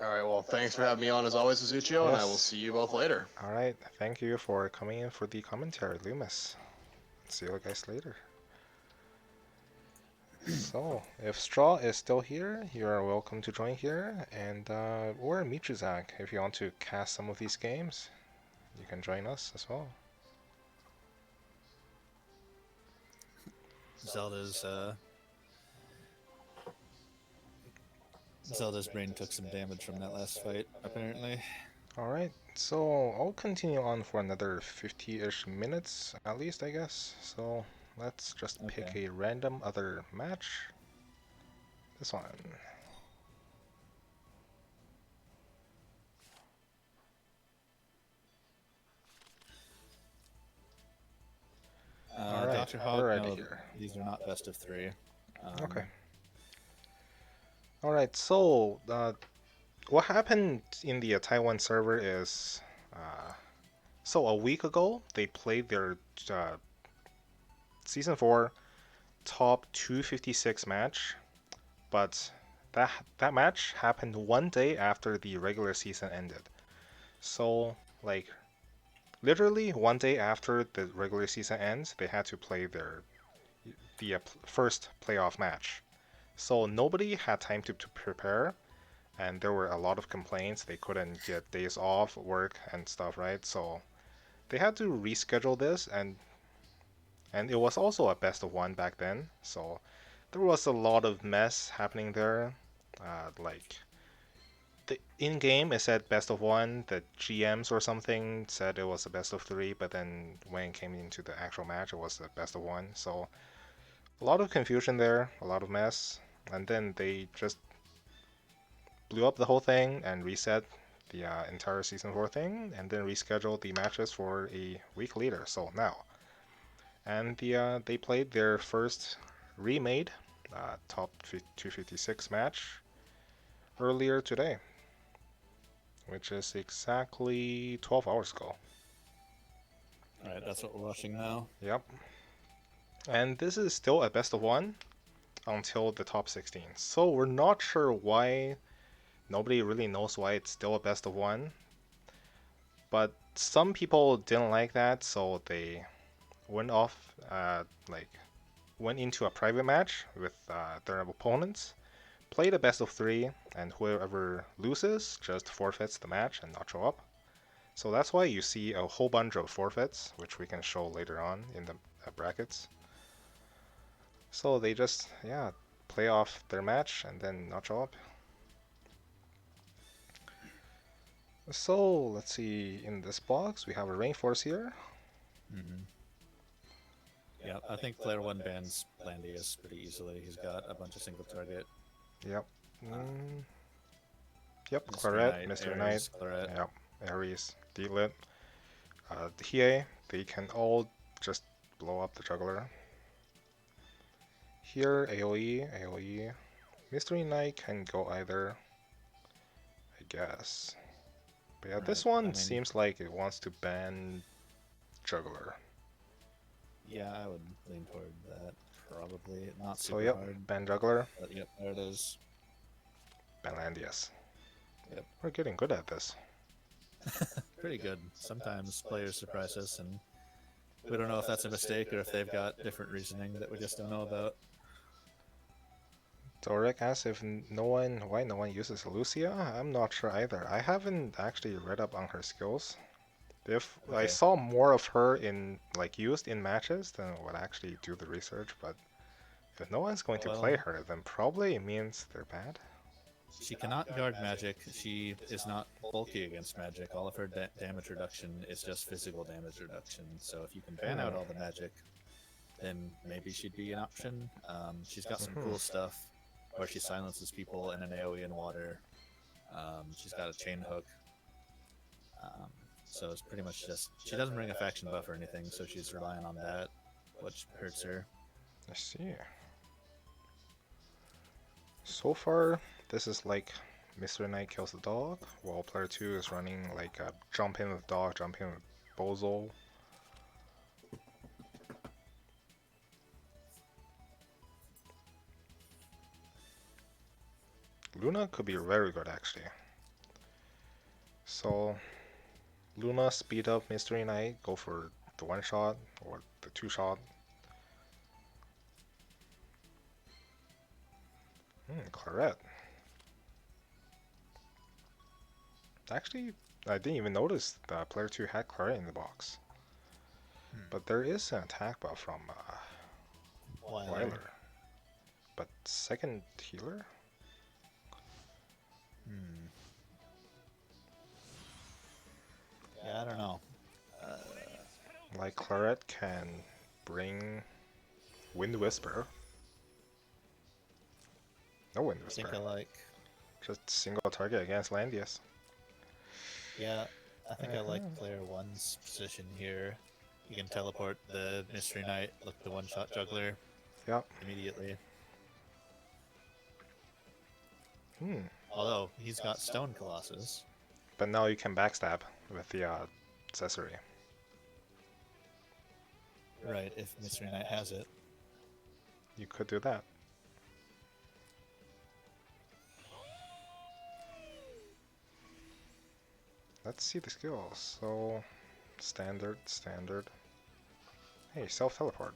Alright, well, thanks for having me on as always, Azuchio, and I will Yes. see you both later. Alright, thank you for coming in for the commentary, Leumas. See you guys later. So, if Straw is still here, you are welcome to join here, and or Michuzak, if you want to cast some of these games, you can join us as well. Zelda's brain took some damage from that last fight, apparently. Alright, so I'll continue on for another 50-ish minutes, at least, I guess. So, let's just pick a random other match. This one. Alright, Dr. Hog, we're ready no, here. these are not best of 3. Okay. Alright, so what happened in the Taiwan server is, so a week ago they played their Season 4 top 256 match, but that match happened one day after the regular season ended. So, like, literally one day after the regular season ends, they had to play the first playoff match. So nobody had time to prepare, and there were a lot of complaints. They couldn't get days off work and stuff, right? So they had to reschedule this, and it was also a best of 1 back then. So there was a lot of mess happening there. Like the in-game it said best of 1. The GMs or something said it was a best of 3, but then when it came into the actual match, it was the best of 1. So a lot of confusion there, a lot of mess. And then they blew up the whole thing and reset the entire season 4 thing, and then rescheduled the matches for a week later. So now, and they played their first remade top 256 match earlier today, which is exactly 12 hours ago. Alright, that's what we're watching now. Yep. And this is still a best of one until the top 16. So we're not sure why. Nobody really knows why it's still a best of one. But some people didn't like that, so they went off, went into a private match with their opponents, played a best of 3, and whoever loses just forfeits the match and not show up. So that's why you see a whole bunch of forfeits, which we can show later on in the brackets. So they just, play off their match and then not show up. So let's see, in this box we have a Rainforce here. Yeah, I think player 1 bans Landius pretty easily. He's got a bunch of single target. Yep. Yep, Mystery Claret, Knight, Mystery Ares, Knight. Claret. Yep, Ares, Deedlit. Here, they can all just blow up the juggler. Here, AoE, AoE. Mystery Knight can go either, I guess. But yeah, this one seems like it wants to ban juggler. Yeah, I would lean toward that, probably. Not So super yep, hard. ban juggler, But yep, there it is. ban Landius. Yep. We're getting good at this. Pretty good. Sometimes players surprise us, and we don't know if that's a mistake or if they've got different reasoning that we just don't know about. Dorek asks if why no one uses Lucia? I'm not sure either. I haven't actually read up on her skills. If I saw more of her used in matches, then I would actually do the research. But if no one's going to play her, then probably it means they're bad. She cannot guard magic. She is not bulky against magic. All of her damage reduction is just physical damage reduction. So if you can ban out all the magic, then maybe she'd be an option. She's got some cool stuff where she silences people in an AoE in water. She's got a chain hook. So it's pretty much just, she doesn't bring a faction buff or anything, so she's relying on that, which hurts her. I see. So far, this is like Mr. Knight kills the dog, while player 2 is running like a jump in with dog, jump in with Bozo. Luna could be very good actually. So Luna speed up Mystery Knight, go for the 1-shot or the 2-shot. Claret. Actually, I didn't even notice that player 2 had Claret in the box. But there is an attack buff from Weiler. But second healer? Yeah, I don't know. Like Claret can bring Wind Whisper. No Wind Whisper. I think I like. Just single target against Landius. Yeah, I think I like player 1's position here. You can teleport the Mystery Knight, look the 1-shot juggler. Yep. Immediately. Although he's got Stone Colossus. But now you can backstab with the accessory. Right, if Mystery Knight has it. You could do that. Let's see the skills. So, standard. Hey, self-teleport.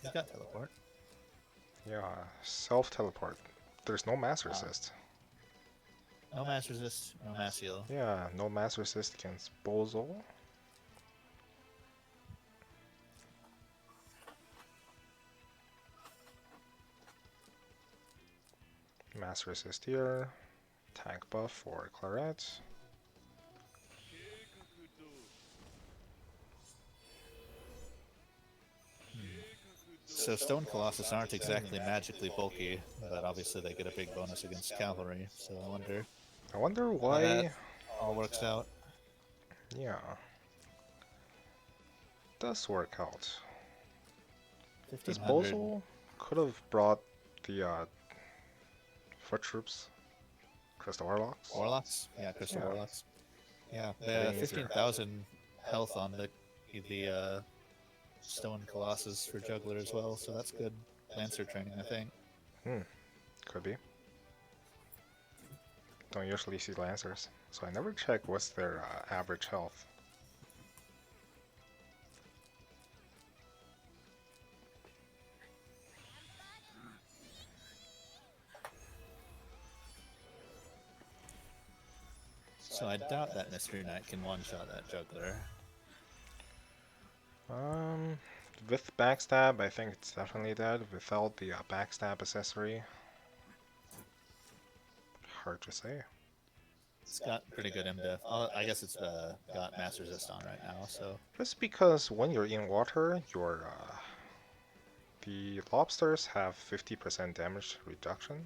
He's got teleport. Yeah, self-teleport. There's no mass resist. No mass resist, no mass heal. Yeah, no mass resist against Bozo. Mass resist here. Tank buff for Claret. so Stone Colossus aren't exactly magically bulky, but obviously they get a big bonus against cavalry, so I wonder how that why. all works out. Yeah, does work out. This 1500 Bozo could have brought the foot troops, Crystal Warlocks. Warlocks? Yeah, Crystal Yeah. Warlocks. Yeah, Being easier. 15,000 health on the Stone Colossus for Juggler as well, so that's good Lancer training, I think. Could be. Don't usually see Lancers, so I never check what's their average health. So I doubt that Mystery Knight can one-shot that Juggler. With backstab, I think it's definitely dead. Without the backstab accessory, hard to say. It's got pretty good MDef. I guess it's got Mass Resist on right now, so... Just because when you're in water, the lobsters have 50% damage reduction.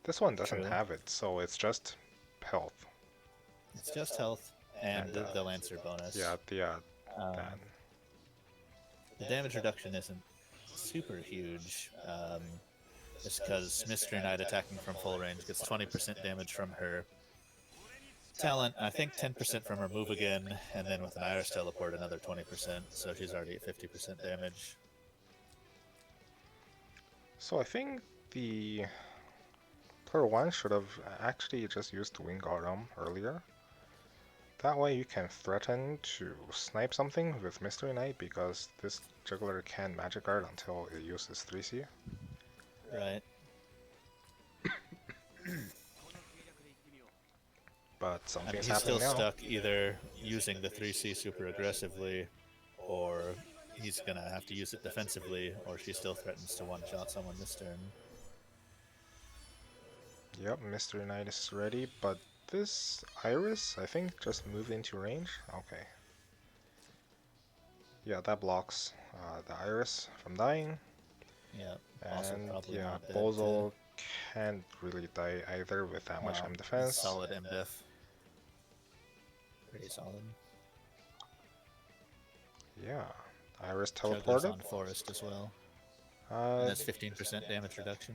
This one doesn't True. have it, so it's just health. It's just health and the Lancer bonus. Yeah, that. The damage reduction isn't super huge, just because Mystery Knight attacking from full range gets 20% damage from her talent, I think 10% from her move again, and then with an Iris teleport another 20%, so she's already at 50% damage. So I think the player 1 should have actually just used Wing Autumn earlier. That way you can threaten to snipe something with Mystery Knight, because this juggler can't magic guard until it uses 3C. Right. But I mean, something's he's happening still now. stuck either using the 3C super aggressively, or he's gonna have to use it defensively, or she still threatens to one-shot someone this turn. Yep, Mystery Knight is ready, but this Iris, I think, just moved into range. Okay. Yeah, that blocks the Iris from dying. Yeah, also And probably yeah, not dead Bozo can't really die either with that much M defense. Solid MDef. Pretty solid. Yeah, Iris Juggler's teleported. on Forest as well. And that's 15% damage reduction.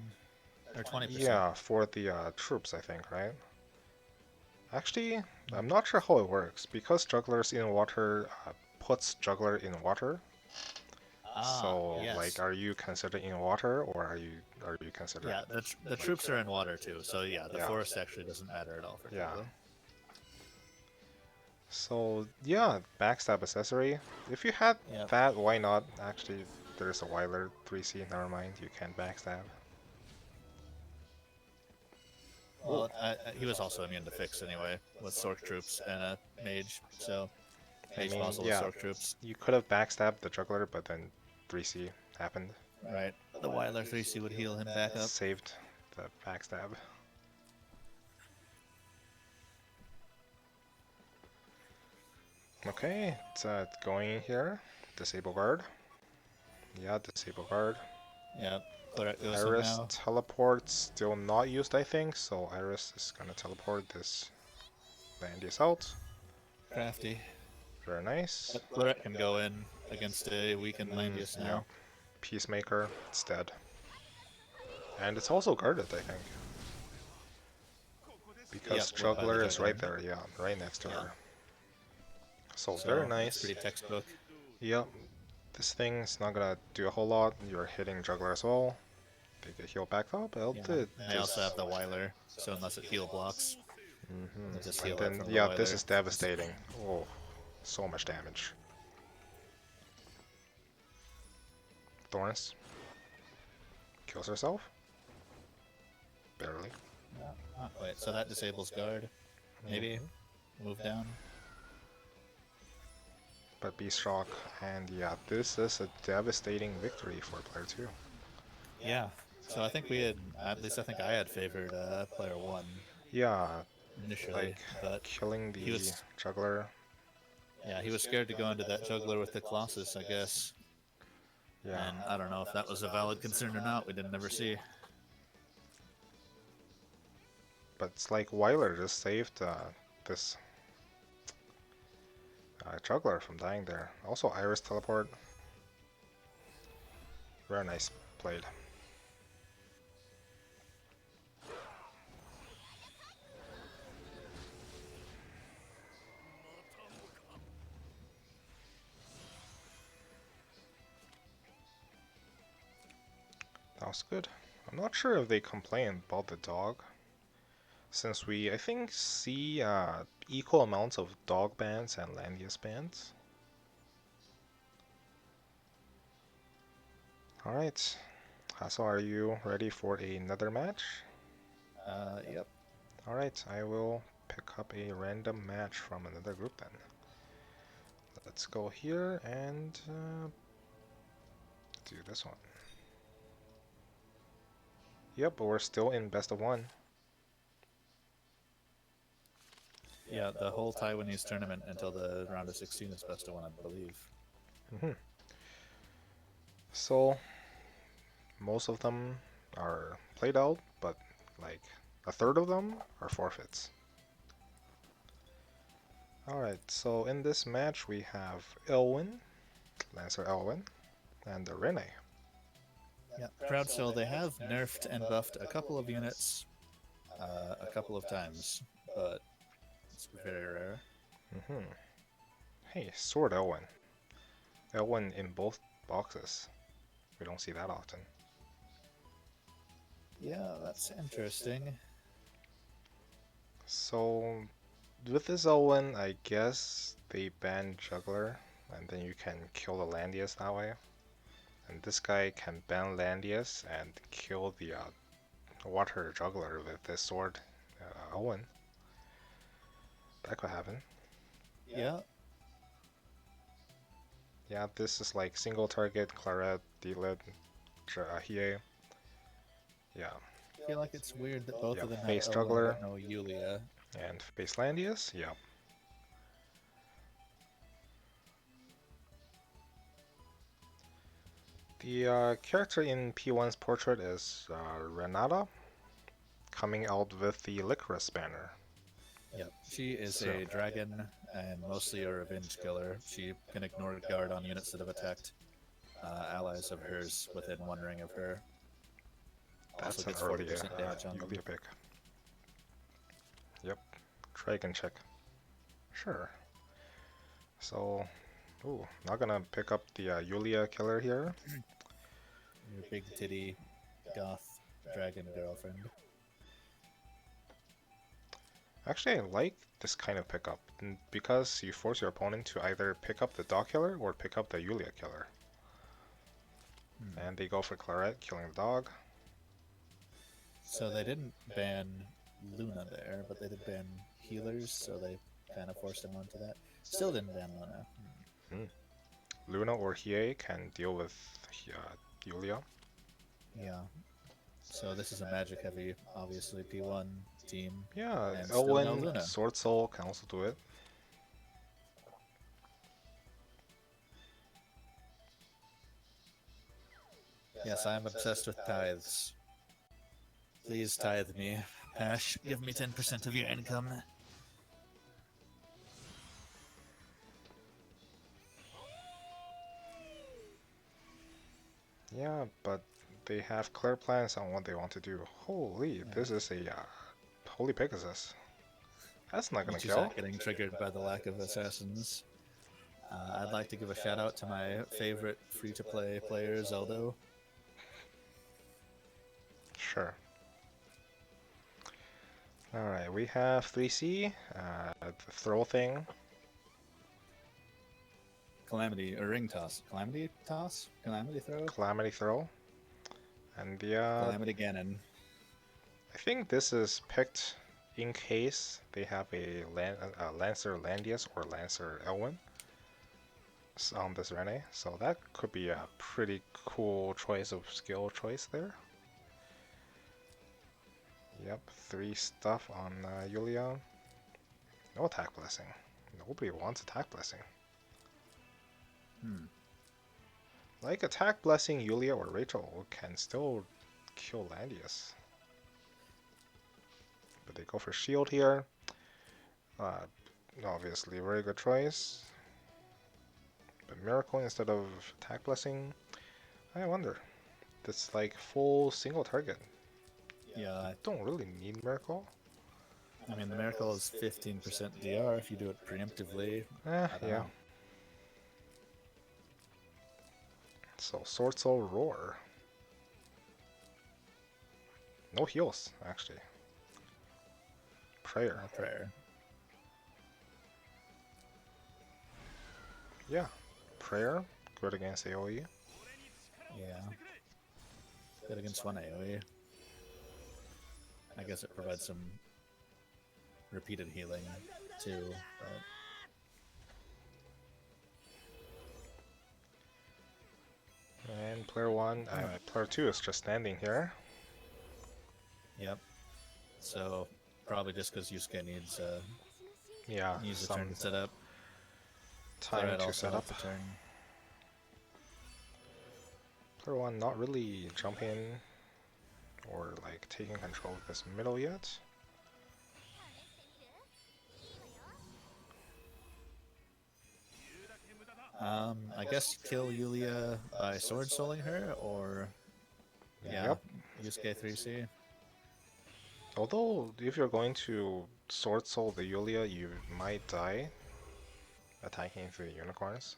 Or 20%. Yeah, for the troops, I think, right? Actually, I'm not sure how it works, because Juggler's in water puts Juggler in water. So, yes. like, are you considered in water, or are you considered? Yeah, the troops are in water too, so yeah, the Yeah. forest actually doesn't matter at all for Yeah. Juggler. So yeah, backstab accessory. If you had Yep. that, why not? Actually, there's a Weiler 3C. Never mind, you can backstab. Well, he was also immune to fix anyway, with Sork troops and a mage, so mage mean, muzzle yeah. with Sork troops. You could have backstabbed the juggler, but then 3C happened. Right. The Weiler 3C would heal him back up. Saved the backstab. Okay, it's going here. Disable guard. Yeah, disable guard. Yep. Cleric goes in Iris now. teleport still not used, I think, so Iris is gonna teleport this Landius out. Crafty. Very nice. Cleric can go in against a weakened Landius now. Yeah. Peacemaker, it's dead. And it's also guarded, I think. Because Yep, by the Juggler is right Juggler. there, yeah, right next to her. So, So, very that's nice. pretty textbook. Yep. This thing's not gonna do a whole lot. You're hitting Juggler as well. They get healed back up, but Yeah. And they also have the Weiler, so unless it heal blocks, they'll just heal And it then, from the yeah, this Weiler. is devastating. Oh, so much damage. Thorns kills herself. Barely. Not quite. So that disables guard. Maybe move down. But Beast Shock, and yeah, this is a devastating victory for player 2. Yeah. So I think we had, at least I think I had favored player 1 Yeah, initially, like but killing he the was- juggler. yeah, he was scared to go into that juggler with the Colossus, I guess. Yeah, And I don't know if that was a valid concern or not. We didn't ever see. but it's like Weiler just saved this juggler from dying there. Also, Iris teleport. Very nice played. That was good. I'm not sure if they complain about the dog, since we, I think, see equal amounts of dog bans and Landius bans. Alright, Hasso, are you ready for another match? Yep. Alright, I will pick up a random match from another group then. Let's go here and do this one. Yep, but we're still in best of one. Yeah, the whole Taiwanese tournament until the round of 16 is best of one, I believe. So, most of them are played out, but like a third of them are forfeits. Alright, so in this match we have Elwyn, Lancer Elwyn, and Rene. Yeah, proud so they have nerfed and buffed a couple of units a couple of times, but it's very rare. Hey, Sword Elwyn. Elwyn in both boxes. We don't see that often. Yeah, that's interesting. So, with this Elwyn, I guess they ban Juggler, and then you can kill the Landius that way. And this guy can ban Landius and kill the Water Juggler with this sword, Elwyn. That could happen. Yeah. Yeah, this is like single target, Claret, Delit, Hiei. Yeah. I feel like it's weird that both Yeah, of them face have Owen juggler. but no Yulia. And face Landius, yeah. The character in P1's portrait is Renata, coming out with the Licorice banner. Yep, she is So- a dragon and mostly a revenge killer. She can ignore guard on units that have attacked allies of hers within one ring of her. That's Also an gets early 40% damage on them. Yulia pick. Yep, Dragon check. Sure. So, ooh, not gonna pick up the Yulia killer here. Your big titty goth dragon girlfriend. Actually, I like this kind of pickup because you force your opponent to either pick up the dog killer or pick up the Yulia killer. And they go for Claret, killing the dog. So they didn't ban Luna there, but they did ban healers, so they kind of forced him onto that. Still didn't ban Luna. Luna or Hiei can deal with Yulia. Yeah. So this is a magic heavy, obviously, P1 team. Yeah, And still no Elwyn, Luna. Sword Soul can also do it. Yes, I'm obsessed with tithes. Please tithe me. Ash, give me 10% of your income. Yeah, but they have clear plans on what they want to do. Holy, this is a Holy Pegasus. That's not gonna kill. Getting triggered by the lack of assassins. I'd like to give a shout out to my favorite free-to-play player, Zeldo. Sure. Alright, we have 3C, the throw thing. Calamity, or ring toss. Calamity toss? Calamity throw? Calamity throw. And the Calamity Ganon. I think this is picked in case they have a Lancer Landius or Lancer Elwyn on this Rene, so that could be a pretty cool choice of skill choice there. Yep, 3 stuff on Yulia. No attack blessing. Nobody wants attack blessing. Like attack blessing Yulia or Rachel can still kill Landius. But they go for shield here. Uh, Obviously, very good choice. But Miracle instead of attack blessing. I wonder. That's like full single target. Yeah, Don't really need Miracle. I mean, the Miracle is 15% DR if you do it preemptively. I don't Yeah. know. So Sword Soul Roar. No heals, actually. Prayer. No prayer. Yeah. Prayer. Good against AoE. Yeah. Good against one AoE. I guess it provides some repeated healing too, but And player 1, player 2 is just standing here. yep. So probably just because Yusuke needs Yeah, needs a some turn to set up. time Claret to also set up. needs a turn. Player 1 not really jumping or like taking control of this middle yet. I guess kill Yulia by sword souling her, or yeah, Yep. Yusuke 3C. Although if you're going to sword soul the Yulia, you might die attacking the unicorns.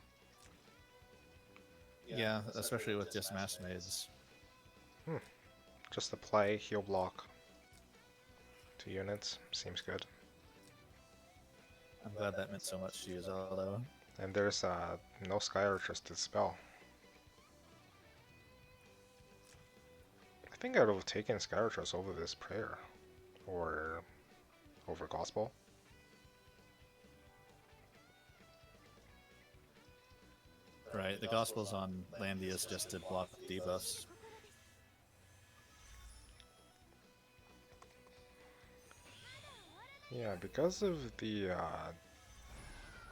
Yeah, especially with just mass maids. Just apply heal block to units. Seems good. I'm glad that meant so much to use although. And there's no Sky Archers to spell. I think I would have taken Sky Archers over this prayer. Or over Gospel. Right, the Gospel's on Landius just to block debuffs. Yeah, because of the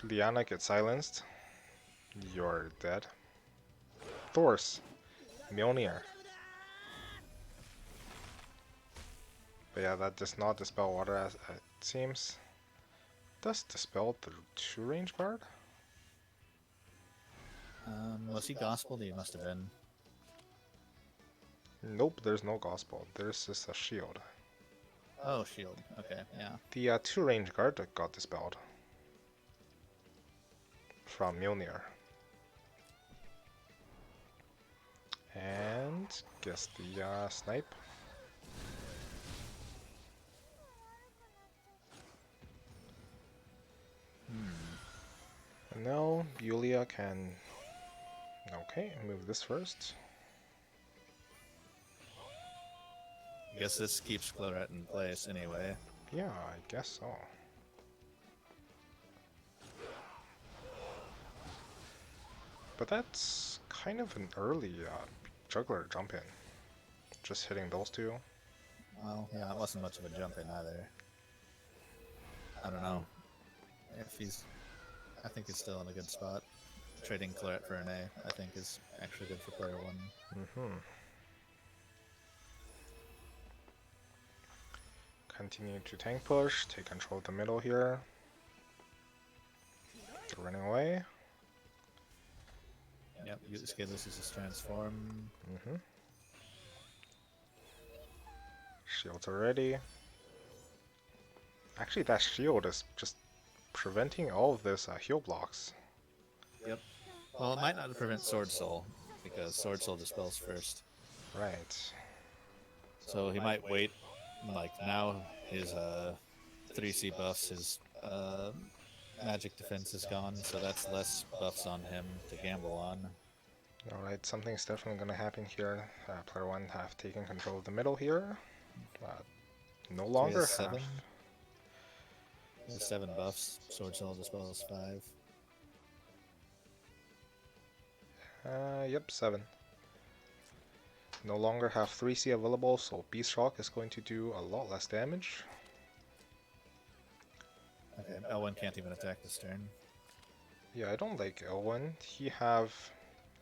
Liana gets silenced, you're dead. Thors, Mjolnir. But yeah, that does not dispel water as it seems. Does dispel the 2-range guard? Was he Gospel? He must have been. Nope, there's no Gospel. There's just a shield. Oh, shield. Okay, yeah. The 2-range guard that got dispelled from Mjolnir. And guess the snipe. And now Yulia can, okay, move this first. I guess this keeps Claret in place anyway. Yeah, I guess so. But that's kind of an early juggler jump in. Just hitting those two. Well, yeah, it wasn't much of a jump in either. I don't know. If he's... I think he's still in a good spot. Trading Claret for an A, I think, is actually good for player 1. Continue to tank push, take control of the middle here. They're running away. Yep, Yusuke loses his transform. Shields are ready. Actually, that shield is just preventing all of this heal blocks. Yep. Well, it might not prevent Sword Soul, because Sword Soul dispels first. Right. So he might wait, like now his 3C buffs, his magic defense is gone, so that's less buffs on him to gamble on. Alright, something's definitely gonna happen here. Player 1 have taken control of the middle here. No longer So have... he has 7 buffs, Sword Soul dispels 5. Yep, 7. No longer have 3C available, so Beast Shock is going to do a lot less damage. Okay, L1 can't even attack this turn. Yeah, I don't like Elwyn. He have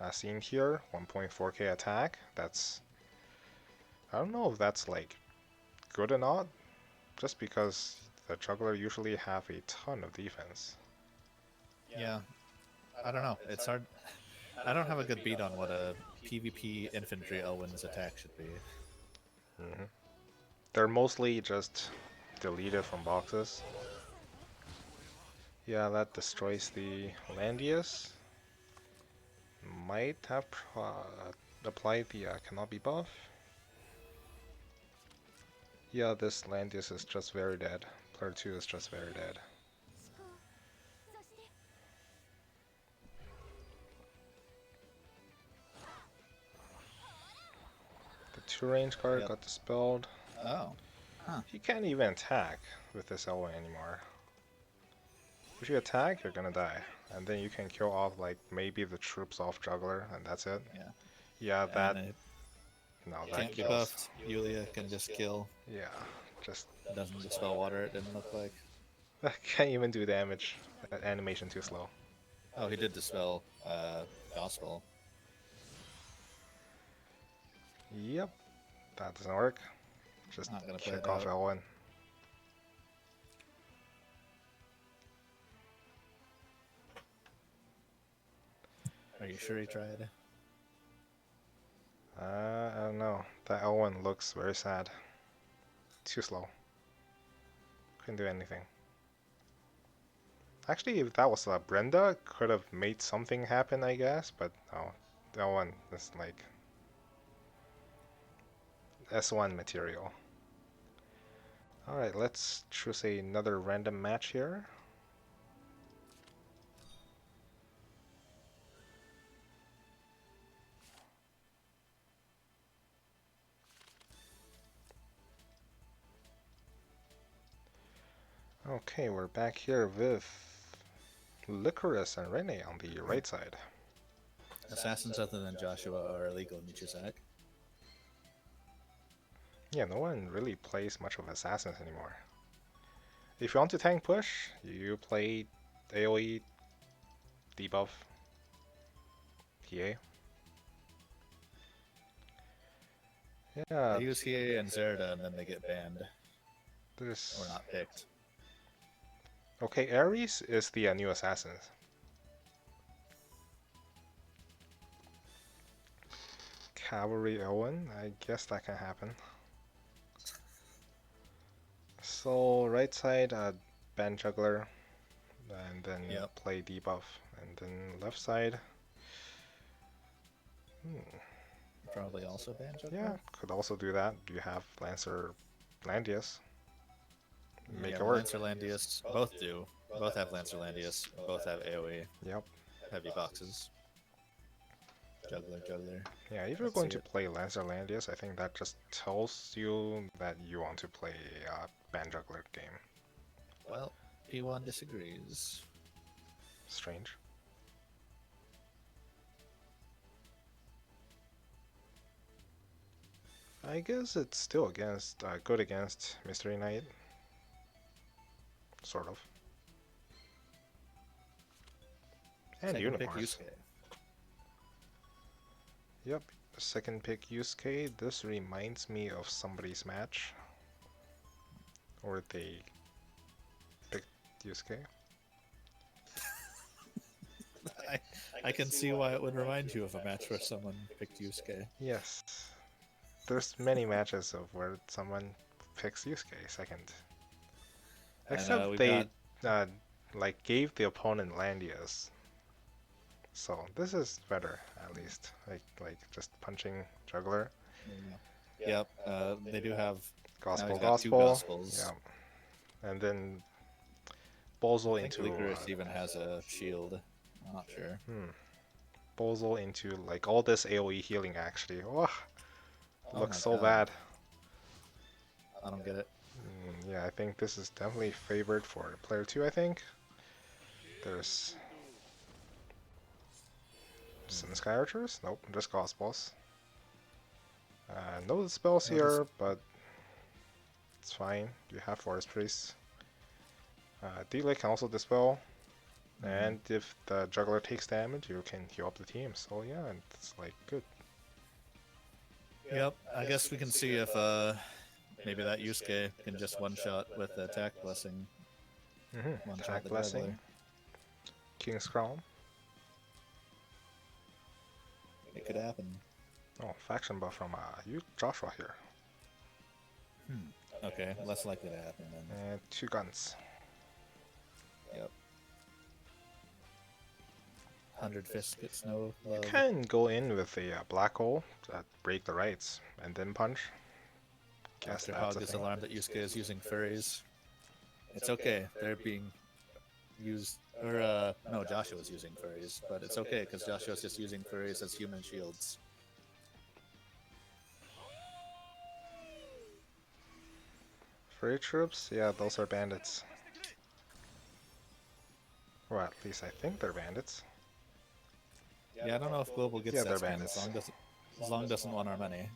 as seen here, 1.4k attack. That's, I don't know if that's like good or not, just because the juggler usually have a ton of defense. Yeah, I don't know. It's hard. I don't have a good beat on what a PvP infantry Elwyn's attack should be. Hmm. They're mostly just deleted from boxes. Yeah, that destroys the Landius. Might have applied the cannot be buff. Yeah, this Landius is just very dead. Player 2 is just very dead. The 2 range card got dispelled. Oh. Huh. You can't even attack with this Elwyn anymore. If you attack, you're gonna die. And then you can kill off like maybe the troops off juggler, and that's it. Yeah. Yeah, that no, that can't be kills. buffed. Yulia can just kill. Yeah, just Doesn't dispel water. It didn't look like. can't even do damage. That animation too slow. Oh, he did dispel gospel. Yep, that doesn't work. Just Not gonna play kick it off out. L1. Are you sure he tried? I don't know. That L1 looks very sad. Too slow. Couldn't do anything. Actually, if that was Brenda, could have made something happen, I guess, but no. L1 is like S1 material. Alright, let's choose another random match here. Okay, we're back here with Licorice and Rene on the right side. Assassins other than Joshua are illegal in Michizak. Yeah, no one really plays much of Assassins anymore. If you want to tank push, you play AoE, debuff, PA. Yeah, They use Hiei and Zerda and then they get banned. there's... Or not picked. Okay, Ares is the new Assassins. Cavalry Owen, I guess that can happen. So right side, ban juggler, and then play debuff, and then left side. Probably also ban juggler. Yeah, could also do that. You have Lancer, Landius. Make Yeah, it work. Lancer Landius, both do. Both have Lancer Landius, both have AoE. Yep. Heavy boxes. Juggler. Yeah, if you're going to play Lancer Landius, I think that just tells you that you want to play a ban juggler game. Well, P1 disagrees. Strange. I guess it's still against good against Mystery Knight. Sort of. And Second pick Unicorns. Yusuke. Yep, second pick Yusuke. This reminds me of somebody's match. Or they picked Yusuke. I can see why it would remind you of a match where someone picked Yusuke. Yes. There's many matches of where someone picks Yusuke second. Except they like gave the opponent Landius. So this is better at least. Like just punching juggler. Yep. They do have Gospel. Two gospels. Yeah. And then Bozel into Langrisser even has a shield. I'm not sure. Bozel into like all this AoE healing actually. Oh, looks so God. bad. I don't get it. Yeah, I think this is definitely favored for player 2, I think. There's some Sky Archers? Nope, just Gospels. No spells here, but it's fine. You have Forest Priests. D-Lake can also dispel. And if the juggler takes damage, you can heal up the team. So yeah, it's like good. Yep, I guess we can see if maybe that Yusuke can just one-shot with the attack blessing. One-shot Attack the blessing, juggler. King's Crown. It could happen. Oh, faction buff from you, Joshua here. Okay, less likely to happen then. And 2 guns. Yep. 100 fists gets no love. You can go in with a black hole, break the rights, and then punch. Guess After that's Hog a is thing. alarmed that Yusuke is using furries. It's okay, they're being used, or no, Joshua's using furries, but it's okay because Joshua's just using furries as human shields. Furry troops? Yeah, those are bandits. Or at least I think they're bandits. Yeah, I don't know if Global gets Yeah, that they're skin, bandits. as long doesn't want our money.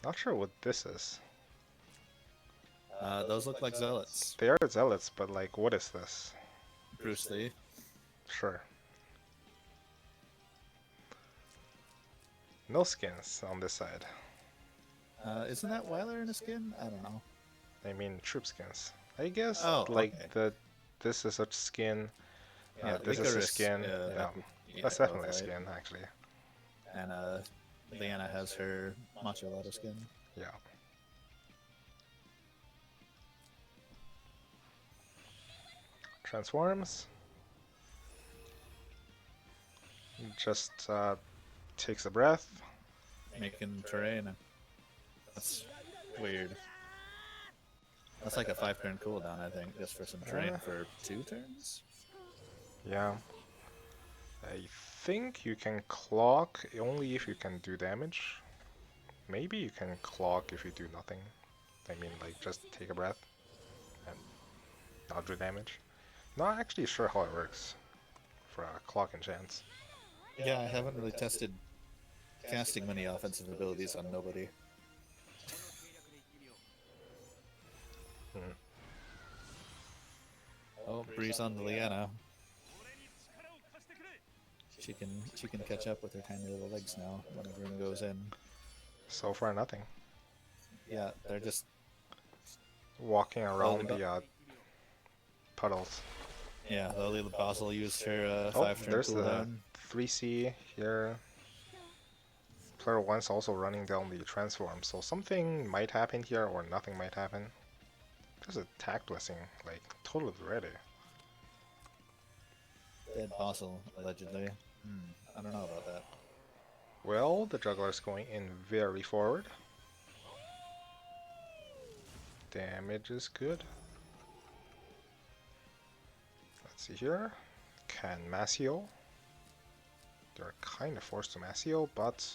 Not sure what this is. Those look like zealots. They are zealots, but like, what is this? Bruce Lee. Sure. No skins on this side. Isn't that Weiler in a skin? I don't know. I mean, troop skins. I guess, Oh, like, okay. this is a skin. Yeah, This is a Licorice, skin. Yeah, that's both, definitely a right? skin, actually. And Leanna has her Macho Lado skin. Yeah. Transforms. Just takes a breath. Making terrain. That's weird. That's like a 5-turn cooldown, I think, just for some terrain for 2 turns? Yeah. I think you can clock only if you can do damage. Maybe you can clock if you do nothing. I mean, like, just take a breath and not do damage. Not actually sure how it works for clock enchants. Yeah, I haven't really tested casting many offensive abilities on nobody. Oh, Breeze on the Leanna. She can catch up with her tiny little legs now when everyone goes in. So far, nothing. Yeah, they're just Walking around the puddles. yeah. Lily Basil used her Oh, 5-turn there's the cooldown. 3C here. Player 1's also running down the transform, so something might happen here or nothing might happen. There's a attack blessing, like, totally ready. Dead Basil, allegedly. I don't know about that. Well, the juggler's going in very forward. Damage is good. Let's see here. Can mass heal? They're kind of forced to mass heal, but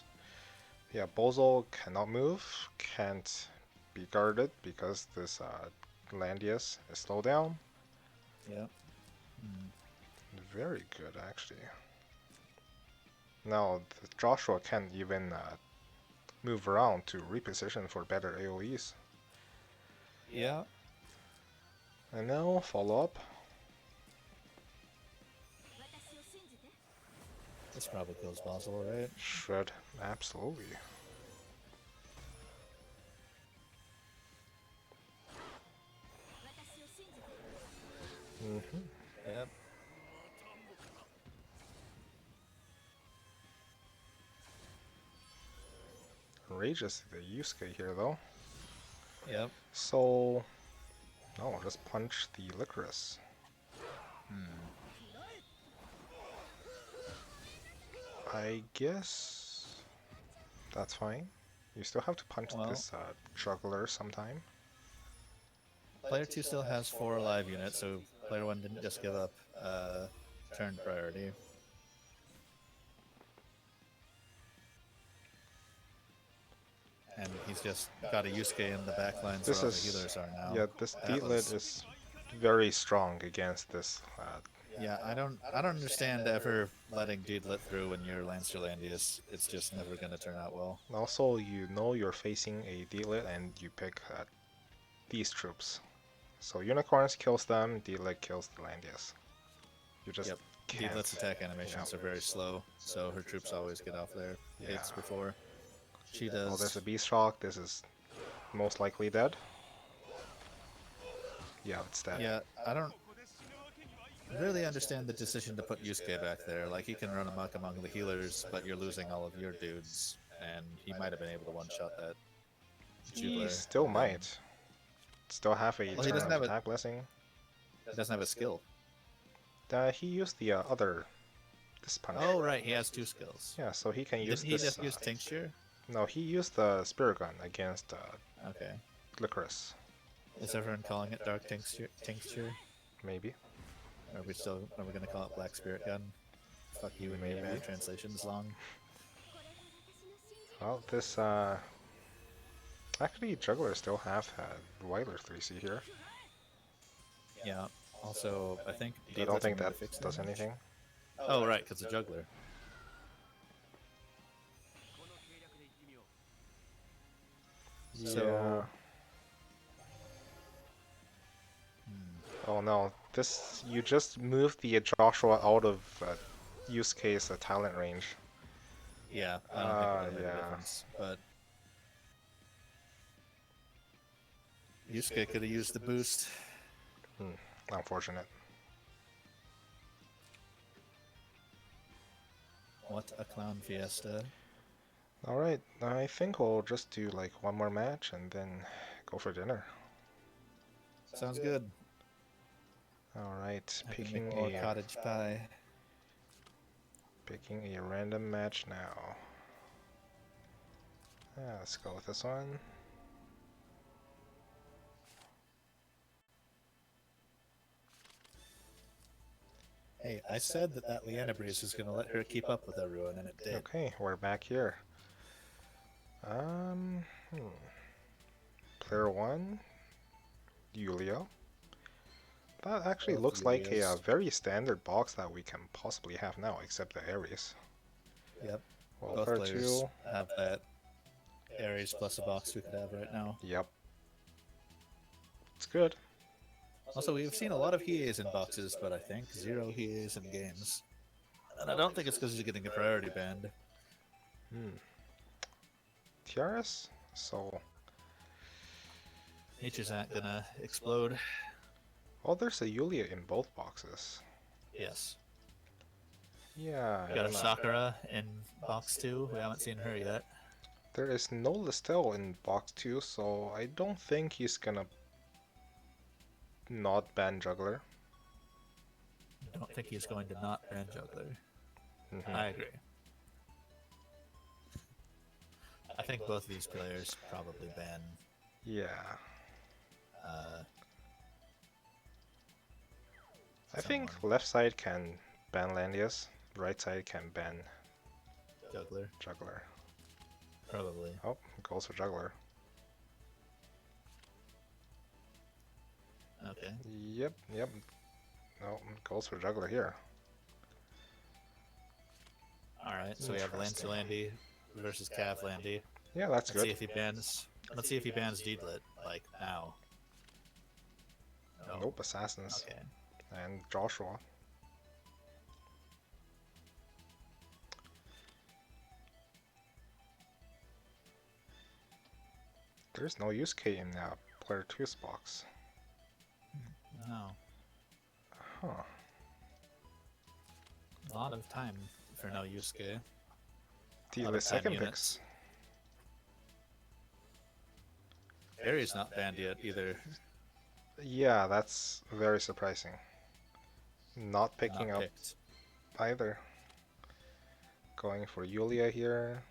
yeah, Bozo cannot move, can't be guarded because this Landius is slowed down. Yeah. Very good, actually. Now, Joshua can't even move around to reposition for better AoEs. Yeah. And now, follow up. This probably kills Basil, right? Should, absolutely. Yep. Rages the Yusuke here, though. Yep. So, no, just punch the Licorice. I guess that's fine. You still have to punch Well, this juggler sometime. Player 2 still has 4 live units, so player 1 didn't just give up turn priority. And he's just got a Yusuke in the back lines where all the healers are now. Yeah, this That D-Lit is very strong against this. Yeah, I don't understand ever letting Deedlit through when you're Lancer Landius. It's just never gonna turn out well. Also, you know you're facing a D-Lit and you pick these troops. So Unicorns kills them, D-Leg kills the Landias. You just Yep. can't. Deedlet's attack animations Yeah. are very slow, so her troops always get off their hits Yeah. before she Oh, there's does. a Beast Shock. This is most likely dead. Yeah, it's dead. Yeah, I don't really understand the decision to put Yusuke back there. Like, he can run amok among the healers, but you're losing all of your dudes, and he might have been able to one-shot that He Jugler. still and then- might. Still have a Well, he turn doesn't of have a attack blessing. he doesn't have a skill. He used the other this punch. Oh, right, he has 2 skills. Yeah, so he can use Didn't he this. just use Tincture? No, he used the Spirit Gun against Okay. Licorice. Is everyone calling it Dark Tincture? Maybe. Are we gonna call it Black Spirit Gun? Fuck you and your Maybe. bad translations long. Well, this actually Juggler still have Weiler 3C here. Yeah. Also, I think I don't think immune that to fixed does damage. anything. Oh, right, because the Juggler. Yeah. So- Oh no, this you just moved the Joshua out of Yusuke's talent range. Yeah, I don't think it'll make yeah. a difference, but Yusuke could have used the boost. Unfortunate. What a clown fiesta. Alright, I think we'll just do like one more match and then go for dinner. Sounds good. Alright, I can picking make more a cottage pie. picking a random match now. Let's go with this one. Hey, I said that Leanna Breeze was going to let her keep up with everyone, and it did. Okay, we're back here. Hmm. Player 1, Yulia. That actually Both looks like a Yulias. very standard box that we can possibly have now, except the Ares. Yep. Well, Both player players 2, have that Ares plus a box we could have right now. yep. It's good. Also, we've seen a lot of Hies in boxes, but I think 0 Hies in games. And I don't think it's because he's getting a priority band. Tiaras? So, Nature's not gonna explode. oh, there's a Yulia in both boxes. Yes. Yeah, I We got a don't know. Sakura in box 2. We haven't seen her yet. There is no Listel in box 2, so I don't think he's gonna not ban Juggler. I don't think he's going to not ban Juggler. Mhm. I agree. I think both of these players probably ban. Yeah. I think someone. left side can ban Landias, right side can ban Juggler, Juggler. probably. Oh, goes for Juggler. Okay. Yep. No, goes for Juggler here. All right. So we have Interesting. Lancelandi versus Cavlandy. Yeah, that's Let's see good. if he bans. Let's see if he bans Deedlit like now. No. Nope, Assassins. Okay. And Joshua. There's no Yusuke in player 2's box. No. Huh. A lot of time for no Yusuke. The Lot of time second units. picks. Ares not banned yet either. Yeah, that's very surprising. Not picking Not up picked. either. Going for Yulia here.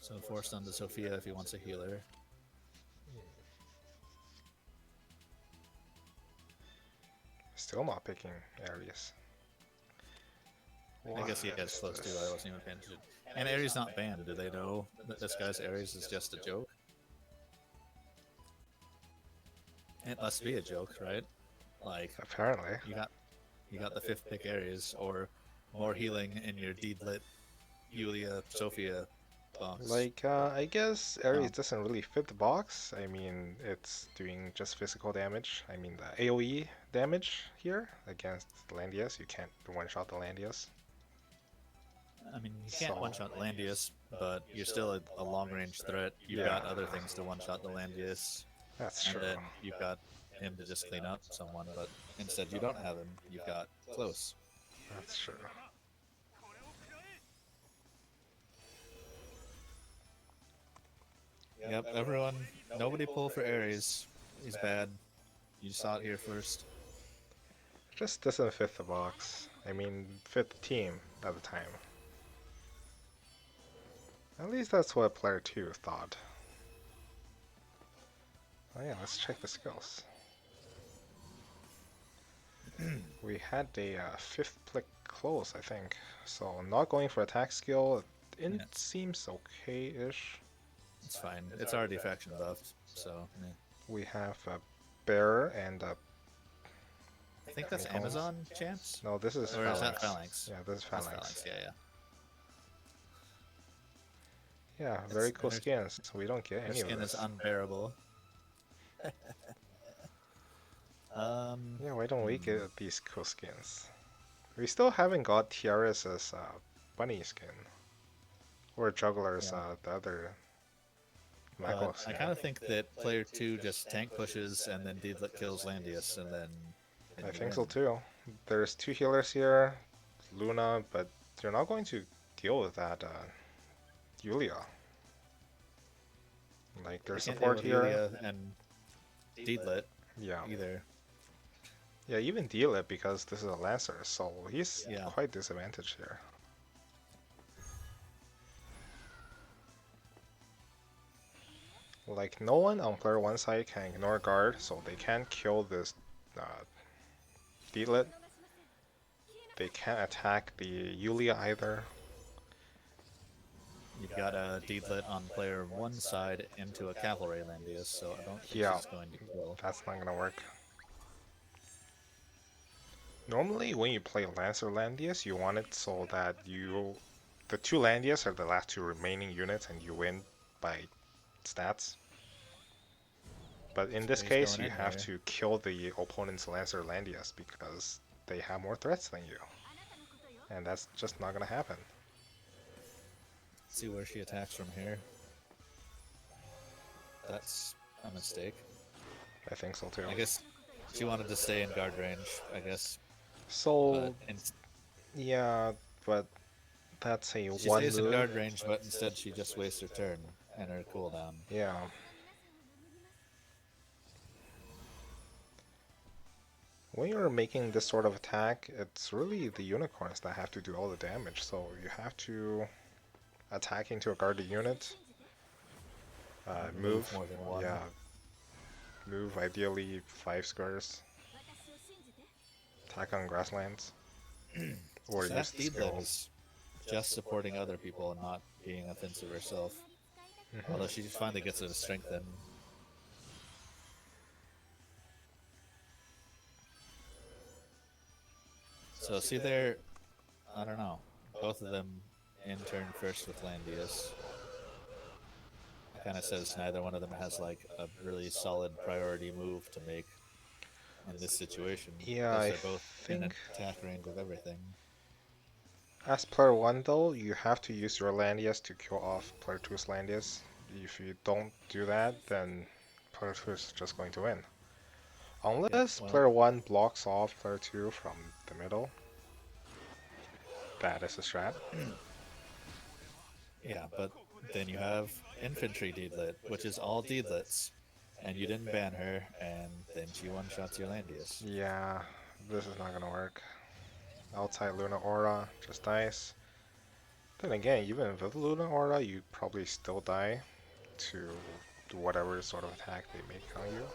So forced onto Sophia if he wants a healer. Still not picking Ares. I guess he What has is close to. this? I wasn't even paying attention. And Ares not banned. Do they know that this guy's Ares is just a joke? It must be a joke, right? Like Apparently. you got the 5th pick Ares or more healing in your Deedlit, Yulia, Sophia box. Like, I guess Ares Oh, doesn't really fit the box. I mean, it's doing just physical damage. I mean, the AoE damage here against Landius. You can't one-shot the Landius. I mean, you can't So, one-shot Landius, but you're still a long-range threat. You've yeah, got other things to one-shot the Landius, that's and true. then you've got him to just clean up someone. But instead, you don't have him. You've got close. That's true. Yep, everyone, nobody pull for Ares. He's bad. You saw it here first. Just doesn't fit the box. I mean, fit the team at the time. At least that's what player 2 thought. Oh yeah, let's check the skills. We had a 5th click close, I think. So not going for attack skill, it Yeah. seems okay-ish. It's fine. It's already faction buffed, so yeah. We have a bear and a... I think that's Amazon champs? No, this is Or Phalanx. is that Phalanx? Yeah, this is That's Phalanx. yeah, yeah. Yeah, very It's- cool her- skins. We don't get Her any of skin is this. unbearable. Yeah, why don't we get these cool skins? We still haven't got Tiara's bunny skin. Or Juggler's Yeah. the other Mako But I skin. kind of think that player 2 just tank pushes and then Deedlit kills Landius, and then I you think so win. too. There's 2 healers here, Luna, but you're not going to deal with that Yulia. Like You there's can't deal support with here. Yulia and Deedlit Yeah. either. Yeah, even deal it because this is a Lancer, so he's Yeah. quite disadvantaged here. Like no one on player 1 side can ignore guard, so they can't kill this Deedlit. They can't attack the Yulia either. You've got a Deedlit on player 1 side into a cavalry Landius, so I don't think Yeah. she's going to kill. That's not gonna work. Normally, when you play Lancer Landius, you want it so that the 2 Landius are the last 2 remaining units and you win by stats. But in this He's case, going you in have here. to kill the opponent's Lancer Landius because they have more threats than you. And that's just not gonna happen. See where she attacks from here. That's a mistake. I think so too. I guess she wanted to stay in guard range, I guess. So, But yeah, but that's a she one stays in move. guard range, but instead she just wastes her turn and her cooldown. Yeah. When you're making this sort of attack, it's really the unicorns that have to do all the damage, so you have to attack into a guarded unit, move, more than one. yeah, move ideally 5 squares, attack on grasslands, or So use that the Deedlit skill. is just supporting other people and not being offensive herself. Mhm. Although she finally gets it to strengthen. So see there, I don't know. Both of them in turn first with Landius. Kind of says neither one of them has like a really solid priority move to make in this situation. Yeah, because I they're both in think attack range of everything. as player 1 though, you have to use your Landius to kill off player 2's Landius. If you don't do that, then player 2 is just going to win. Unless well- player 1 blocks off player 2 from the middle. That is a strat. Yeah, but then you have infantry Deedlit, which is all Deedlits, and you didn't ban her, and then she one-shots your Landius. Yeah, this is not gonna work. Outside Luna Aura just dies. Then again, even with Luna Aura, you probably still die to whatever sort of attack they make on you.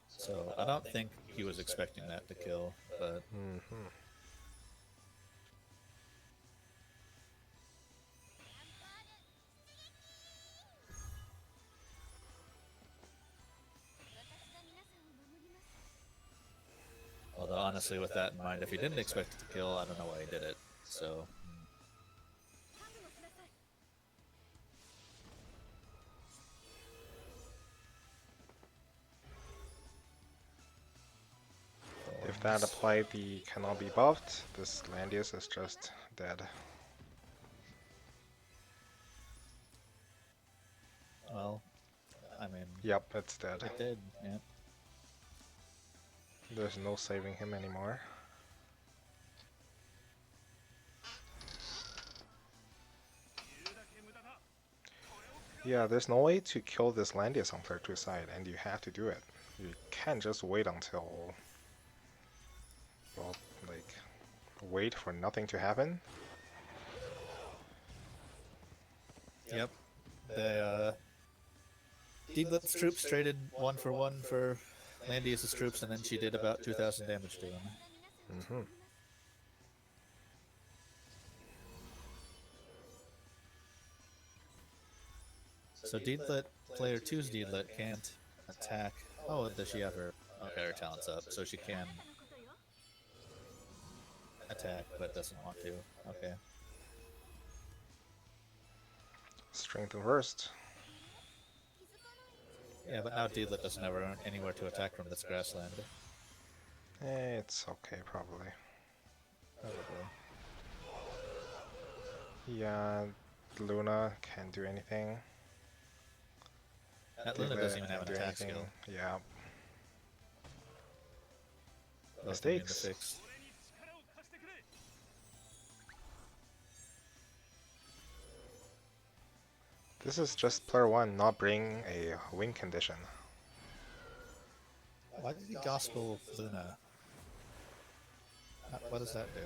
So I don't think he was expecting that to kill, but Mm-hmm. although honestly with that in mind, if he didn't expect it to kill, I don't know why he did it. So With that applied, the cannot be buffed. This Landius is just dead. Well, I mean, Yep, it's dead. it did. Yeah. There's no saving him anymore. Yeah, there's no way to kill this Landius on player 2 side, and you have to do it. You can't just wait until, well, like, wait for nothing to happen. Yep. The Deedlet's troops traded 1-for-1 for Landius' troops, and then she did about 2,000 damage to him. Mm-hmm. So Deedlet, player 2's Deedlet can't attack. Oh, does she have her? Okay, her talent's up, so she can attack, but doesn't want to. Okay. Strength reversed. Yeah, but now Deedlet doesn't have anywhere to attack from this grassland. It's okay, probably. Probably. Yeah, Luna can't do anything. That Luna doesn't even have Can't an do attack anything. skill. Yeah. Both immune to Mistakes. fix. This is just player 1 not bringing a win condition. Why did he gospel Luna? What does that do?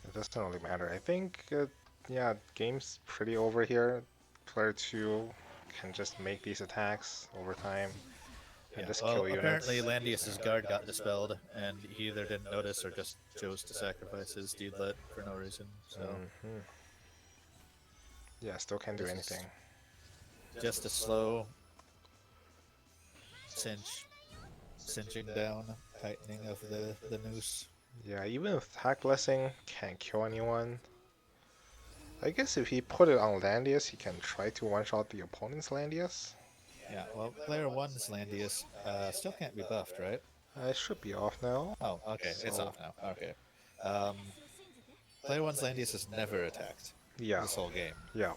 It doesn't really matter. I think, yeah, game's pretty over here. Player 2 can just make these attacks over time and Yeah, just well, kill units. apparently Landius' guard got dispelled, and he either didn't notice or just chose to sacrifice his Deedlet for no reason. So Mhm. Yeah, still can't do This is- anything. just a slow cinching down, tightening of the noose. Yeah, even with Hack Blessing, can't kill anyone. I guess if he put it on Landius, he can try to one-shot the opponent's Landius. Yeah, well, player 1's Landius still can't be buffed, right? It should be off now. Oh, okay, it's So- off now. Okay. Player 1's Landius has never attacked Yeah, this whole game, yeah.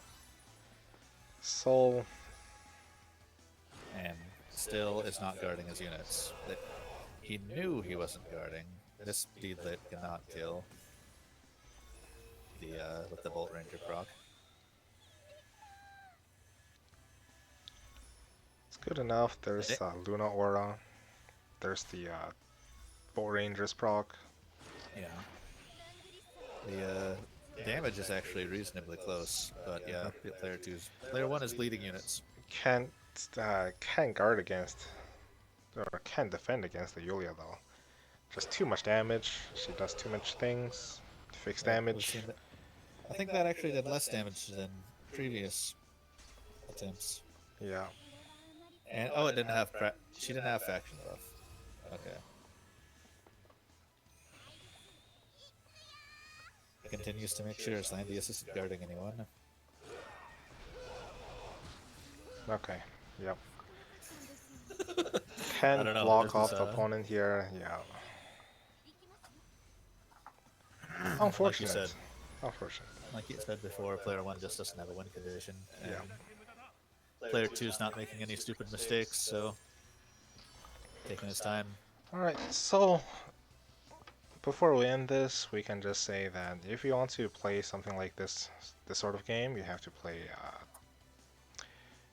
So, and still is not guarding his units. That he knew he wasn't guarding. This Deedlet cannot kill the with the Bolt Ranger proc. it's good enough. There's It- Luna Aura. There's the Bolt Rangers proc. Yeah. The damage is actually reasonably close, but yeah, player 1 is bleeding units. Can't guard against, or can't defend against the Yulia though. Just too much damage. She does too much things. Fixed Yeah, we've damage. seen that- I think that actually did less damage than previous attempts. Yeah. And oh, it didn't have she didn't have faction buff. Okay. Continues to make sure Landius isn't guarding anyone. Okay. Yep. I Can don't know, block this off is, the opponent here. Yeah. Like Unfortunate. you said, Unfortunate. like you said before, player 1 just doesn't have a win condition. And Yeah. Player 2's not making any stupid mistakes, so taking his time. Alright, so before we end this, we can just say that if you want to play something like this sort of game, you have to play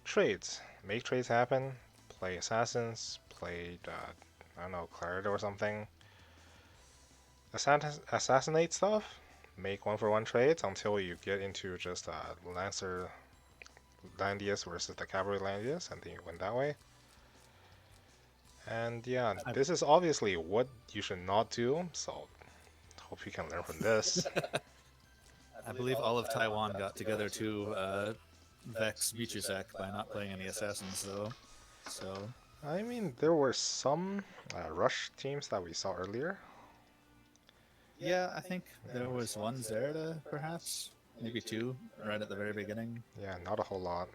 trades. Make trades happen. Play assassins. Play, I don't know, Claret or something. Assassinate stuff. Make one-for-one trades until you get into just Lancer Landius versus the Cavalry Landius, and then you win that way. And yeah, this is obviously what you should not do, so hope you can learn from this. I believe all of Taiwan got together to vex Michuzak by not playing any assassins, though. So I mean, there were some rush teams that we saw earlier. yeah, I think there was one Zerda, perhaps, maybe two, right at the very beginning. Yeah, not a whole lot.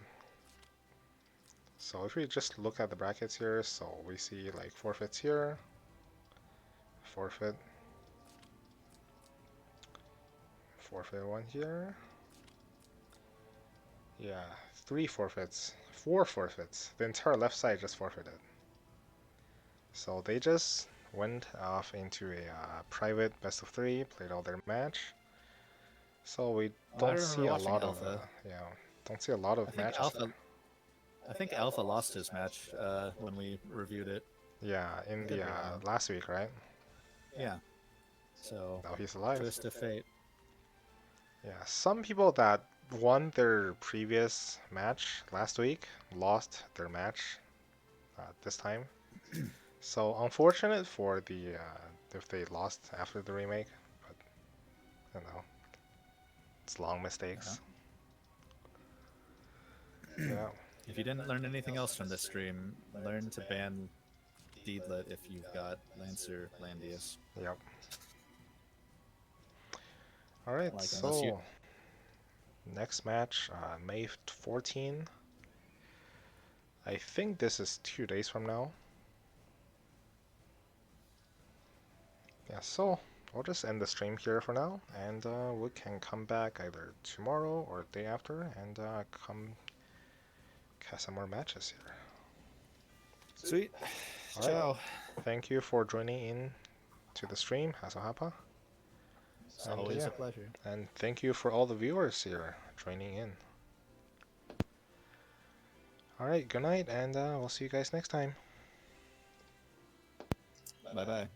So if we just look at the brackets here, so we see like forfeits here. forfeit. Forfeit one here. Yeah, 3 forfeits. 4 forfeits. The entire left side just forfeited. So they just went off into a private best of 3, played all their match. So we I don't remember see a watching lot of Alpha. don't see a lot I of think matches there. Alpha. I think Alpha lost his match when we reviewed it. Yeah, in Could the be wrong. last week, right? Yeah. So Now he's alive. twist of fate. Yeah, some people that won their previous match last week lost their match this time. So unfortunate for the if they lost after the remake, but you know, it's long mistakes. Yeah. If you didn't learn anything else from this stream, learn to ban Deedlit if you've got Lancer Landius. Yep. All right. Like, So next match, May 14. I think this is 2 days from now. Yeah. So we'll just end the stream here for now, and we can come back either tomorrow or the day after, and come cast some more matches here. Sweet. All right. Ciao. Thank you for joining in to the stream, Hassohappa. It's always a pleasure. And thank you for all the viewers here joining in. Alright, good night, and we'll see you guys next time. Bye-bye.